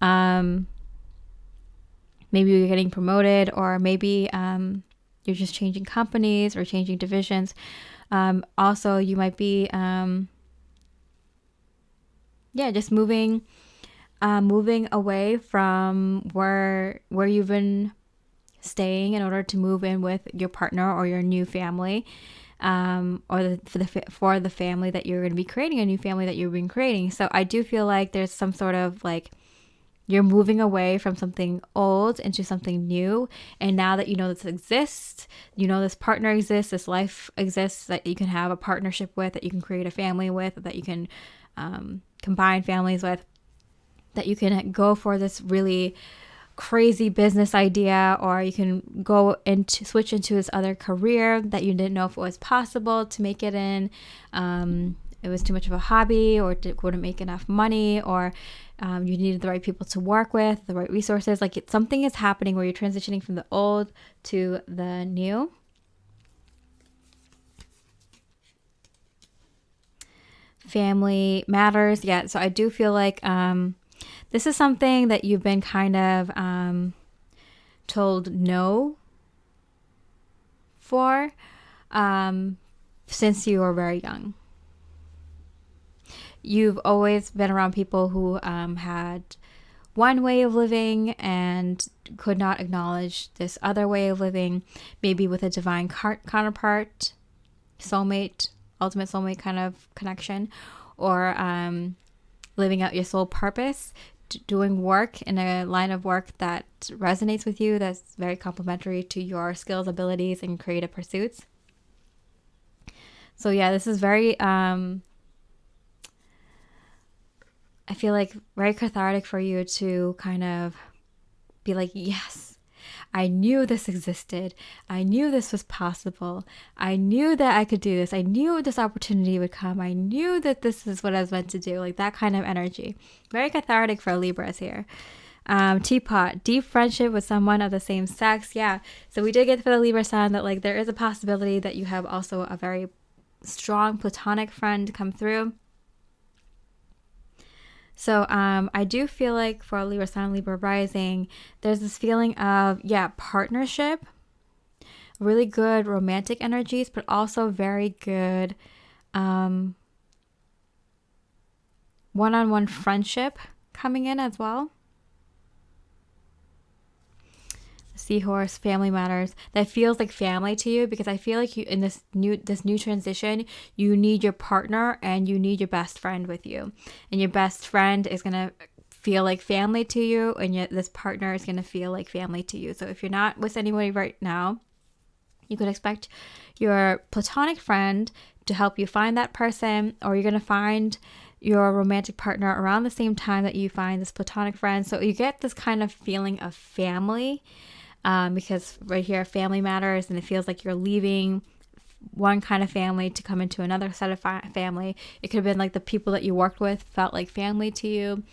Maybe you're getting promoted, or maybe you're just changing companies or changing divisions. Also, you might be just moving away from where you've been staying in order to move in with your partner or your new family, or for the family that you're going to be creating, a new family that you've been creating. So I do feel like there's some sort of like, you're moving away from something old into something new. And now that you know this exists, you know this partner exists, this life exists that you can have a partnership with, that you can create a family with, that you can combine families with, that you can go for this really crazy business idea, or you can switch into this other career that you didn't know if it was possible to make it in, it was too much of a hobby, or wouldn't make enough money, or you needed the right people to work with, the right resources. Like something is happening where you're transitioning from the old to the new. Family matters. Yeah, so I do feel like this is something that you've been kind of told no for since you were very young. You've always been around people who had one way of living and could not acknowledge this other way of living, maybe with a divine counterpart, soulmate, ultimate soulmate kind of connection, or living out your soul purpose, doing work in a line of work that resonates with you, that's very complementary to your skills, abilities, and creative pursuits. So yeah, this is very I feel like very cathartic for you to kind of be like, yes, I knew this existed. I knew this was possible. I knew that I could do this. I knew this opportunity would come. I knew that this is what I was meant to do. Like that kind of energy. Very cathartic for Libras here. Teapot, deep friendship with someone of the same sex. Yeah. So we did get for the Libra Sun that like there is a possibility that you have also a very strong platonic friend come through. So I do feel like for Libra Sun, Libra Rising, there's this feeling of, partnership, really good romantic energies, but also very good one-on-one friendship coming in as well. Seahorse, family matters. That feels like family to you, because I feel like you in this new transition, you need your partner and you need your best friend with you, and your best friend is gonna feel like family to you, and yet this partner is gonna feel like family to you. So if you're not with anybody right now, you could expect your platonic friend to help you find that person, or you're gonna find your romantic partner around the same time that you find this platonic friend. So you get this kind of feeling of family. Because right here, family matters, and it feels like you're leaving one kind of family to come into another set of family. It could have been like the people that you worked with felt like family to you,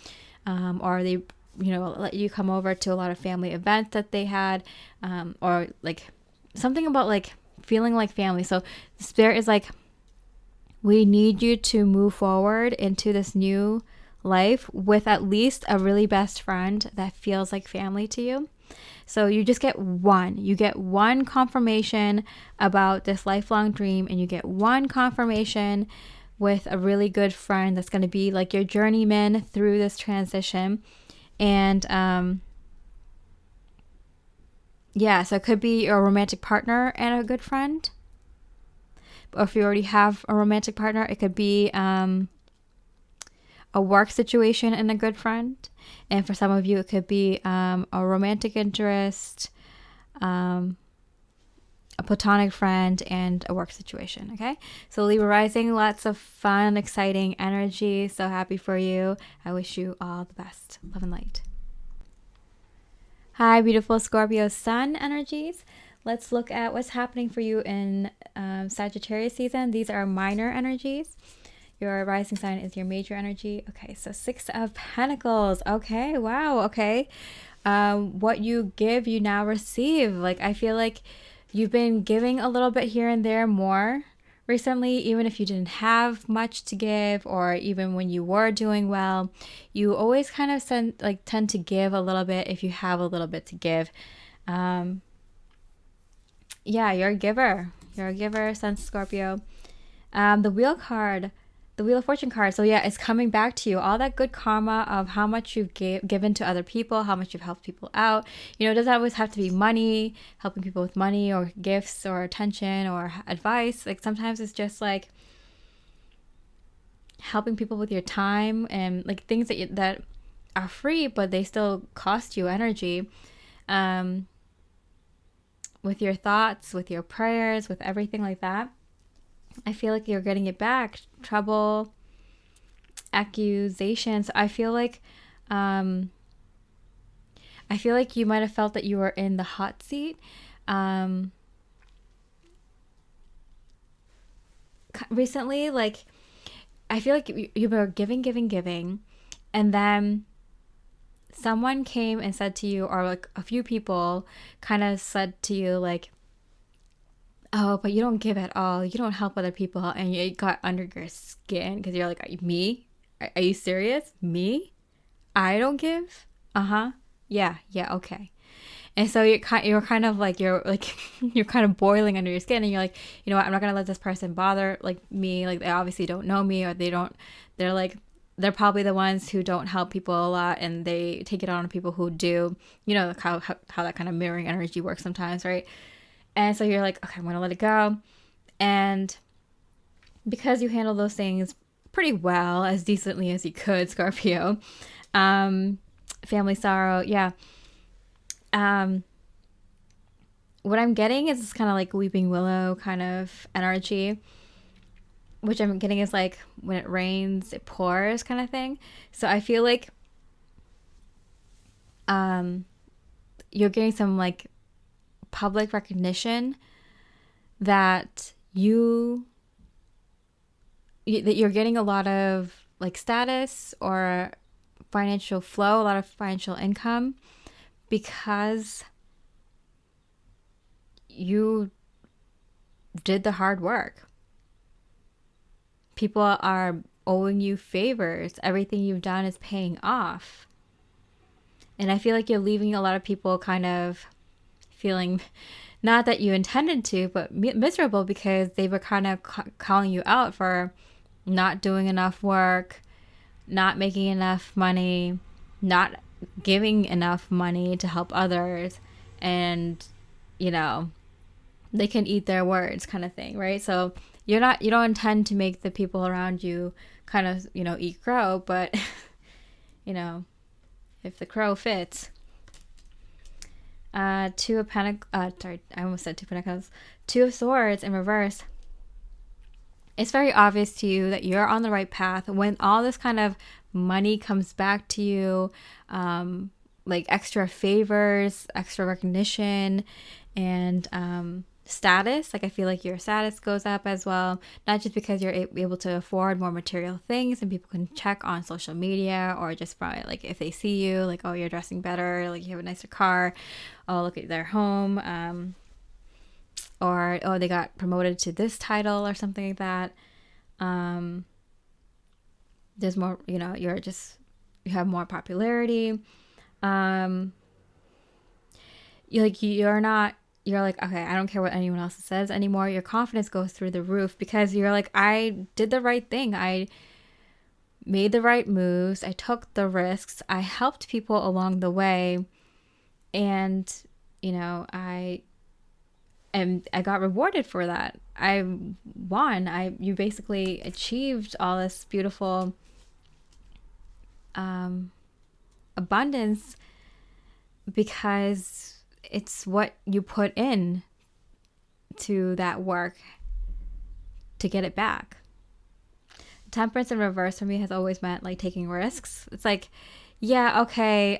or they, let you come over to a lot of family events that they had, or like something about like feeling like family. So the spirit is like, we need you to move forward into this new life with at least a really best friend that feels like family to you. So you just get one. You get one confirmation about this lifelong dream, and you get one confirmation with a really good friend that's going to be like your journeyman through this transition. And so it could be your romantic partner and a good friend. Or if you already have a romantic partner, it could be a work situation and a good friend. And for some of you, it could be a romantic interest, a platonic friend, and a work situation. Okay, so Libra Rising, lots of fun, exciting energy. So happy for you. I wish you all the best. Love and light. Hi, beautiful Scorpio Sun energies. Let's look at what's happening for you in Sagittarius season. These are minor energies. Your rising sign is your major energy. Okay, so 6 of Pentacles. Okay, wow, okay. What you give, you now receive. Like, I feel like you've been giving a little bit here and there more recently, even if you didn't have much to give, or even when you were doing well. You always kind of tend to give a little bit if you have a little bit to give. You're a giver. You're a giver, Sun Scorpio. The Wheel card. The Wheel of Fortune card. So it's coming back to you. All that good karma of how much you've given to other people, how much you've helped people out. It doesn't always have to be money, helping people with money or gifts or attention or advice. Like sometimes it's just like helping people with your time and like things that are free, but they still cost you energy. With your thoughts, with your prayers, with everything like that. I feel like you're getting it back. Trouble, accusations. I feel like you might have felt that you were in the hot seat. Recently, like I feel like you were giving, and then someone came and said to you, or like a few people kind of said to you, like, oh, but you don't give at all. You don't help other people. And it got under your skin because you're like, me? Are you serious? Me? I don't give? Uh-huh. Yeah, okay. And so you're kind of like, you're kind of boiling under your skin, and you're like, you know what, I'm not gonna let this person bother like me. Like, they obviously don't know me, or they're probably the ones who don't help people a lot, and they take it on people who do. You know how that kind of mirroring energy works sometimes, right? And so you're like, okay, I'm gonna let it go. And because you handle those things pretty well, as decently as you could, Scorpio, family sorrow, yeah. What I'm getting is this kind of like weeping willow kind of energy, which I'm getting is like when it rains, it pours kind of thing. So I feel like you're getting some like public recognition that you're getting a lot of like status or financial flow, a lot of financial income, because you did the hard work. People are owing you favors. Everything you've done is paying off. And I feel like you're leaving a lot of people kind of feeling, not that you intended to, but miserable, because they were kind of calling you out for not doing enough work, not making enough money, not giving enough money to help others, and you know, they can eat their words kind of thing, right? So you don't intend to make the people around you kind of, you know, eat crow, but you know, if the crow fits. Two of Pentacles, sorry, I almost said Two of Pentacles. Two of Swords in reverse. It's very obvious to you that you're on the right path when all this kind of money comes back to you, like extra favors, extra recognition, and status. Like, I feel like your status goes up as well, not just because you're able to afford more material things and people can check on social media, or just probably like if they see you, like, oh, you're dressing better, like you have a nicer car, oh, look at their home, or oh, they got promoted to this title or something like that. There's more, you know, you have more popularity. You're like, okay, I don't care what anyone else says anymore. Your confidence goes through the roof because you're like, I did the right thing. I made the right moves. I took the risks. I helped people along the way. And, you know, I got rewarded for that. I won. You basically achieved all this beautiful abundance because it's what you put in to that work to get it back. Temperance in reverse for me has always meant like taking risks. It's like, yeah, okay,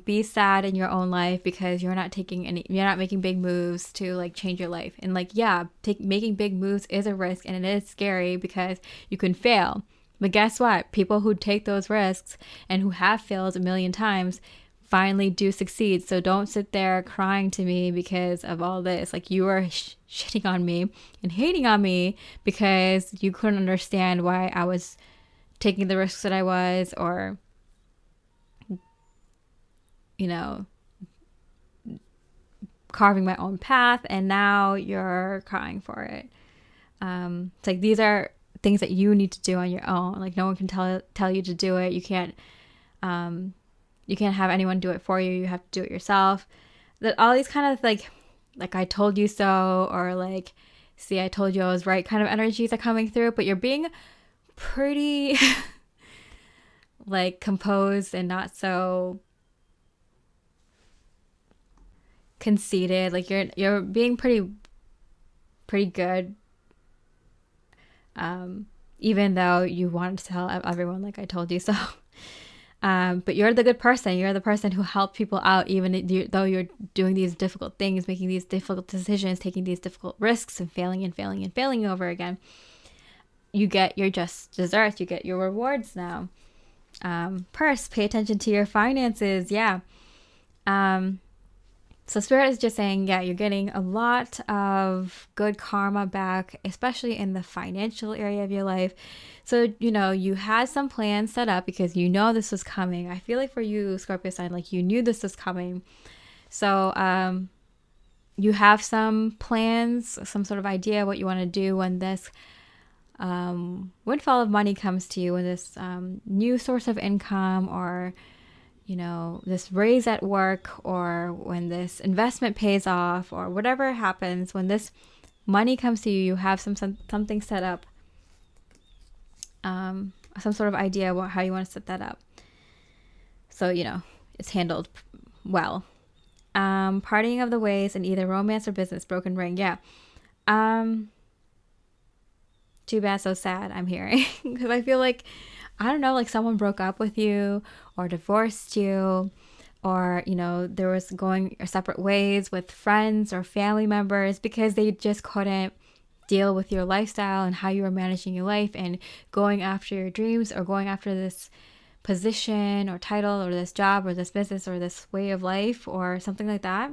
be sad in your own life because you're not making big moves to like change your life. And like, yeah, making big moves is a risk and it is scary because you can fail. But guess what? People who take those risks and who have failed a million times finally do succeed. So don't sit there crying to me because of all this. Like, you are shitting on me and hating on me because you couldn't understand why I was taking the risks that I was, or, you know, carving my own path, and now you're crying for it. It's like, these are things that you need to do on your own. Like, no one can tell you to do it. You can't have anyone do it for you. You have to do it yourself. That all these kind of like I told you so, or like, see, I told you I was right kind of energies are coming through, but you're being pretty like composed and not so conceited. Like, you're being pretty good, even though you wanted to tell everyone like I told you so. But you're the good person. You're the person who helped people out, even though you're doing these difficult things, making these difficult decisions, taking these difficult risks, and failing over again. you get your just desserts, you get your rewards now. Purse, pay attention to your finances. Yeah. So Spirit is just saying, yeah, you're getting a lot of good karma back, especially in the financial area of your life. So, you had some plans set up because you know this was coming. I feel like for you, Scorpio Sun, like you knew this was coming. So, you have some plans, some sort of idea what you want to do when this windfall of money comes to you, when this new source of income, or this raise at work, or when this investment pays off, or whatever happens, when this money comes to you, you have something set up, some sort of idea about how you want to set that up. So, it's handled well. Parting of the ways in either romance or business, broken ring. Yeah. Too bad, so sad, I'm hearing. Because I feel like, I don't know, like someone broke up with you or divorced you, or, there was going separate ways with friends or family members because they just couldn't deal with your lifestyle and how you were managing your life and going after your dreams, or going after this position or title or this job or this business or this way of life or something like that.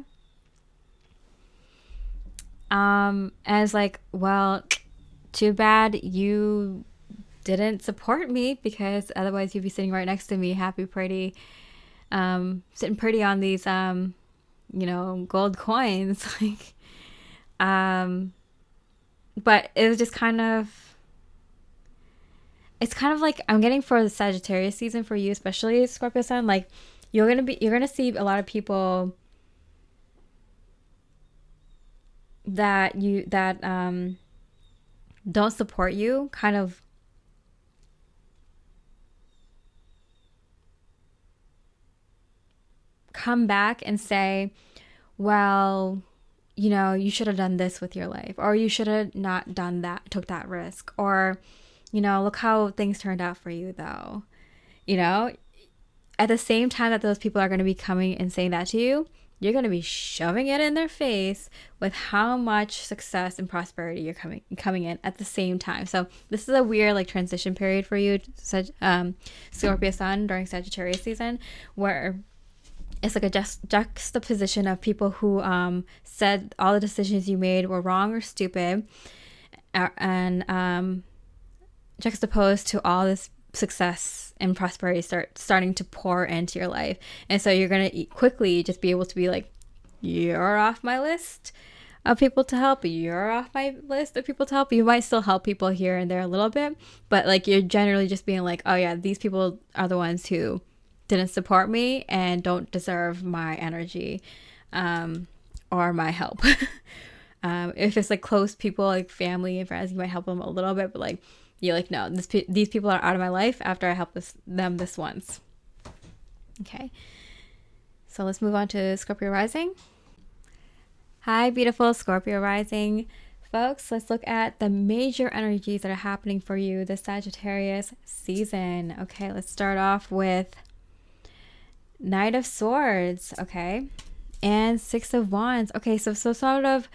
And it's like, well, too bad you didn't support me, because otherwise you'd be sitting right next to me, happy, pretty, sitting pretty on these, gold coins. Like, but it was just it's kind of like, I'm getting for the Sagittarius season for you, especially Scorpio Sun, like you're going to see a lot of people that don't support you kind of come back and say, well, you should have done this with your life, or you should have not done that, took that risk, or, look how things turned out for you though. At the same time that those people are going to be coming and saying that to you, you're going to be shoving it in their face with how much success and prosperity you're coming in at the same time. So this is a weird like transition period for you, Scorpio Sun, during Sagittarius season, where it's like a juxtaposition of people who said all the decisions you made were wrong or stupid, and juxtaposed to all this success and prosperity starting to pour into your life. And so you're going to quickly just be able to be like, you're off my list of people to help, you're off my list of people to help. You might still help people here and there a little bit, but like you're generally just being like, oh yeah, these people are the ones who didn't support me and don't deserve my energy or my help. If it's like close people, like family and friends, you might help them a little bit, but like you're like, no, these people are out of my life after I helped them this once. Okay, so let's move on to Scorpio Rising. Hi, beautiful Scorpio Rising folks. Let's look at the major energies that are happening for you this Sagittarius season. Okay, let's start off with Knight of Swords, okay, and Six of Wands. Okay, so sort of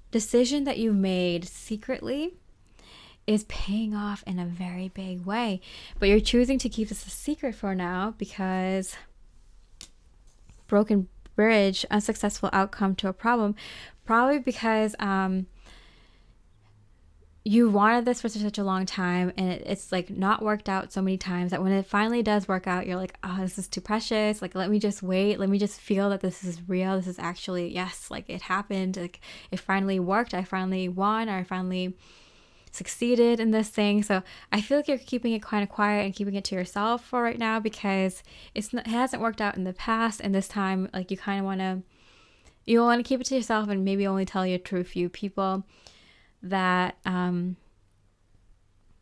decision that you made secretly is paying off in a very big way, but you're choosing to keep this a secret for now because broken bridge, unsuccessful outcome to a problem, probably because you wanted this for such a long time, and it's like not worked out so many times that when it finally does work out, you're like, oh, this is too precious. Like, let me just wait. Let me just feel that this is real. This is actually, yes, like it happened. Like it finally worked. I finally won, or I finally succeeded in this thing. So I feel like you're keeping it kind of quiet and keeping it to yourself for right now because it hasn't worked out in the past, and this time like you want to keep it to yourself and maybe only tell your true few people that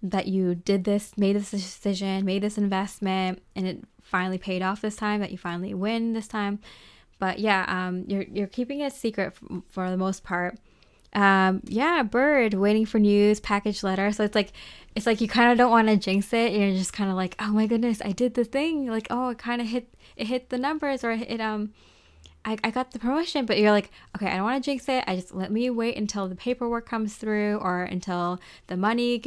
that you did this, made this decision, made this investment, and it finally paid off this time, that you finally win this time. But yeah, you're keeping it secret for the most part. Bird, waiting for news, package letter. So it's like you kind of don't want to jinx it. You're just kind of like, oh my goodness, I did the thing. Like, oh, it kind of hit the numbers, or it I got the promotion, but you're like, okay, I don't want to jinx it. Let me wait until the paperwork comes through, or until the money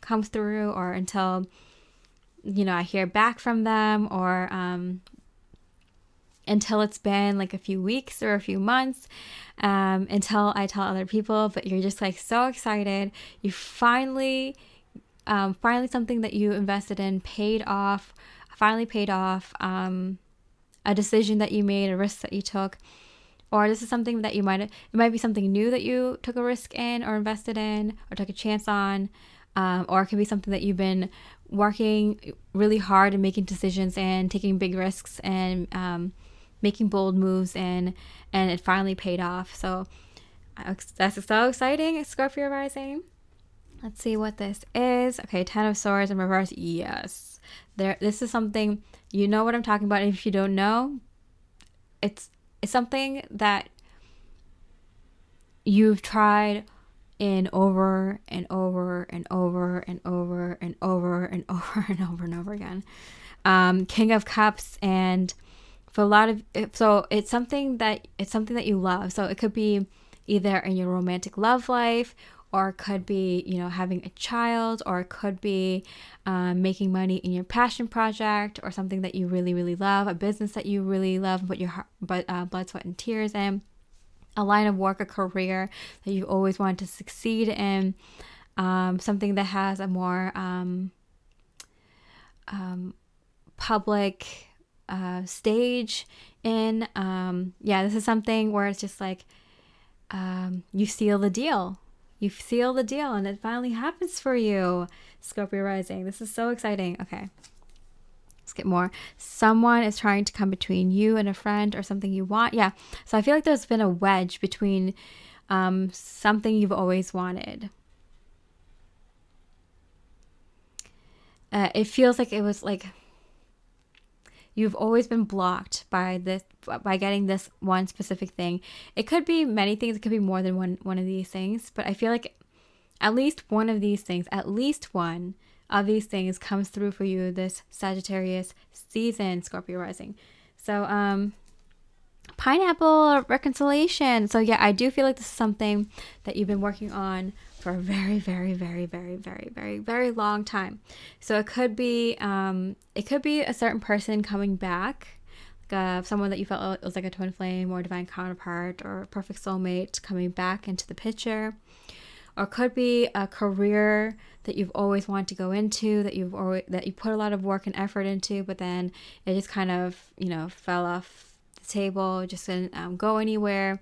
comes through, or until, I hear back from them, or until it's been like a few weeks or a few months, until I tell other people. But you're just like so excited. You finally something that you invested in finally paid off, a decision that you made, a risk that you took, or this is something that it might be something new that you took a risk in or invested in or took a chance on, or it could be something that you've been working really hard and making decisions and taking big risks and making bold moves in, and it finally paid off. So that's so exciting, Scorpio Rising. Let's see what this is. Okay, Ten of Swords in reverse. Yes. This is something, you know what I'm talking about. And if you don't know, it's something that you've tried in over and over and over and over and over and over and over and over again. King of Cups, and for a lot of, so it's something that you love. So it could be either in your romantic love life, or it could be, having a child, or it could be making money in your passion project, or something that you really, really love, a business that you really love and put your blood, sweat, and tears in, a line of work, a career that you always wanted to succeed in, something that has a more public stage in. This is something where it's just like you seal the deal. You seal the deal and it finally happens for you, Scorpio Rising. This is so exciting. Okay, let's get more. Someone is trying to come between you and a friend or something you want. Yeah, so I feel like there's been a wedge between something you've always wanted. It feels like it was like you've always been blocked by getting this one specific thing. It could be many things. It could be more than one of these things. But I feel like at least one of these things comes through for you this Sagittarius season, Scorpio Rising. So pineapple reconciliation. So yeah, I do feel like this is something that you've been working on for a very, very, very, very, very, very, very long time. So it could be a certain person coming back, like someone that you felt was like a twin flame or divine counterpart or a perfect soulmate coming back into the picture. Or it could be a career that you've always wanted to go into, that you put a lot of work and effort into, but then it just kind of, fell off the table, just didn't go anywhere.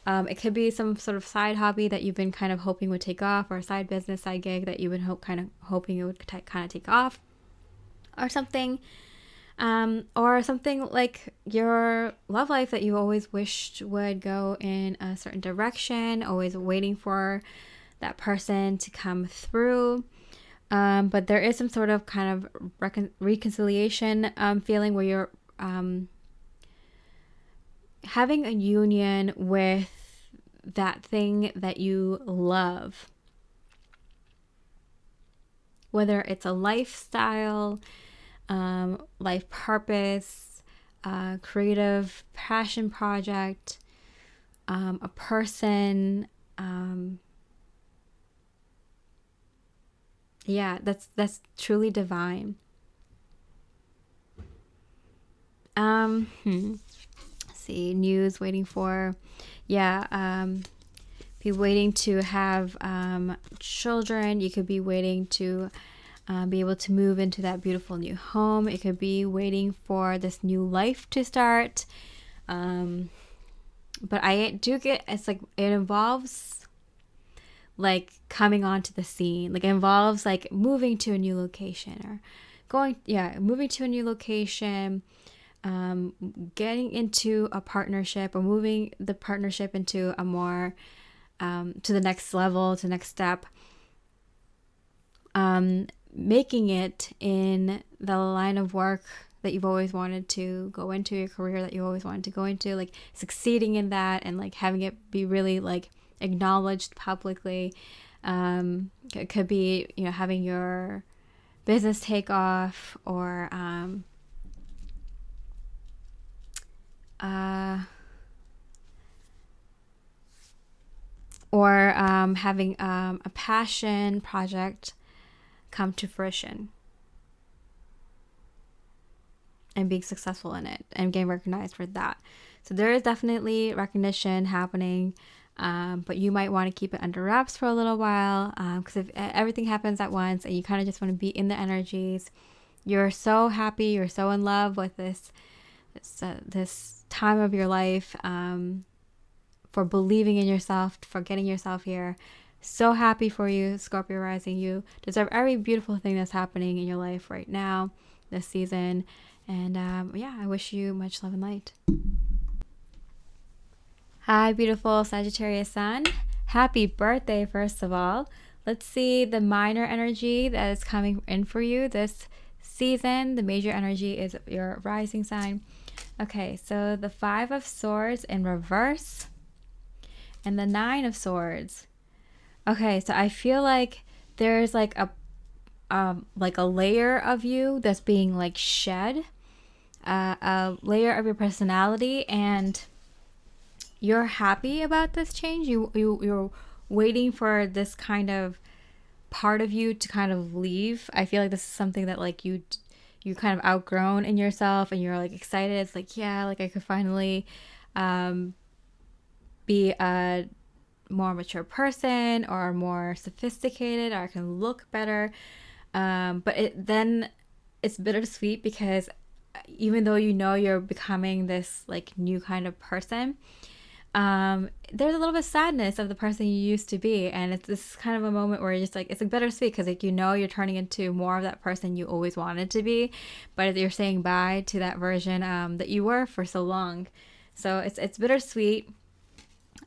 It could be some sort of side hobby that you've been kind of hoping would take off, or a side business, side gig that you've been hoping it would kind of take off, or something. Or something like your love life that you always wished would go in a certain direction, always waiting for that person to come through. But there is some sort of kind of reconciliation feeling where you're having a union with that thing that you love. Whether it's a lifestyle, life purpose, creative passion project, a person. That's truly divine. See, news waiting for, be waiting to have children. You could be waiting to be able to move into that beautiful new home. It could be waiting for this new life to start. But I do get, it's like it involves like coming onto the scene. Like it involves like moving to a new location, or moving to a new location, getting into a partnership, or moving the partnership into a more to the next level, to the next step. Making it in the line of work that you've always wanted to go into, your career that you always wanted to go into, like succeeding in that and like having it be really like acknowledged publicly. It could be, having your business take off, or or having a passion project come to fruition and being successful in it and getting recognized for that. So there is definitely recognition happening, but you might want to keep it under wraps for a little while, because if everything happens at once and you kind of just want to be in the energies, you're so happy, you're so in love with this time of your life, for believing in yourself, for getting yourself here. So happy for you, Scorpio Rising. You deserve every beautiful thing that's happening in your life right now, this season. And yeah, I wish you much love and light. Hi, beautiful Sagittarius Sun. Happy birthday, first of all. Let's see the minor energy that is coming in for you this season. The major energy is your rising sign. Okay, so the 5 of Swords in reverse and the 9 of Swords. Okay, so I feel like there's like a layer of you that's being like shed, a layer of your personality, and you're happy about this change. You're waiting for this kind of part of you to kind of leave. I feel like this is something that like you kind of outgrown in yourself, and you're like excited. It's like, yeah, like I could finally be a more mature person or more sophisticated, or I can look better. But then it's bittersweet, because even though you know you're becoming this like new kind of person, there's a little bit of sadness of the person you used to be, and it's this kind of a moment where you're just like, it's like bittersweet, because like, you know, you're turning into more of that person you always wanted to be, but you're saying bye to that version that you were for so long. So it's bittersweet.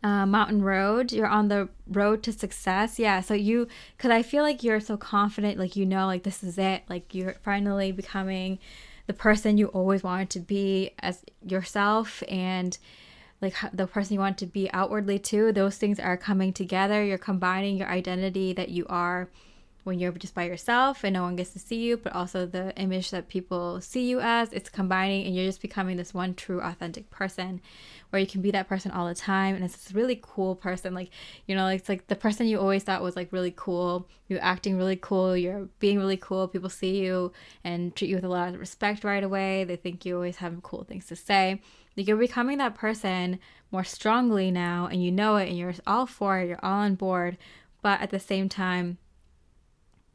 Mountain road, you're on the road to success. Yeah, so because I feel like you're so confident, like, you know, like this is it, like you're finally becoming the person you always wanted to be as yourself, and like the person you want to be outwardly too. Those things are coming together. You're combining your identity that you are when you're just by yourself and no one gets to see you, but also the image that people see you as. It's combining, and you're just becoming this one true authentic person where you can be that person all the time. And it's this really cool person, like, you know, like, it's like the person you always thought was like really cool. You're acting really cool, you're being really cool. People see you and treat you with a lot of respect right away. They think you always have cool things to say. Like, you're becoming that person more strongly now, and you know it, and you're all for it, you're all on board. But at the same time,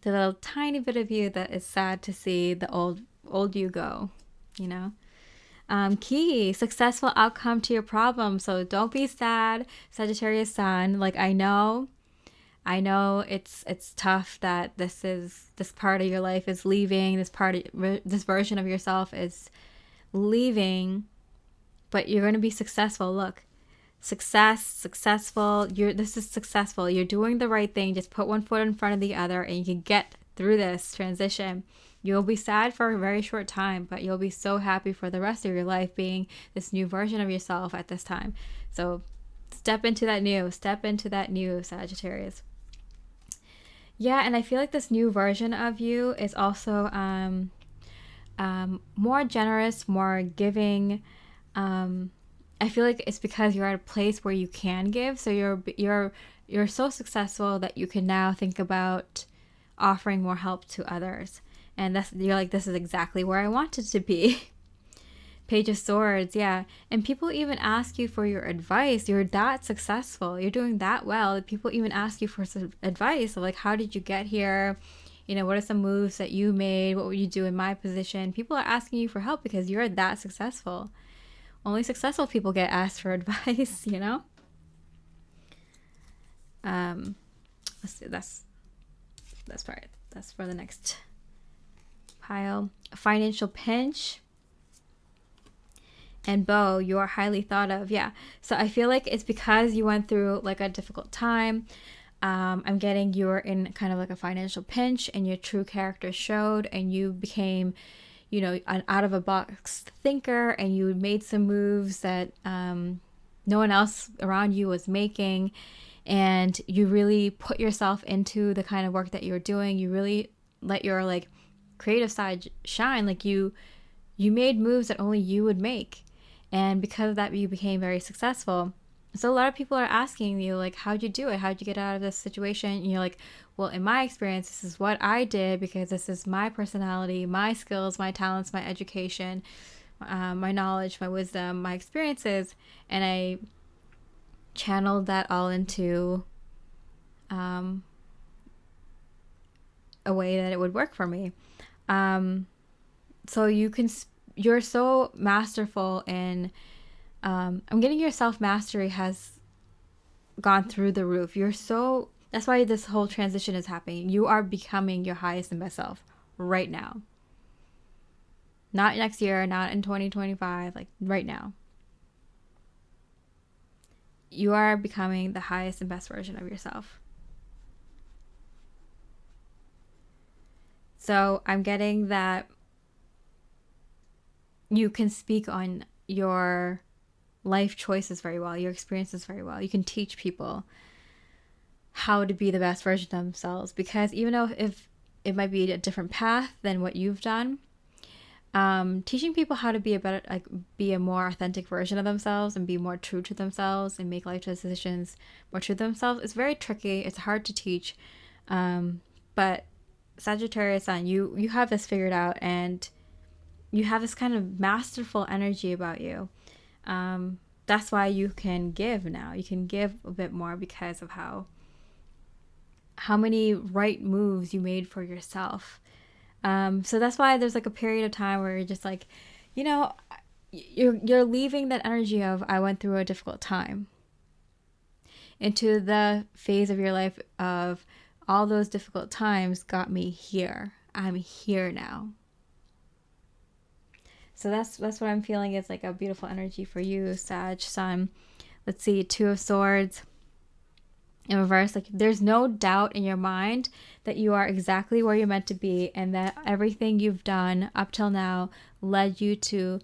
the little tiny bit of you that is sad to see the old you go, you know. Key, successful outcome to your problem. So don't be sad, Sagittarius Sun. Like, I know it's tough that this part of your life is leaving, this version of yourself is leaving, but you're going to be successful. Look, successful. This is successful. You're doing the right thing. Just put one foot in front of the other, and you can get through this transition. You'll be sad for a very short time, but you'll be so happy for the rest of your life being this new version of yourself at this time. So step into that new, Sagittarius. Yeah, and I feel like this new version of you is also more generous, more giving. I feel like it's because you're at a place where you can give. So you're so successful that you can now think about offering more help to others. And you're like, this is exactly where I wanted to be. Page of Swords, yeah. And people even ask you for your advice. You're that successful. You're doing that well. People even ask you for some advice of like, how did you get here? You know, what are some moves that you made? What would you do in my position? People are asking you for help because you're that successful. Only successful people get asked for advice, you know? Let's see, that's part. That's for the next pile. A financial pinch. And Beau, you are highly thought of. Yeah. So I feel like it's because you went through like a difficult time. I'm getting you're in kind of like a financial pinch, and your true character showed, and you became, you know, an out of a box thinker, and you made some moves that no one else around you was making. And you really put yourself into the kind of work that you're doing. You really let your like creative side shine. Like you made moves that only you would make. And because of that, you became very successful. So a lot of people are asking you, like, how'd you do it? How'd you get out of this situation? And you're like, well, in my experience, this is what I did because this is my personality, my skills, my talents, my education, my knowledge, my wisdom, my experiences. And I channeled that all into a way that it would work for me. So you're so masterful in, I'm getting your self-mastery has gone through the roof. That's why this whole transition is happening. You are becoming your highest and best self right now. Not next year, not in 2025, like right now. You are becoming the highest and best version of yourself. So I'm getting that you can speak on your life choices very well, your experiences very well. You can teach people how to be the best version of themselves, because even though if it might be a different path than what you've done, teaching people how to be be a more authentic version of themselves and be more true to themselves and make life decisions more true to themselves is very tricky. It's hard to teach, but Sagittarius Sun, you have this figured out, and you have this kind of masterful energy about you. That's why you can give now. You can give a bit more because of how many right moves you made for yourself. So that's why there's like a period of time where you're just like, you're leaving that energy of I went through a difficult time into the phase of your life of all those difficult times got me here. I'm here now. So that's what I'm feeling is like a beautiful energy for you, Sag Sun. Let's see, Two of Swords in reverse. Like there's no doubt in your mind that you are exactly where you're meant to be, and that everything you've done up till now led you to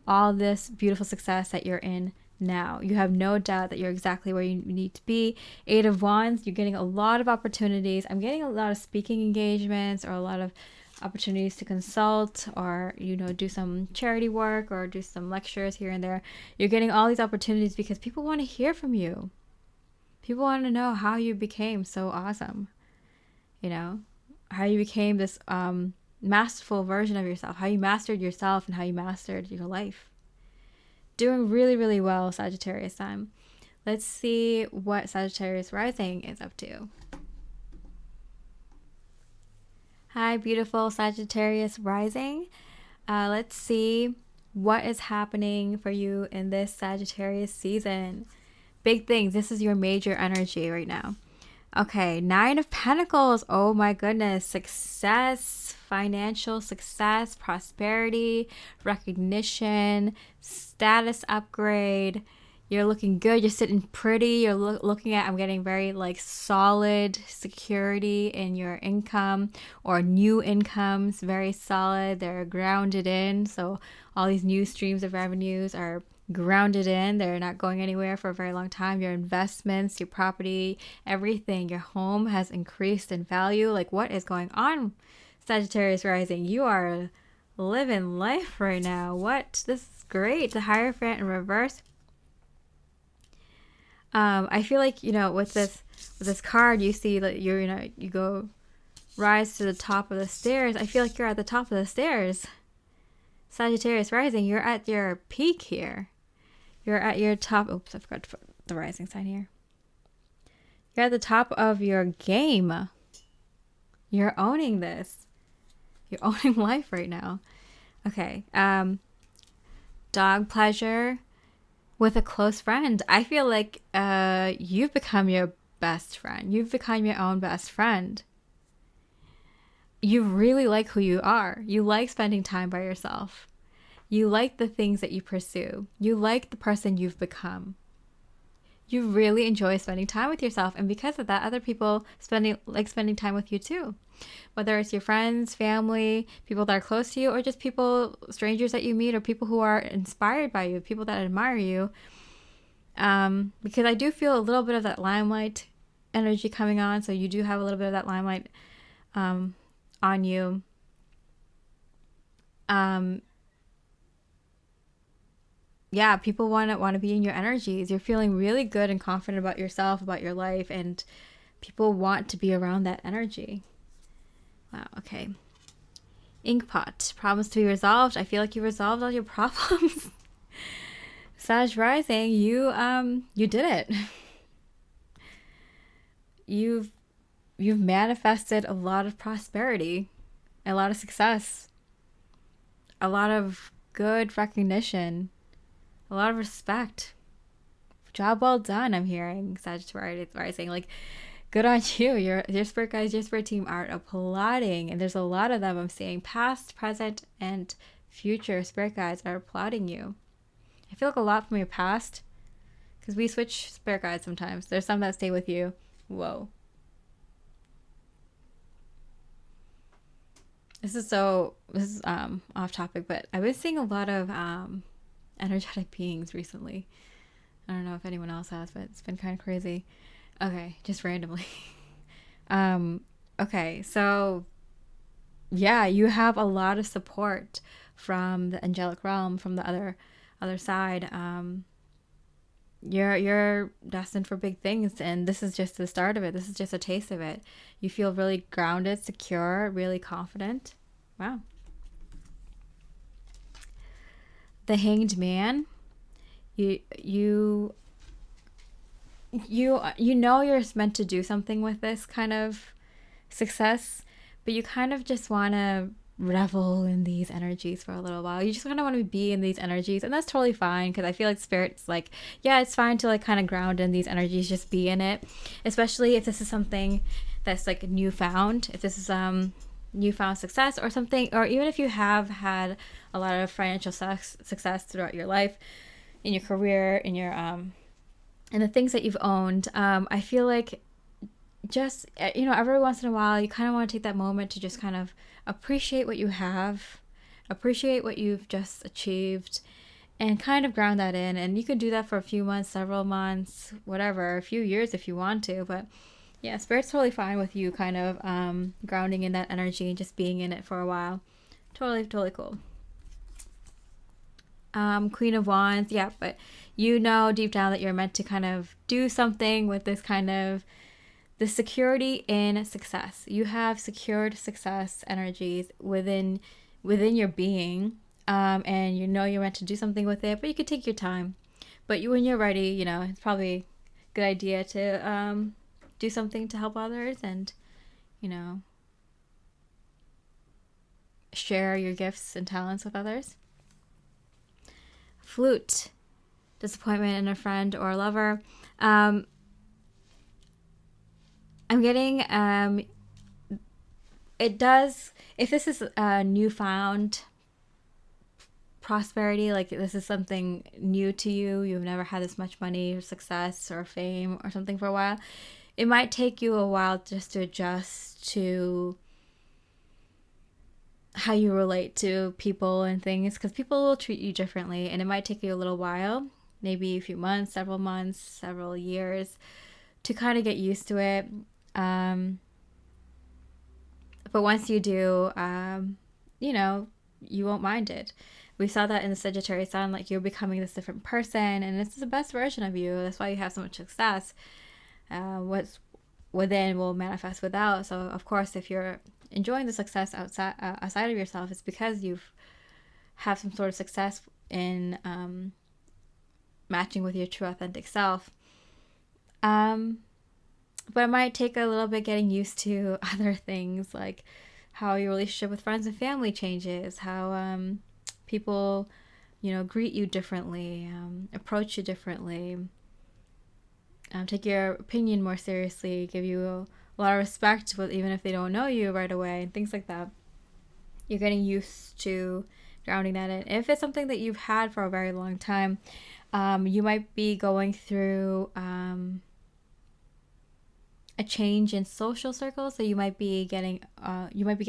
all this beautiful success that you're in now. You have no doubt that you're exactly where you need to be. Eight of Wands, you're getting a lot of opportunities. I'm getting a lot of speaking engagements or a lot of opportunities to consult or do some charity work or do some lectures here and there. You're getting all these opportunities because people want to hear from you. People want to know how you became so awesome, how you became this masterful version of yourself, how you mastered yourself and how you mastered your life. Doing really, really well, Sagittarius Sun. Let's see what Sagittarius Rising is up to. Hi, beautiful Sagittarius Rising. Let's see what is happening for you in this Sagittarius season. Big things. This is your major energy right now. Okay, Nine of Pentacles. Oh my goodness. Success, financial success, prosperity, recognition, status upgrade. You're looking good. You're sitting pretty. You're looking at, I'm getting very like solid security in your income or new incomes. Very solid. They're grounded in. So all these new streams of revenues are grounded in. They're not going anywhere for a very long time. Your investments, your property, everything, your home has increased in value. Like what is going on, Sagittarius Rising? You are living life right now. What? This is great. The Hierophant in reverse. I feel like, with this card, you see that you go rise to the top of the stairs. I feel like you're at the top of the stairs. Sagittarius Rising, you're at your peak here. You're at your top. Oops, I forgot to put the rising sign here. You're at the top of your game. You're owning this. You're owning life right now. Okay. Dog pleasure with a close friend. I feel like you've become your best friend. You've become your own best friend. You really like who you are. You like spending time by yourself. You like the things that you pursue. You like the person you've become. You really enjoy spending time with yourself. And because of that, other people like spending time with you too. Whether it's your friends, family, people that are close to you, or just strangers that you meet, or people who are inspired by you, people that admire you. Because I do feel a little bit of that limelight energy coming on. So you do have a little bit of that limelight on you. yeah, people want to be in your energies. You're feeling really good and confident about yourself, about your life, and people want to be around that energy. Wow, okay. Inkpot, problems to be resolved. I feel like you resolved all your problems. Sag Rising, you did it. You've manifested a lot of prosperity, a lot of success, a lot of good recognition, a lot of respect. Job well done, I'm hearing, Sagittarius Rising. Like, good on you. Your spirit guides, your spirit team are applauding. And there's a lot of them I'm seeing. Past, present, and future spirit guides are applauding you. I feel like a lot from your past, because we switch spirit guides sometimes. There's some that stay with you. Whoa. This is off topic, but I've been seeing a lot of energetic beings recently. I don't know if anyone else has, but it's been kind of crazy. Okay, just randomly. Okay, so yeah, you have a lot of support from the angelic realm, from the other side. You're destined for big things, and this is just the start of it. This is just a taste of it. You feel really grounded, secure, really confident. Wow. The Hanged Man. You know you're meant to do something with this kind of success, but you kind of just want to revel in these energies for a little while. You just kind of want to be in these energies, and that's totally fine, because I feel like spirit's like, yeah, it's fine to like kind of ground in these energies, just be in it, especially if this is something that's like newfound, if this is newfound success or something, or even if you have had a lot of financial success throughout your life, in your career, in your and the things that you've owned. I feel like just, every once in a while, you kind of want to take that moment to just kind of appreciate what you have, appreciate what you've just achieved, and kind of ground that in. And you could do that for a few months, several months, whatever, a few years if you want to. But yeah, spirit's totally fine with you kind of grounding in that energy and just being in it for a while. Totally, totally cool. Queen of Wands, yeah, but you know deep down that you're meant to kind of do something with this kind of the security in success. You have secured success energies within your being, and you know you're meant to do something with it, but you could take your time. But when you're ready, it's probably a good idea to do something to help others, and share your gifts and talents with others. Flute, disappointment in a friend or a lover. I'm getting it does, if this is a newfound prosperity, like this is something new to you, you've never had this much money or success or fame or something for a while, it might take you a while just to adjust to how you relate to people and things, because people will treat you differently, and it might take you a little while, maybe a few months, several years, to kind of get used to it. But once you do, you won't mind it. We saw that in the Sagittarius Sun, like you're becoming this different person, and it's the best version of you. That's why you have so much success. What's within will manifest without. So of course, if you're enjoying the success outside of yourself, it's because you've have some sort of success in matching with your true authentic self. But it might take a little bit getting used to other things, like how your relationship with friends and family changes, how people, greet you differently, approach you differently, take your opinion more seriously, give you a lot of respect, even if they don't know you right away, and things like that. You're getting used to grounding that in. If it's something that you've had for a very long time, you might be going through a change in social circles. So you might be getting a new life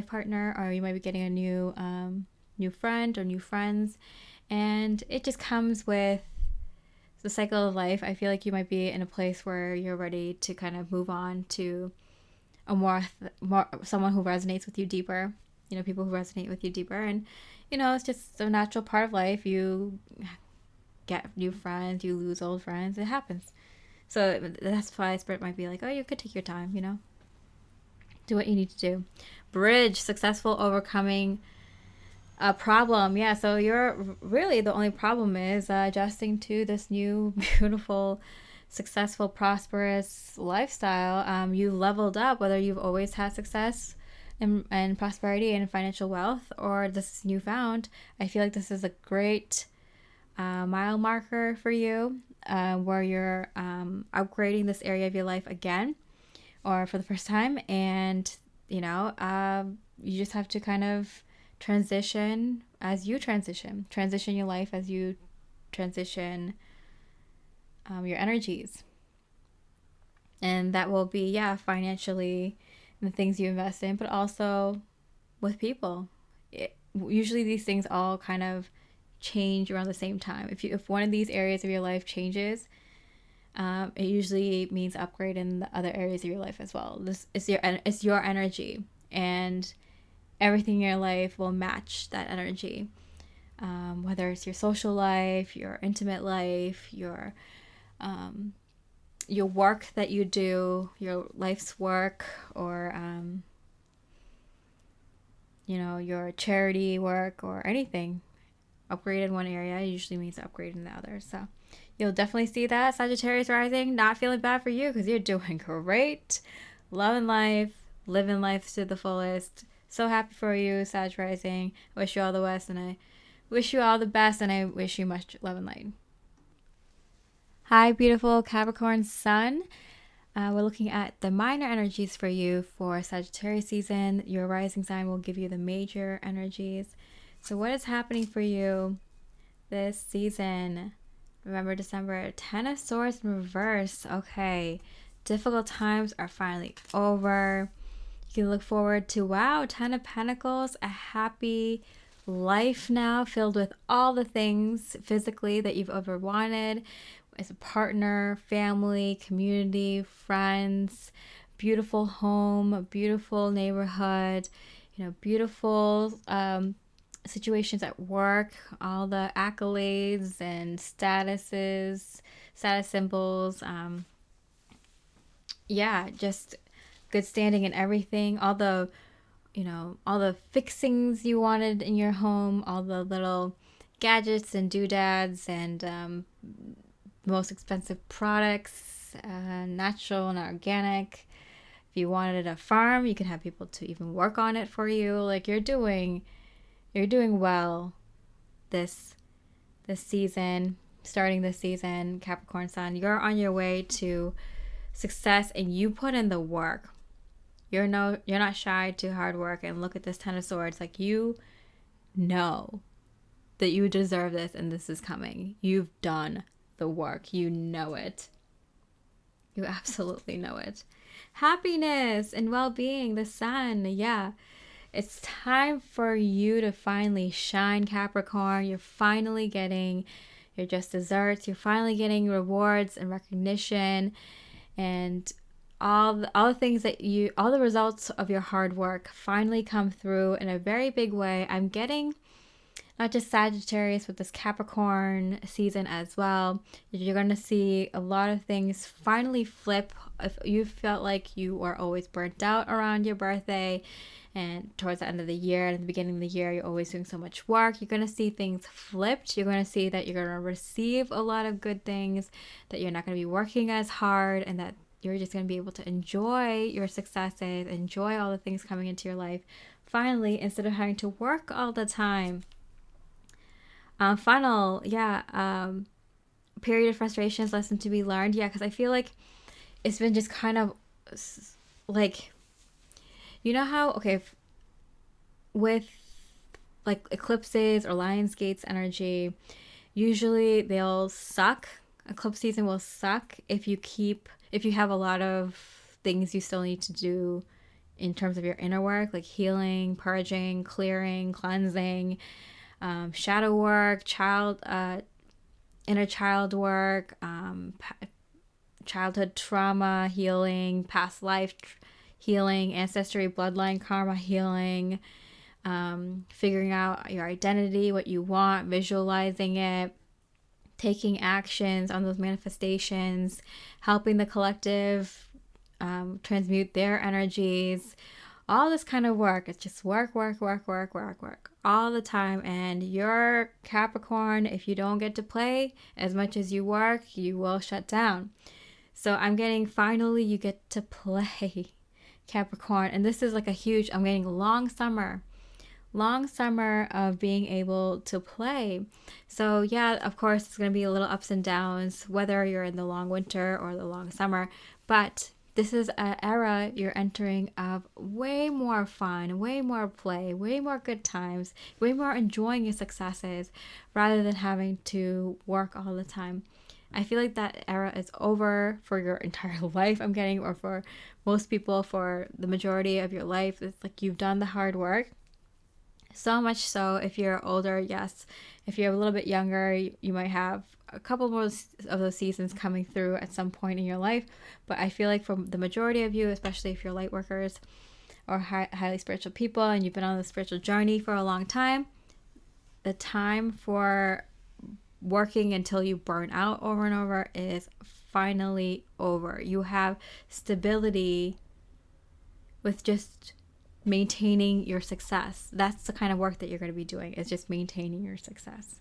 partner, or you might be getting a new friend or new friends, and it just comes with the cycle of life. I feel like you might be in a place where you're ready to kind of move on to a more someone who resonates with you deeper. people who resonate with you deeper. And, it's just a natural part of life. You get new friends, you lose old friends. It happens. So that's why Spirit might be like, oh, you could take your time, do what you need to do. Bridge, successful overcoming a problem. Yeah, so you're really, the only problem is adjusting to this new, beautiful, successful, prosperous lifestyle. You leveled up, whether you've always had success and prosperity and financial wealth, or this is newfound. I feel like this is a great mile marker for you, where you're upgrading this area of your life again, or for the first time. And you just have to kind of transition as you transition your life, as you transition your energies. And that will be, financially, the things you invest in, but also with people. Usually these things all kind of change around the same time. If one of these areas of your life changes, it usually means upgrade in the other areas of your life as well. It's your energy, and everything in your life will match that energy. Whether it's your social life, your intimate life, your work that you do, your life's work, or your charity work, or anything. Upgrade in one area usually means upgrade in the other. So you'll definitely see that. Sagittarius Rising, not feeling bad for you because you're doing great. Loving life, living life to the fullest. So happy for you, Sag Rising. I wish you all the best, and I wish you all the best, and I wish you much love and light. Hi, beautiful Capricorn Sun. We're looking at the minor energies for you for Sagittarius season. Your rising sign will give you the major energies. So what is happening for you this season? November, December, 10 of Swords in reverse. Okay, difficult times are finally over. You can look forward to, 10 of Pentacles, a happy life now filled with all the things physically that you've ever wanted, as a partner, family, community, friends, beautiful home, a beautiful neighborhood, beautiful situations at work, all the accolades and status symbols, just good standing in everything, all the fixings you wanted in your home, all the little gadgets and doodads, and most expensive products, natural and organic. If you wanted a farm, you can have people to even work on it for you. Like, you're doing well this season, starting this season, Capricorn Sun. You're on your way to success, and you put in the work. You're not shy to hard work. And look at this 10 of Swords. Like, you know that you deserve this, and this is coming. You've done the work. You know it. You absolutely know it. Happiness and well-being, the sun. Yeah. It's time for you to finally shine, Capricorn. You're finally getting your just desserts. You're finally getting rewards and recognition, and all the things all the results of your hard work finally come through in a very big way. I'm getting not just Sagittarius, but this Capricorn season as well. You're going to see a lot of things finally flip. If you felt like you were always burnt out around your birthday, and towards the end of the year and at the beginning of the year, you're always doing so much work, you're going to see things flipped. You're going to see that you're going to receive a lot of good things, that you're not going to be working as hard, and that you're just going to be able to enjoy your successes, enjoy all the things coming into your life finally, instead of having to work all the time. Period of frustrations, lesson to be learned. Yeah, because I feel like it's been just kind of like, how, with like eclipses or Lionsgate's energy, usually they'll suck. Eclipse season will suck if you have a lot of things you still need to do in terms of your inner work, like healing, purging, clearing, cleansing, shadow work, inner child work, childhood trauma healing, past life healing, ancestry, bloodline karma healing, figuring out your identity, what you want, visualizing it, taking actions on those manifestations, helping the collective transmute their energies, all this kind of work. It's just work all the time. And you're Capricorn. If you don't get to play as much as you work, you will shut down. So I'm getting, finally you get to play, Capricorn. And this is like a huge, I'm getting long summer of being able to play. So yeah, of course it's going to be a little ups and downs, whether you're in the long winter or the long summer, but this is an era you're entering of way more fun, way more play, way more good times, way more enjoying your successes rather than having to work all the time. I feel like that era is over for your entire life, I'm getting, or for most people, for the majority of your life. It's like you've done the hard work. So much so, if you're older, yes. If you're a little bit younger, you might have a couple more of those seasons coming through at some point in your life. But I feel like for the majority of you, especially if you're light workers or highly spiritual people and you've been on the spiritual journey for a long time, the time for working until you burn out over and over is finally over. You have stability with just maintaining your success. That's the kind of work that you're going to be doing, is just maintaining your success.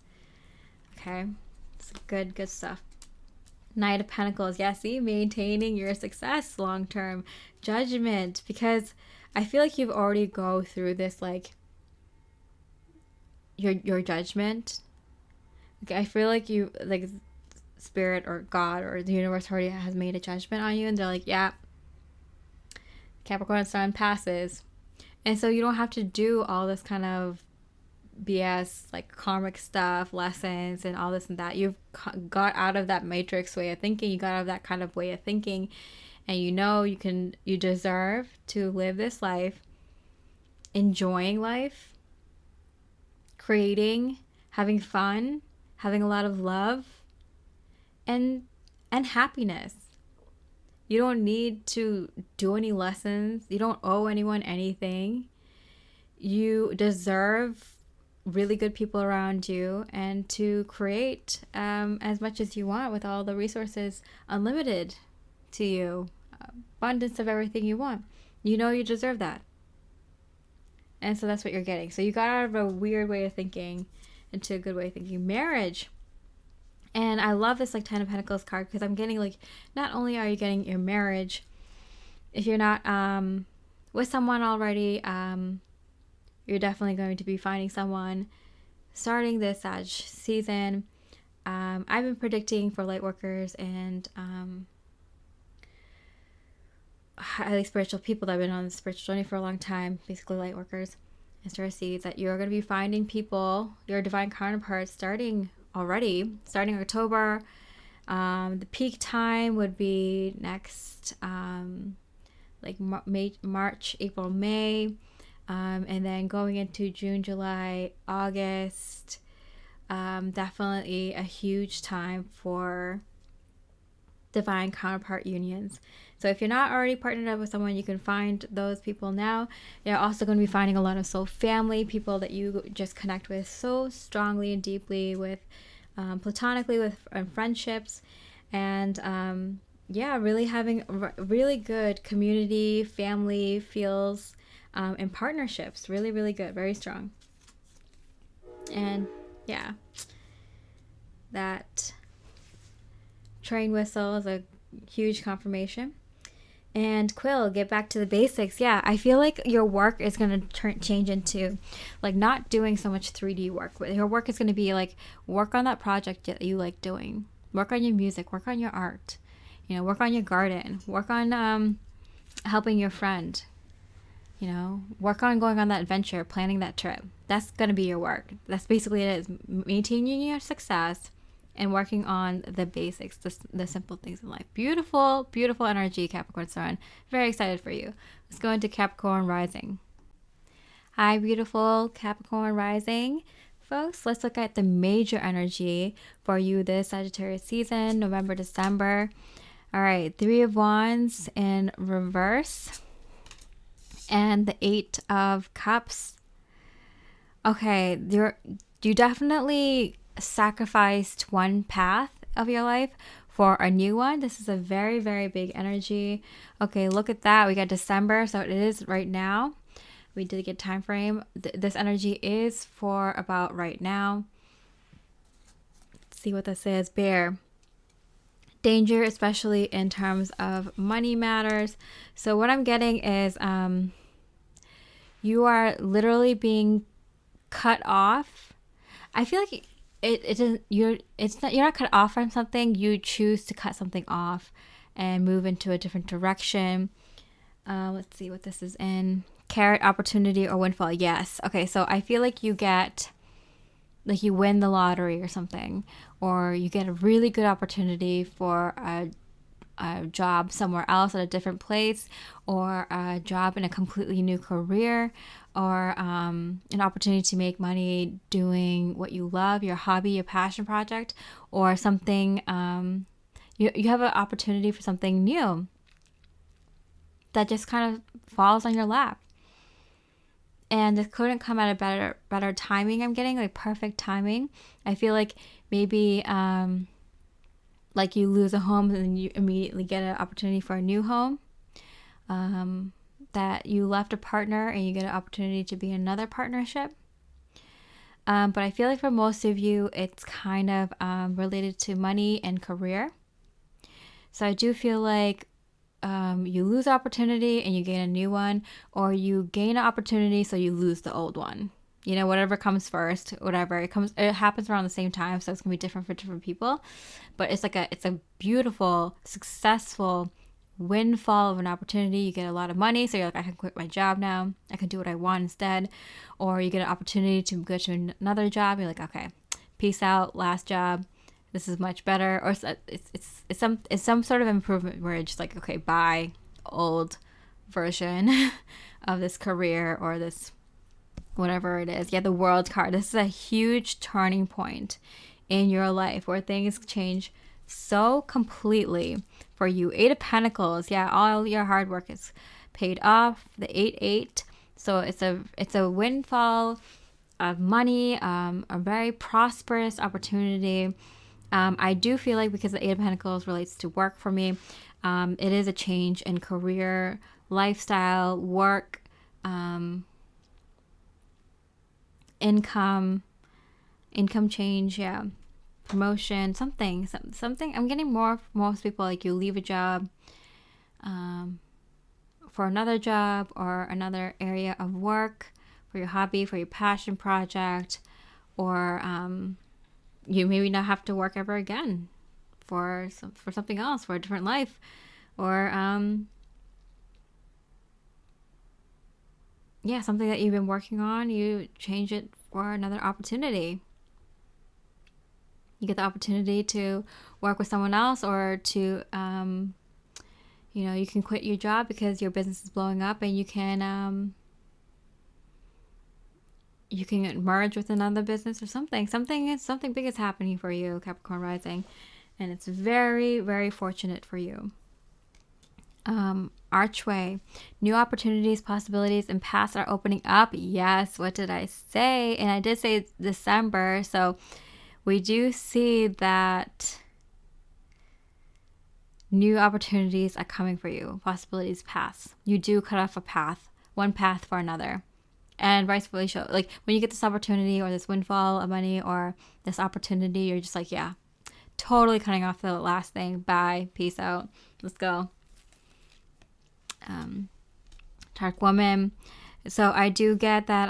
Okay, it's good stuff. Knight of Pentacles. Yeah, see, maintaining your success long term. Judgment, because I feel like you've already go through this, like your judgment. Okay, I feel like you, like, spirit or God or the universe already has made a judgment on you, and they're like, yeah, Capricorn Sun passes. And so you don't have to do all this kind of BS, like karmic stuff, lessons, and all this and that. You've got out of that matrix way of thinking. You got out of that kind of way of thinking. And you deserve to live this life, enjoying life, creating, having fun, having a lot of love, and happiness. You don't need to do any lessons. You don't owe anyone anything. You deserve really good people around you and to create as much as you want with all the resources unlimited to you. Abundance of everything you want. You know you deserve that. And so that's what you're getting. So you got out of a weird way of thinking into a good way of thinking. Marriage. And I love this, like, Ten of Pentacles card, because I'm getting, like, not only are you getting your marriage, if you're not with someone already, you're definitely going to be finding someone starting this Sag season. I've been predicting for light workers and highly spiritual people that have been on the spiritual journey for a long time, basically light workers and star seeds, that you're going to be finding people, your divine counterparts, starting October. The peak time would be next like March, April, May, and then going into June, July, August. Definitely a huge time for divine counterpart unions. So if you're not already partnered up with someone, you can find those people now. You're also going to be finding a lot of soul family, people that you just connect with so strongly and deeply with, platonically, with friendships, and really having really good community, family feels, and partnerships. Really, really good, very strong. And yeah, that train whistle is a huge confirmation. And Quill, get back to the basics. Yeah, I feel like your work is going to change into, like, not doing so much 3D work. Your work is going to be like, work on that project that you like doing. Work on your music. Work on your art. Work on your garden. Work on helping your friend. Work on going on that adventure, planning that trip. That's going to be your work. That's basically it, is maintaining your success and working on the basics, the simple things in life. Beautiful, beautiful energy, Capricorn Sun. Very excited for you. Let's go into Capricorn Rising. Hi, beautiful Capricorn Rising folks. Let's look at the major energy for you this Sagittarius season, November, December. All right, 3 of Wands in reverse and the 8 of Cups. Okay, you definitely sacrificed one path of your life for a new one. This is a very, very big energy. Okay, look at that. We got December, so it is right now. We did get time frame. This energy is for about right now. Let's see what this is. Bear. Danger, especially in terms of money matters. So what I'm getting is you are literally being cut off. I feel like it doesn't, you're not cut off from something. You choose to cut something off and move into a different direction. Let's see what this is in. Carrot, opportunity, or windfall. Yes. Okay, so I feel like you get, like, you win the lottery or something, or you get a really good opportunity for a job somewhere else at a different place, or a job in a completely new career, or an opportunity to make money doing what you love, your hobby, your passion project, or something. You have an opportunity for something new that just kind of falls on your lap. And this couldn't come at a better timing. I'm getting like perfect timing. I feel like maybe like you lose a home and then you immediately get an opportunity for a new home. That you left a partner and you get an opportunity to be in another partnership. But I feel like for most of you, it's kind of related to money and career. So I do feel like you lose opportunity and you gain a new one, or you gain an opportunity so you lose the old one. You know, whatever comes first, whatever it happens around the same time, so it's gonna be different for different people. But it's a beautiful, successful windfall of an opportunity. You get a lot of money, so you're like, I can quit my job now. I can do what I want instead. Or you get an opportunity to go to another job. You're like, okay, peace out, last job. This is much better. Or it's some sort of improvement where it's just like, okay, bye, old version of this career or this whatever it is. Yeah, the World card. This is a huge turning point in your life where things change so completely for you. 8 of Pentacles. Yeah, all your hard work is paid off. The 8-8. So it's a windfall of money, a very prosperous opportunity. I do feel like because the 8 of Pentacles relates to work for me, it is a change in career, lifestyle, work, income change, yeah, promotion, something. I'm getting more for most people, like you leave a job for another job or another area of work, for your hobby, for your passion project, or you maybe not have to work ever again for something else, for a different life, or yeah, something that you've been working on, you change it for another opportunity. You get the opportunity to work with someone else, or to you can quit your job because your business is blowing up, and you can merge with another business or something. Something big is happening for you, Capricorn Rising, and it's very, very fortunate for you. Archway, new opportunities, possibilities, and paths are opening up. Yes, what did I say? And I did say it's December, so we do see that new opportunities are coming for you. Possibilities, paths. You do cut off a path, one path for another. And rightfully so. Like when you get this opportunity or this windfall of money or this opportunity, you're just like, yeah, totally cutting off the last thing. Bye. Peace out. Let's go. Dark woman. So I do get that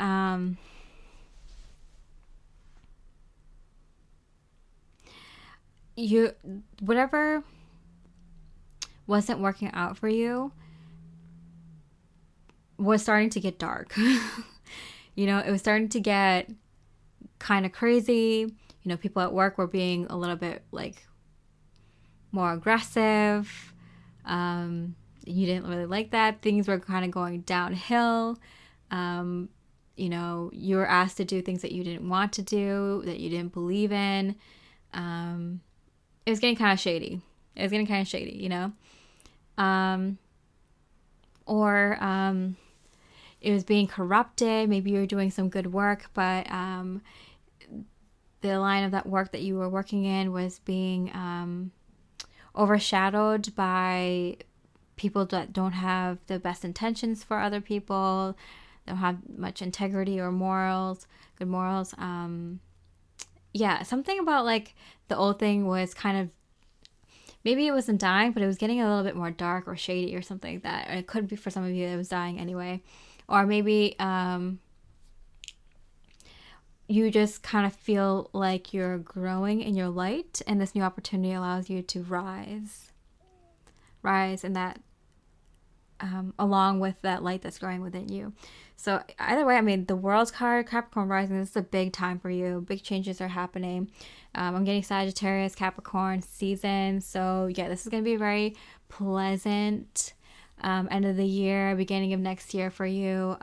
whatever wasn't working out for you was starting to get dark. It was starting to get kind of crazy. People at work were being a little bit like more aggressive. You didn't really like that. Things were kind of going downhill. You were asked to do things that you didn't want to do, that you didn't believe in. It was getting kind of shady. Or it was being corrupted. Maybe you were doing some good work, but the line of that work that you were working in was being overshadowed by people that don't have the best intentions for other people, don't have much integrity or morals, good morals. Yeah, something about like the old thing was kind of, maybe it wasn't dying, but it was getting a little bit more dark or shady or something like that. Or it could be for some of you it was dying anyway. Or maybe you just kind of feel like you're growing in your light, and this new opportunity allows you to rise in that, along with that light that's growing within you. So either way, I mean, the World's card, Capricorn Rising, this is a big time for you. Big changes are happening. I'm getting Sagittarius, Capricorn season. So yeah, this is going to be very pleasant. End of the year, beginning of next year for you.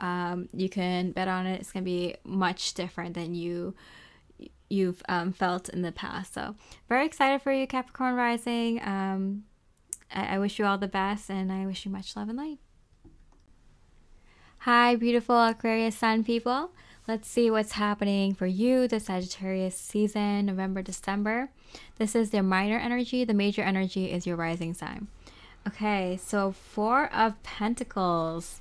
You can bet on it. It's going to be much different than you've felt in the past. So very excited for you, Capricorn Rising. I wish you all the best, and I wish you much love and light. Hi, beautiful Aquarius Sun people. Let's see what's happening for you, the Sagittarius season, November, December. This is their minor energy. The major energy is your rising sign. Okay, so Four of Pentacles.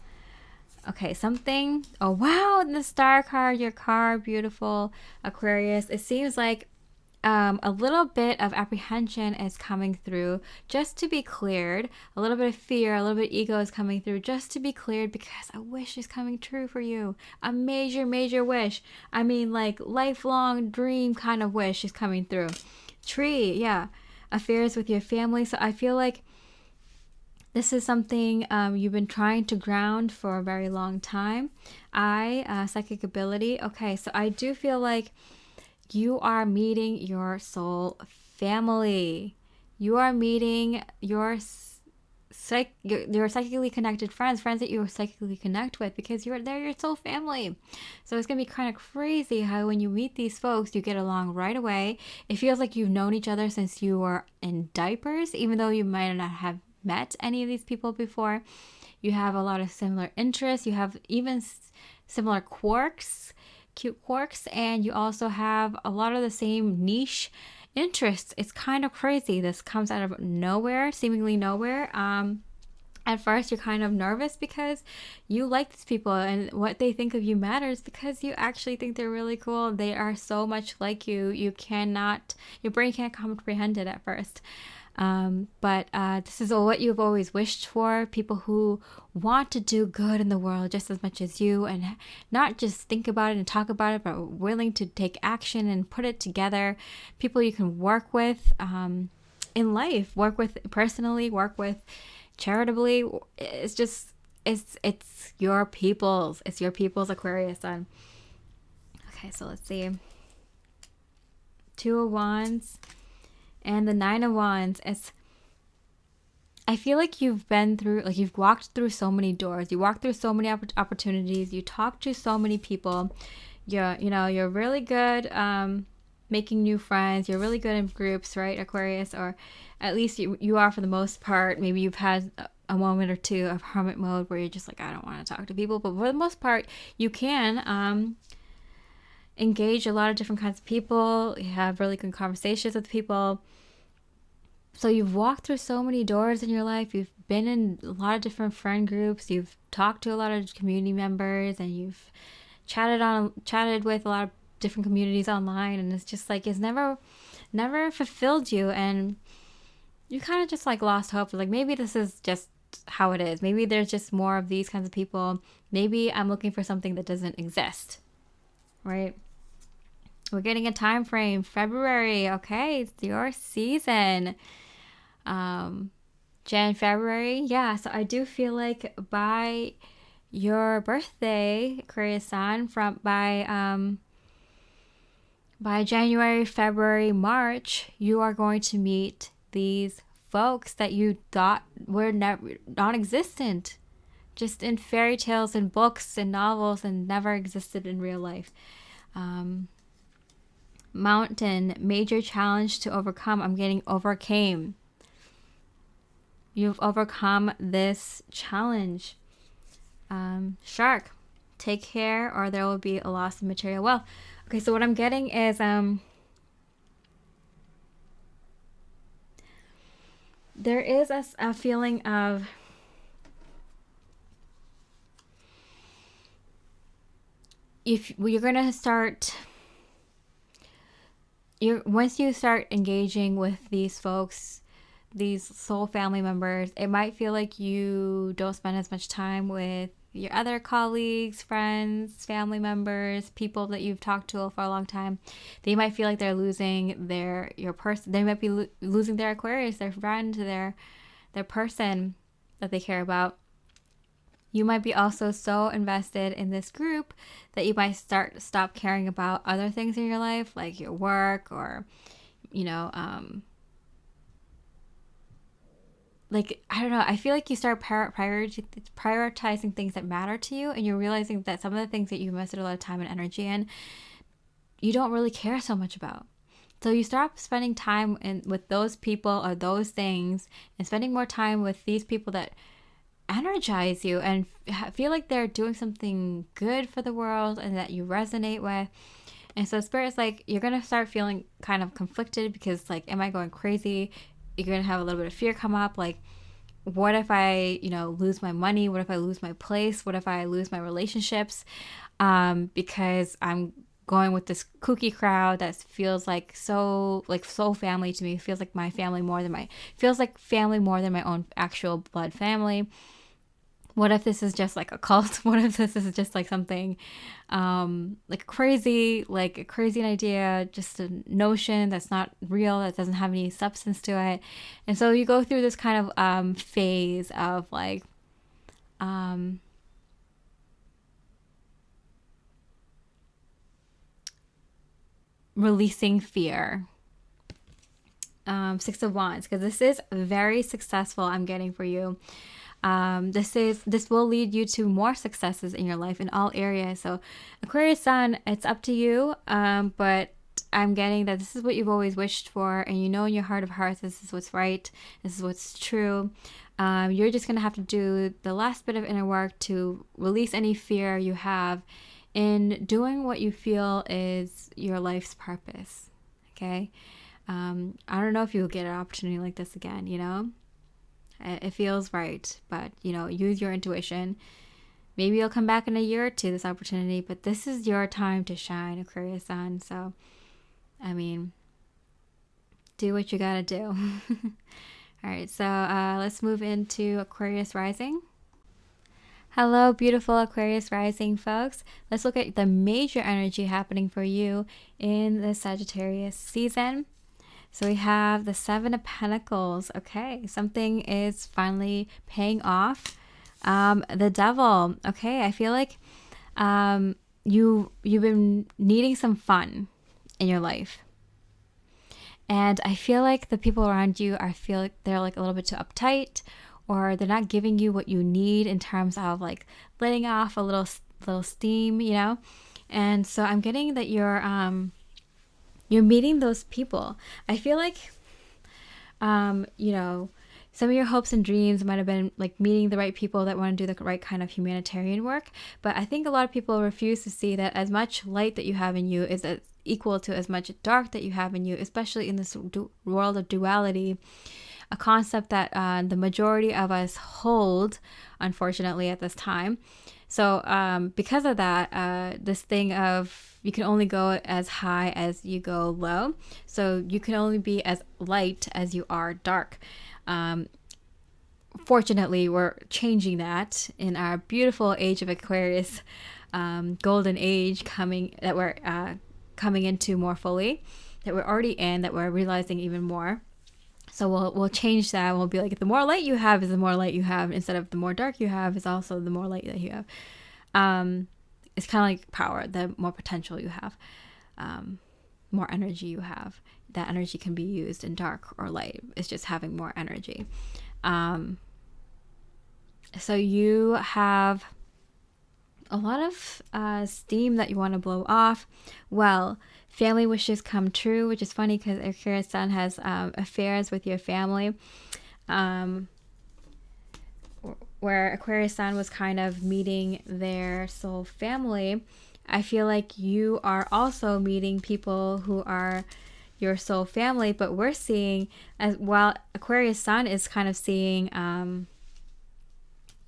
Okay, something. Oh, wow, the Star card, your card, beautiful Aquarius. It seems like a little bit of apprehension is coming through just to be cleared. A little bit of fear, a little bit of ego is coming through just to be cleared, because a wish is coming true for you. A major, major wish. I mean, like lifelong dream kind of wish is coming through. Tree, yeah. Affairs with your family. So I feel like this is something you've been trying to ground for a very long time. Psychic ability. Okay, so I do feel like you are meeting your soul family. You are meeting your psychically connected friends that you psychically connect with, because they're your soul family. So it's gonna be kind of crazy how when you meet these folks, you get along right away. It feels like you've known each other since you were in diapers, even though you might not have met any of these people before. You have a lot of similar interests. You have even similar quirks, cute quirks, and you also have a lot of the same niche interests. It's kind of crazy. This comes out of nowhere, seemingly nowhere. At first you're kind of nervous because you like these people and what they think of you matters, because you actually think they're really cool. They are so much like you. Your brain can't comprehend it at first. But this is what you've always wished for. People who want to do good in the world just as much as you, and not just think about it and talk about it, but willing to take action and put it together. People you can work with in life, work with personally, work with charitably. It's your people's. It's your people's Aquarius Sun. Okay, so let's see. Two of Wands. And the Nine of Wands. I feel like you've walked through so many doors. You walked through so many opportunities. You talked to so many people. You're really good making new friends. You're really good in groups, right, Aquarius? Or at least you are for the most part. Maybe you've had a moment or two of hermit mode where you're just like, I don't want to talk to people. But for the most part, you can engage a lot of different kinds of people. You have really good conversations with people. So you've walked through so many doors in your life. You've been in a lot of different friend groups. You've talked to a lot of community members, and you've chatted with a lot of different communities online. And it's just like, it's never fulfilled you. And you kind of just like lost hope. Like, maybe this is just how it is. Maybe there's just more of these kinds of people. Maybe I'm looking for something that doesn't exist, right? We're getting a time frame, February. Okay, it's your season. February. Yeah, so I do feel like by your birthday, Aquarius Sun, by January, February, March, you are going to meet these folks that you thought were non-existent, just in fairy tales and books and novels, and never existed in real life. Mountain, major challenge to overcome. I'm getting overcame. You've overcome this challenge. Shark. take care, or there will be a loss of material wealth. Okay, so what I'm getting is there is a feeling of if you're gonna start, once you start engaging with these folks, these soul family members, it might feel like you don't spend as much time with your other colleagues, friends, family members, people that you've talked to for a long time. They might feel like they're losing your person. They might be losing their Aquarius, their friend, their person that they care about. You might be also so invested in this group that you might stop caring about other things in your life, like your work, or like, I don't know, I feel like you start prioritizing things that matter to you, and you're realizing that some of the things that you invested a lot of time and energy in, you don't really care so much about. So you stop spending time with those people or those things, and spending more time with these people that energize you and feel like they're doing something good for the world and that you resonate with. And so Spirit's like, you're going to start feeling kind of conflicted, because like, am I going crazy? You're going to have a little bit of fear come up. Like, what if I, lose my money? What if I lose my place? What if I lose my relationships? Because I'm going with this kooky crowd that feels like so family to me. It feels like my family more than my own actual blood family. What if this is just like a cult? What if this is just like something like a crazy idea, just a notion that's not real, that doesn't have any substance to it? And so you go through this kind of phase of like releasing fear. 6 of Wands, because this is very successful, I'm getting for you. This will lead you to more successes in your life in all areas. So Aquarius Sun, it's up to you, but I'm getting that this is what you've always wished for, and in your heart of hearts this is what's right, this is what's true. You're just gonna have to do the last bit of inner work to release any fear you have in doing what you feel is your life's purpose. Okay, I don't know if you'll get an opportunity like this again. It feels right, but use your intuition. Maybe you'll come back in a year or two, this opportunity, but this is your time to shine, Aquarius Sun. So, I mean, do what you gotta do. All right, so let's move into Aquarius Rising. Hello, beautiful Aquarius Rising folks. Let's look at the major energy happening for you in the Sagittarius season. So we have the 7 of Pentacles. Okay, something is finally paying off. The Devil. Okay, I feel like you've been needing some fun in your life. And I feel like the people around you feel like they're like a little bit too uptight, or they're not giving you what you need in terms of like letting off a little steam, And so I'm getting that you're meeting those people. I feel like, some of your hopes and dreams might have been like meeting the right people that want to do the right kind of humanitarian work. But I think a lot of people refuse to see that as much light that you have in you is equal to as much dark that you have in you, especially in this world of duality, a concept that the majority of us hold, unfortunately, at this time. So because of that, this thing of you can only go as high as you go low. So you can only be as light as you are dark. Fortunately, we're changing that in our beautiful age of Aquarius, golden age that we're coming into more fully, that we're already in, that we're realizing even more. So we'll change that. We'll be like, the more light you have is the more light you have, instead of the more dark you have is also the more light that you have. It's kind of like power. The more potential you have, more energy you have. That energy can be used in dark or light. It's just having more energy. So you have a lot of steam that you want to blow off. Well, family wishes come true, which is funny because Aquarius Sun has affairs with your family. where Aquarius Sun was kind of meeting their soul family, I feel like you are also meeting people who are your soul family, but we're seeing, as well, Aquarius Sun is kind of seeing,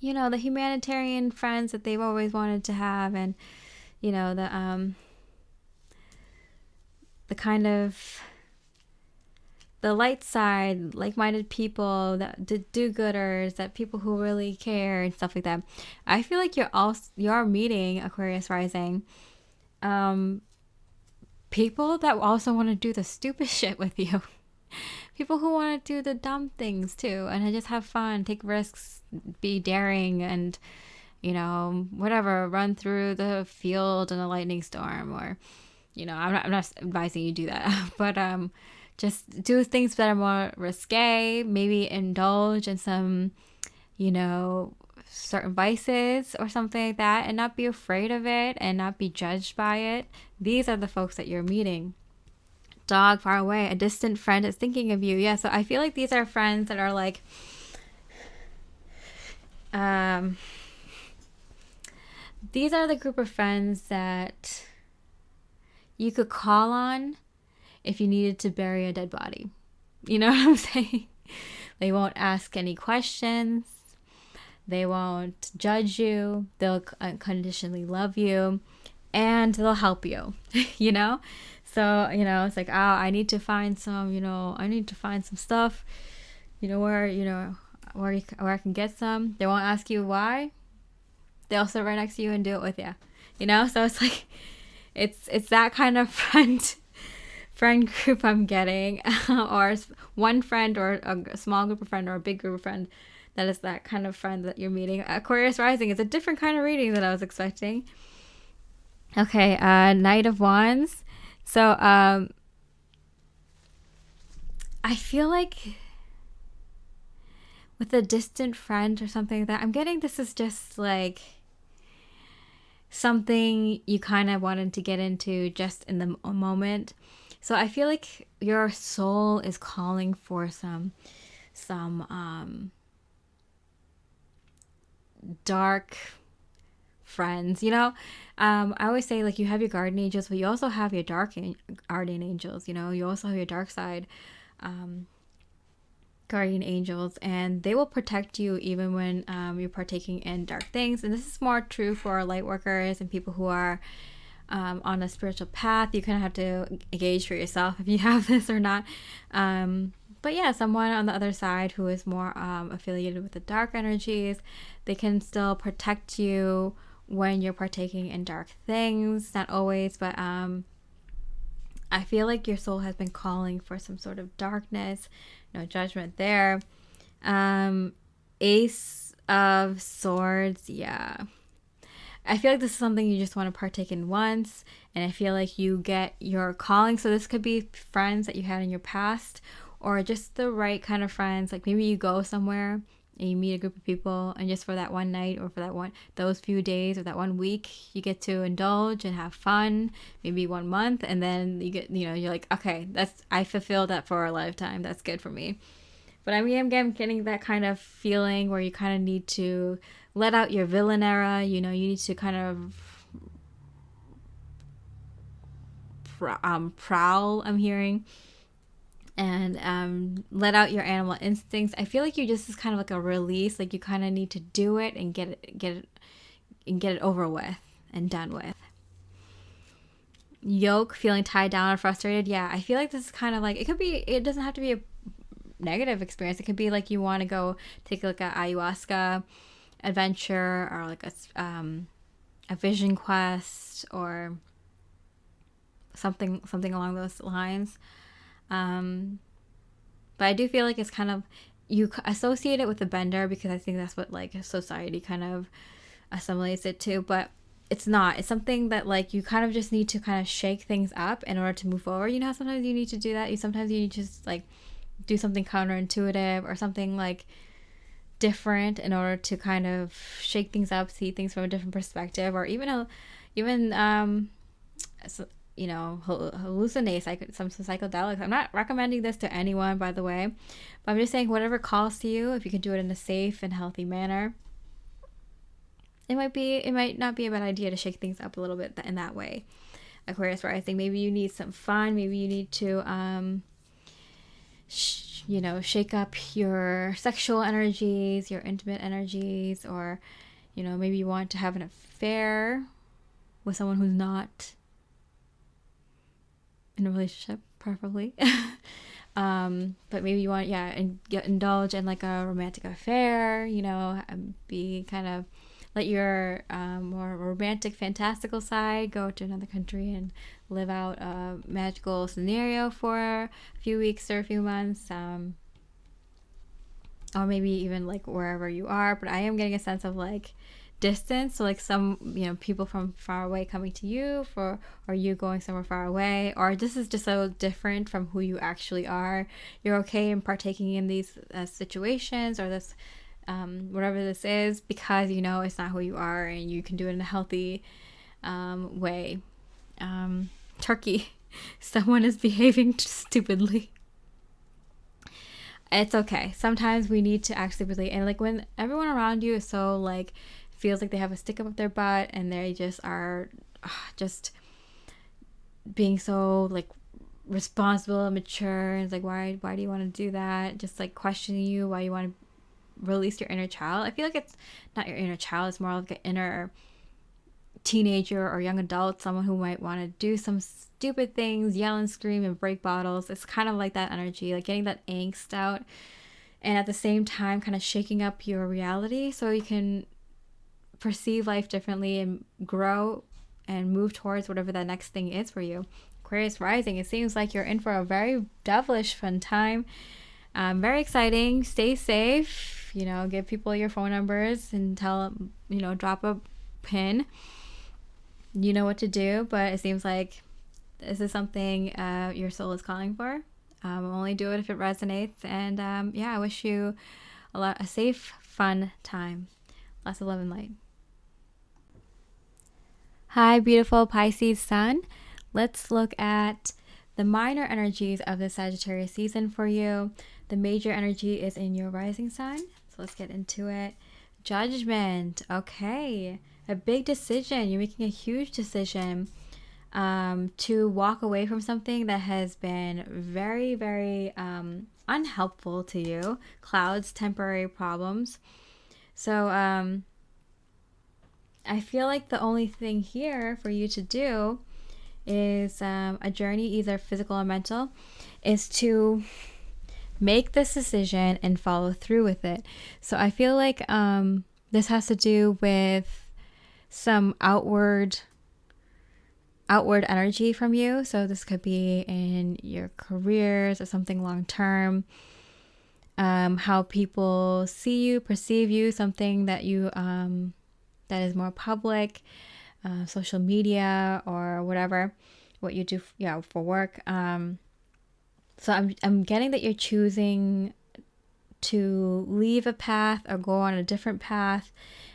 you know, the humanitarian friends that they've always wanted to have, and, you know, the kind of the light side, like-minded people, that do-gooders, that people who really care and stuff like that. I feel like you're meeting Aquarius Rising, people that also want to do the stupid shit with you. People who want to do the dumb things too, and just have fun, take risks, be daring, and, you know, whatever, run through the field in a lightning storm, or, you know, I'm not advising you do that, but just do things that are more risque, maybe indulge in some, you know, certain vices or something like that, and not be afraid of it and not be judged by it. These are the folks that you're meeting. Dog far away, a distant friend is thinking of you. Yeah, so I feel like these are friends that are like, these are the group of friends that you could call on if you needed to bury a dead body. You know what I'm saying? They won't ask any questions. They won't judge you. They'll unconditionally love you, and they'll help you, you know? So, you know, it's like, oh, I need to find some stuff, you know, where I can get some. They won't ask you why. They'll sit right next to you and do it with you, you know? So it's like, it's that kind of friend group I'm getting, or one friend, or a small group of friend, or a big group of friend. That is that kind of friend that you're meeting. Aquarius Rising is a different kind of reading than I was expecting. Okay, Knight of Wands. So, I feel like with a distant friend or something like that, I'm getting this is just like something you kind of wanted to get into just in the moment. So I feel like your soul is calling for some dark friends, you know. I always say, like, you have your guardian angels, but you also have your guardian angels, you know. You also have your dark side guardian angels, and they will protect you even when you're partaking in dark things. And this is more true for light workers and people who are on a spiritual path. You kind of have to gauge for yourself if you have this or not. But yeah, someone on the other side who is more affiliated with the dark energies, they can still protect you when you're partaking in dark things. Not always, but I feel like your soul has been calling for some sort of darkness. No judgment there. Ace of Swords, yeah. I feel like this is something you just want to partake in once, and I feel like you get your calling. So this could be friends that you had in your past, or just the right kind of friends. Like maybe you go somewhere and you meet a group of people, and just for that one night, or for those few days, or that 1 week, you get to indulge and have fun, maybe 1 month, and then you get, you know, you're like, okay, I fulfilled that for a lifetime. That's good for me. But I mean, I'm getting that kind of feeling where you kind of need to let out your villain era. You know, you need to kind of prowl, I'm hearing, and let out your animal instincts. I feel like you just is kind of like a release. Like you kind of need to do it and get it over with and done with. Yoke, feeling tied down or frustrated. Yeah, I feel like this is kind of like, it doesn't have to be a negative experience. It could be like you want to go take like a ayahuasca adventure, or like a vision quest, or something along those lines. But I do feel like it's kind of, you associate it with the bender because I think that's what like society kind of assimilates it to, but it's not. It's something that like you kind of just need to kind of shake things up in order to move forward. You know, sometimes you need to do that. Sometimes you need to just like do something counterintuitive or something like different in order to kind of shake things up, see things from a different perspective, or even you know, hallucinate some psychedelics. I'm not recommending this to anyone, by the way, but I'm just saying whatever calls to you, if you can do it in a safe and healthy manner. it might not be a bad idea to shake things up a little bit in that way. Aquarius Rising, maybe you need some fun. Maybe you need to shake up your sexual energies, your intimate energies, or maybe you want to have an affair with someone who's not in a relationship, preferably. But maybe you want, indulge in like a romantic affair, be kind of let your more romantic, fantastical side go to another country and live out a magical scenario for a few weeks or a few months, or maybe even like wherever you are. But I am getting a sense of like distance, so like some people from far away coming to you, or you going somewhere far away, or this is just so different from who you actually are. You're okay in partaking in these situations or this whatever this is, because it's not who you are, and you can do it in a healthy way. Turkey, someone is behaving stupidly. It's okay. Sometimes we need to actually relate, and like when everyone around you is so like feels like they have a stick up their butt, and they just are just being so like responsible and mature, and it's like, why do you want to do that? Just like questioning you why you want to release your inner child. I feel like it's not your inner child, it's more like an inner teenager or young adult, someone who might want to do some stupid things, yell and scream and break bottles. It's kind of like that energy, like getting that angst out, and at the same time kind of shaking up your reality so you can perceive life differently and grow and move towards whatever that next thing is for you. Aquarius Rising, it seems like you're in for a very devilish fun time. Very exciting. Stay safe. Give people your phone numbers and tell them, drop a pin. You know what to do, but it seems like this is something your soul is calling for. Only do it if it resonates. And I wish you a safe, fun time. Lots of love and light. Hi, beautiful Pisces Sun. Let's look at the minor energies of the Sagittarius season for you. The major energy is in your rising sign. So let's get into it. Judgment. Okay. A big decision. You're making a huge decision to walk away from something that has been very, very unhelpful to you. Clouds, temporary problems. So I feel like the only thing here for you to do is a journey, either physical or mental, is to make this decision and follow through with it. So I feel like this has to do with some outward energy from you. So this could be in your careers or something long term. How people see you, perceive you, something that you that is more public, social media or whatever, what you do for work. So I'm getting that you're choosing to leave a path or go on a different path.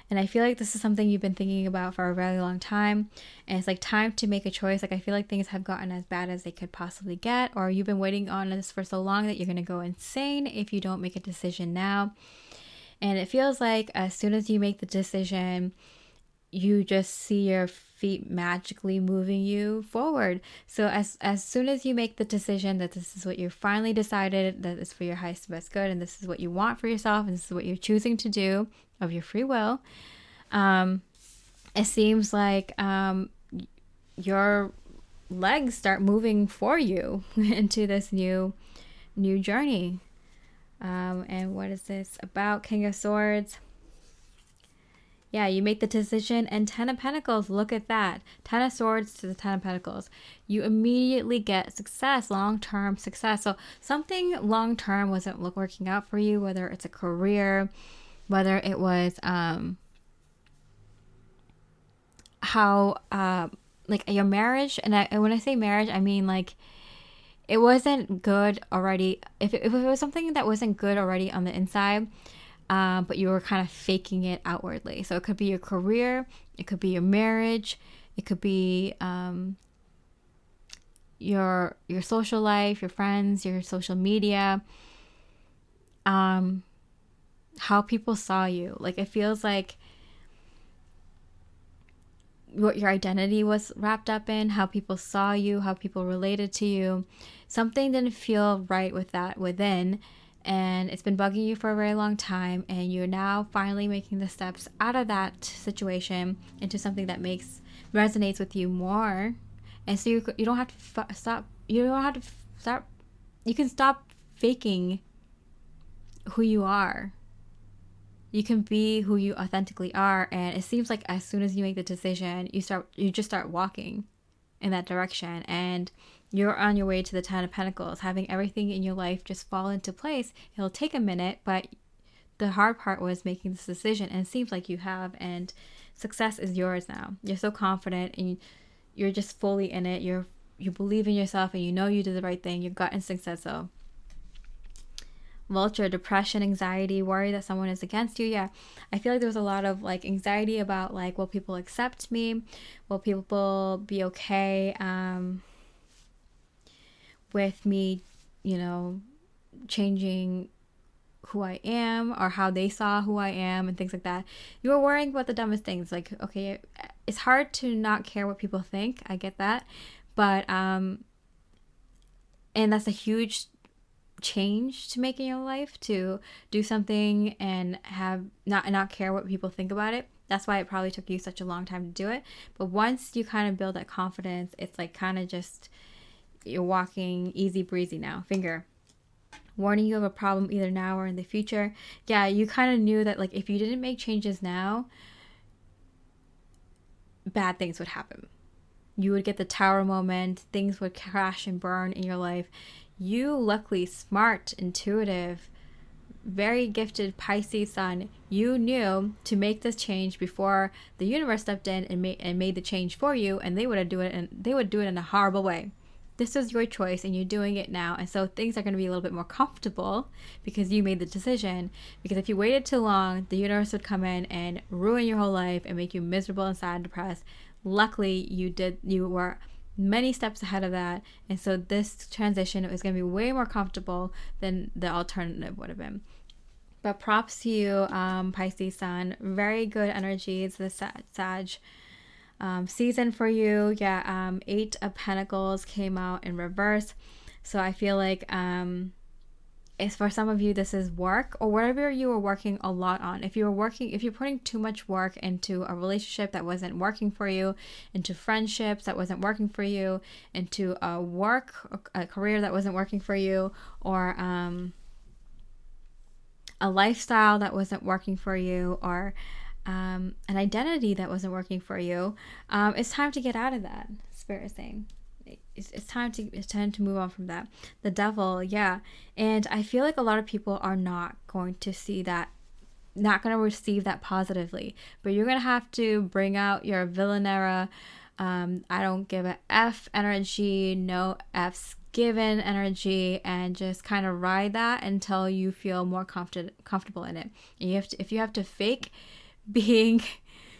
And I feel like this is something you've been thinking about for a really long time. And it's like time to make a choice. Like I feel like things have gotten as bad as they could possibly get, or you've been waiting on this for so long that you're going to go insane if you don't make a decision now. And it feels like as soon as you make the decision, you just see your feet magically moving you forward. So as soon as you make the decision that this is what you finally decided, that is for your highest and best good, and this is what you want for yourself, and this is what you're choosing to do of your free will, it seems like your legs start moving for you into this new journey. And what is this about? King of Swords. Yeah, you make the decision, and 10 of Pentacles, look at that. 10 of Swords to the 10 of Pentacles. You immediately get success, long-term success. So something long-term wasn't working out for you, whether it's a career, whether it was like your marriage. And when I say marriage, I mean like it wasn't good already. If it was something that wasn't good already on the inside, but you were kind of faking it outwardly. So it could be your career, it could be your marriage, it could be your social life, your friends, your social media, how people saw you. Like it feels like what your identity was wrapped up in, how people saw you, how people related to you. Something didn't feel right with that within, and it's been bugging you for a very long time, and you're now finally making the steps out of that situation into something that resonates with you more. And so you don't have to stop. You don't have to stop. You can stop faking who you are. You can be who you authentically are, and it seems like as soon as you make the decision, you just start walking in that direction, and you're on your way to the Ten of Pentacles, having everything in your life just fall into place. It'll take a minute, but the hard part was making this decision, and it seems like you have, and success is yours now. You're so confident, and you're just fully in it. You believe in yourself, and you know you did the right thing. Your gut instinct says so. Vulture, depression, anxiety, worry that someone is against you. Yeah, I feel like there was a lot of like anxiety about like, will people accept me? Will people be okay with me, changing who I am, or how they saw who I am, and things like that. You were worrying about the dumbest things. Like, okay, it's hard to not care what people think. I get that. But, and that's a huge change to make in your life, to do something and have not care what people think about it. That's why it probably took you such a long time to do it. But once you kind of build that confidence, it's like kind of just, you're walking easy breezy now. Finger. Warning you of a problem either now or in the future. Yeah, you kind of knew that like if you didn't make changes now, bad things would happen. You would get the tower moment. Things would crash and burn in your life. You, luckily, smart, intuitive, very gifted Pisces Sun, you knew to make this change before the universe stepped in and made the change for you, and they would do it in a horrible way. This was your choice, and you're doing it now, and so things are going to be a little bit more comfortable because you made the decision. Because if you waited too long, the universe would come in and ruin your whole life and make you miserable and sad and depressed. Luckily, you were many steps ahead of that, and so this transition is going to be way more comfortable than the alternative would have been. But props to you, Pisces Sun. Very good energy. It's the Sag season for you. Yeah, 8 of Pentacles came out in reverse, so I feel like is for some of you this is work or whatever you were working a lot on. If you're putting too much work into a relationship that wasn't working for you, into friendships that wasn't working for you, into a career that wasn't working for you, or a lifestyle that wasn't working for you, or an identity that wasn't working for you, it's time to get out of that. Spirit is saying it's time to move on from that. The Devil, yeah. And I feel like a lot of people are not going to see that, not going to receive that positively. But you're going to have to bring out your Villanera, I don't give a F energy, no F's given energy, and just kind of ride that until you feel more comfortable in it. And if you have to fake being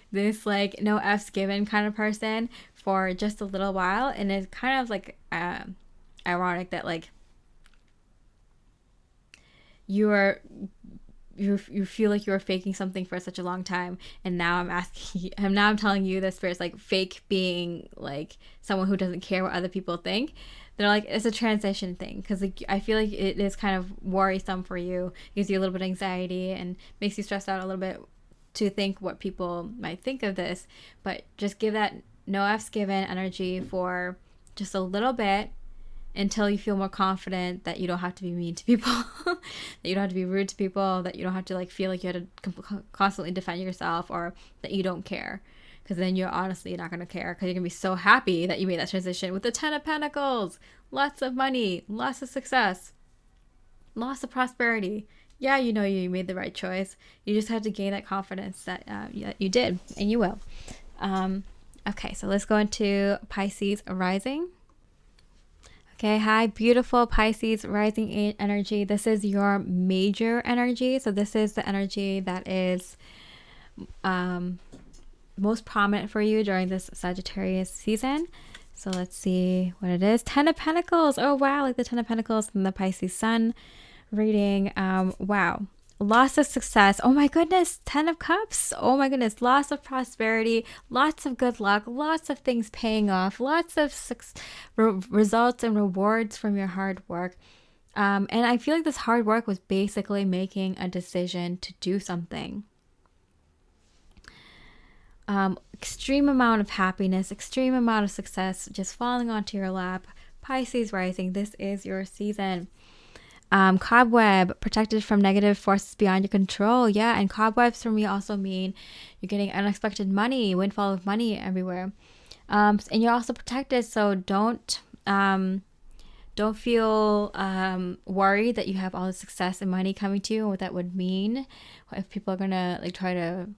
this like no F's given kind of person for just a little while, and it's kind of like ironic that like you feel like you were faking something for such a long time, and now I'm telling you that Spirit's like fake being like someone who doesn't care what other people think. They're like, it's a transition thing, because like I feel like it is kind of worrisome for you, gives you a little bit of anxiety and makes you stressed out a little bit to think what people might think of this. But just give that no F's given energy for just a little bit until you feel more confident that you don't have to be mean to people, that you don't have to be rude to people, that you don't have to like feel like you have to constantly defend yourself, or that you don't care. Because then you're honestly not going to care, because you're going to be so happy that you made that transition with the 10 of Pentacles. Lots of money, lots of success, lots of prosperity. Yeah, you know you made the right choice. You just have to gain that confidence that you did, and you will. Okay, so let's go into Pisces Rising. Okay, hi, beautiful Pisces Rising energy. This is your major energy. So this is the energy that is most prominent for you during this Sagittarius season. So let's see what it is. 10 of Pentacles. Oh, wow, like the 10 of Pentacles and the Pisces Sun reading. Wow. lots of success. Oh my goodness, 10 of Cups. Oh my goodness, lots of prosperity, lots of good luck, lots of things paying off, lots of results and rewards from your hard work. And I feel like this hard work was basically making a decision to do something. Extreme amount of happiness, extreme amount of success just falling onto your lap. Pisces rising, this is your season. Cobweb, protected from negative forces beyond your control. Yeah, and cobwebs for me also mean you're getting unexpected money, windfall of money everywhere. And you're also protected, so don't feel worried that you have all the success and money coming to you and what that would mean. If people are gonna like try to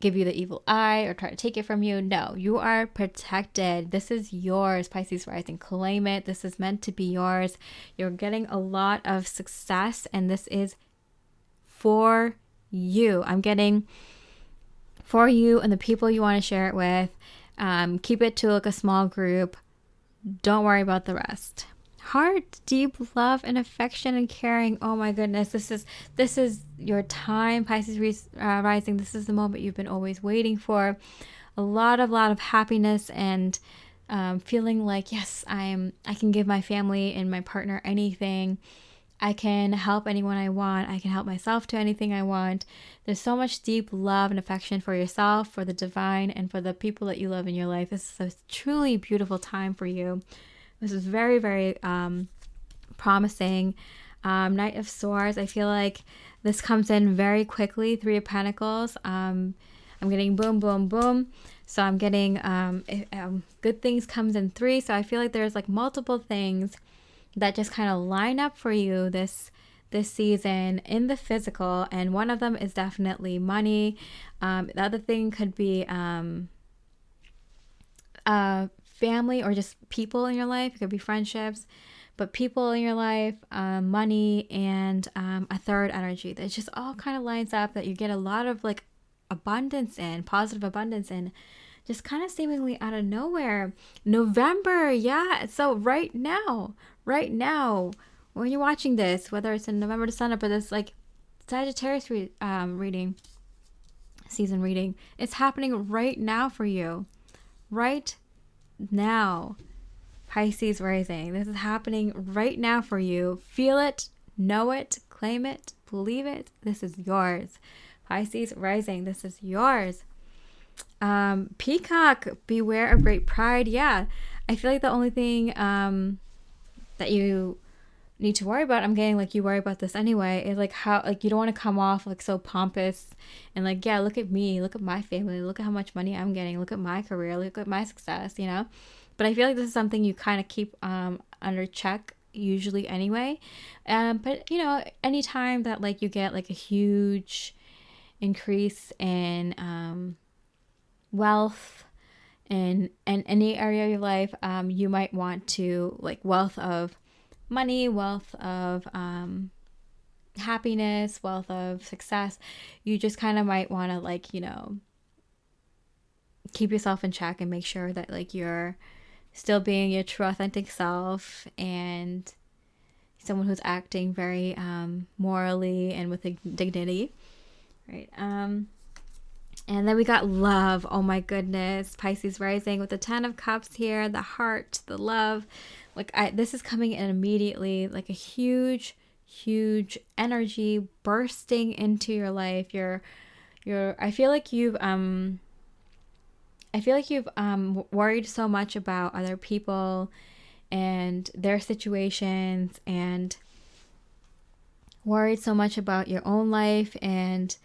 give you the evil eye or try to take it from you. No, you are protected. This is yours, Pisces rising. Claim it. This is meant to be yours. You're getting a lot of success, and this is for you. I'm getting for you and the people you want to share it with. Keep it to like a small group. Don't worry about the rest. Heart, deep love and affection and caring. Oh my goodness, this is your time, Pisces rising. This is the moment you've been always waiting for. A lot of happiness and feeling like, yes, I can give my family and my partner anything. I can help anyone I want. I can help myself to anything I want. There's so much deep love and affection for yourself, for the divine, and for the people that you love in your life. This is a truly beautiful time for you. This is very, very promising. Knight of Swords. I feel like this comes in very quickly. 3 of Pentacles. I'm getting boom, boom, boom. So I'm getting good things comes in 3. So I feel like there's like multiple things that just kind of line up for you this season in the physical. And one of them is definitely money. The other thing could be family or just people in your life. It could be friendships, but people in your life, money, and a third energy. That just all kind of lines up that you get a lot of like abundance in, positive abundance in, just kind of seemingly out of nowhere. November, yeah. So right now, when you're watching this, whether it's in November, December, but this like Sagittarius reading, season reading, it's happening right now for you. Right now, Pisces rising. This is happening right now for you. Feel it, know it, claim it, believe it. This is yours. Pisces rising. This is yours. Peacock, beware of great pride. Yeah, I feel like the only thing that you need to worry about, I'm getting like you worry about this anyway, is like how like you don't want to come off like so pompous and like, yeah, look at me, look at my family, look at how much money I'm getting, look at my career, look at my success, you know. But I feel like this is something you kind of keep under check usually anyway. But you know, anytime that like you get like a huge increase in wealth in any area of your life, you might want to like wealth of money, wealth of happiness, wealth of success. You just kind of might want to like, you know, keep yourself in check and make sure that like you're still being your true authentic self and someone who's acting very morally and with dignity, right? And then we got love. Oh my goodness, Pisces rising with the 10 of Cups here, the heart, the love. Like this is coming in immediately, like a huge energy bursting into your life. I feel like you've worried so much about other people and their situations, and worried so much about your own life, and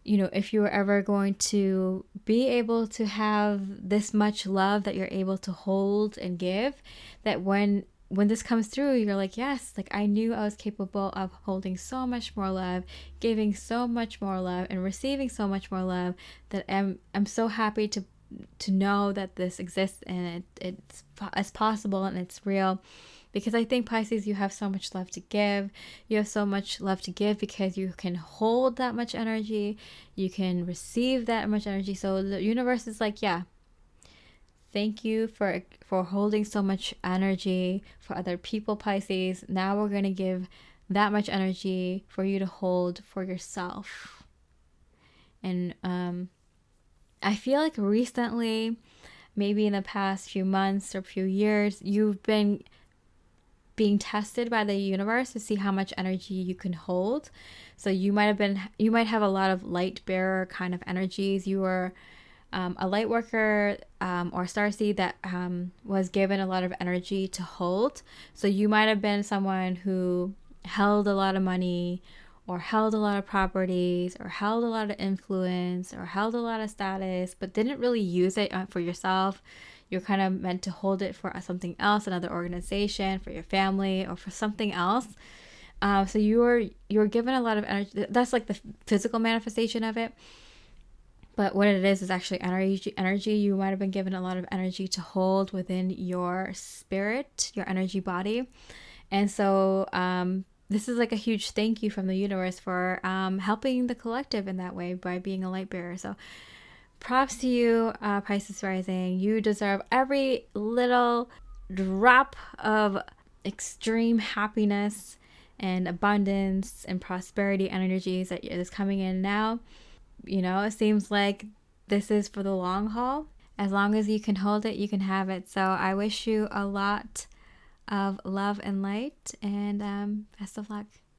you know, if you were ever going to be able to have this much love that you're able to hold and give, that when this comes through, you're like, yes, like I knew I was capable of holding so much more love, giving so much more love, and receiving so much more love, that I'm so happy to know that this exists and it's possible and it's real. Because I think, Pisces, you have so much love to give. You have so much love to give because you can hold that much energy. You can receive that much energy. So the universe is like, yeah, thank you for holding so much energy for other people, Pisces. Now we're going to give that much energy for you to hold for yourself. And I feel like recently, maybe in the past few months or few years, you've been being tested by the universe to see how much energy you can hold. So you might have a lot of light bearer kind of energies. You were a light worker or starseed that was given a lot of energy to hold. So you might have been someone who held a lot of money, or held a lot of properties, or held a lot of influence, or held a lot of status, but didn't really use it for yourself. You're kind of meant to hold it for something else, another organization, for your family, or for something else. So you're given a lot of energy. That's like the physical manifestation of it. But what it is actually energy. You might have been given a lot of energy to hold within your spirit, your energy body. And so this is like a huge thank you from the universe for helping the collective in that way by being a light bearer. So props to you, Pisces Rising. You deserve every little drop of extreme happiness and abundance and prosperity energies that is coming in now. You know, it seems like this is for the long haul. As long as you can hold it, you can have it. So I wish you a lot of love and light, and best of luck.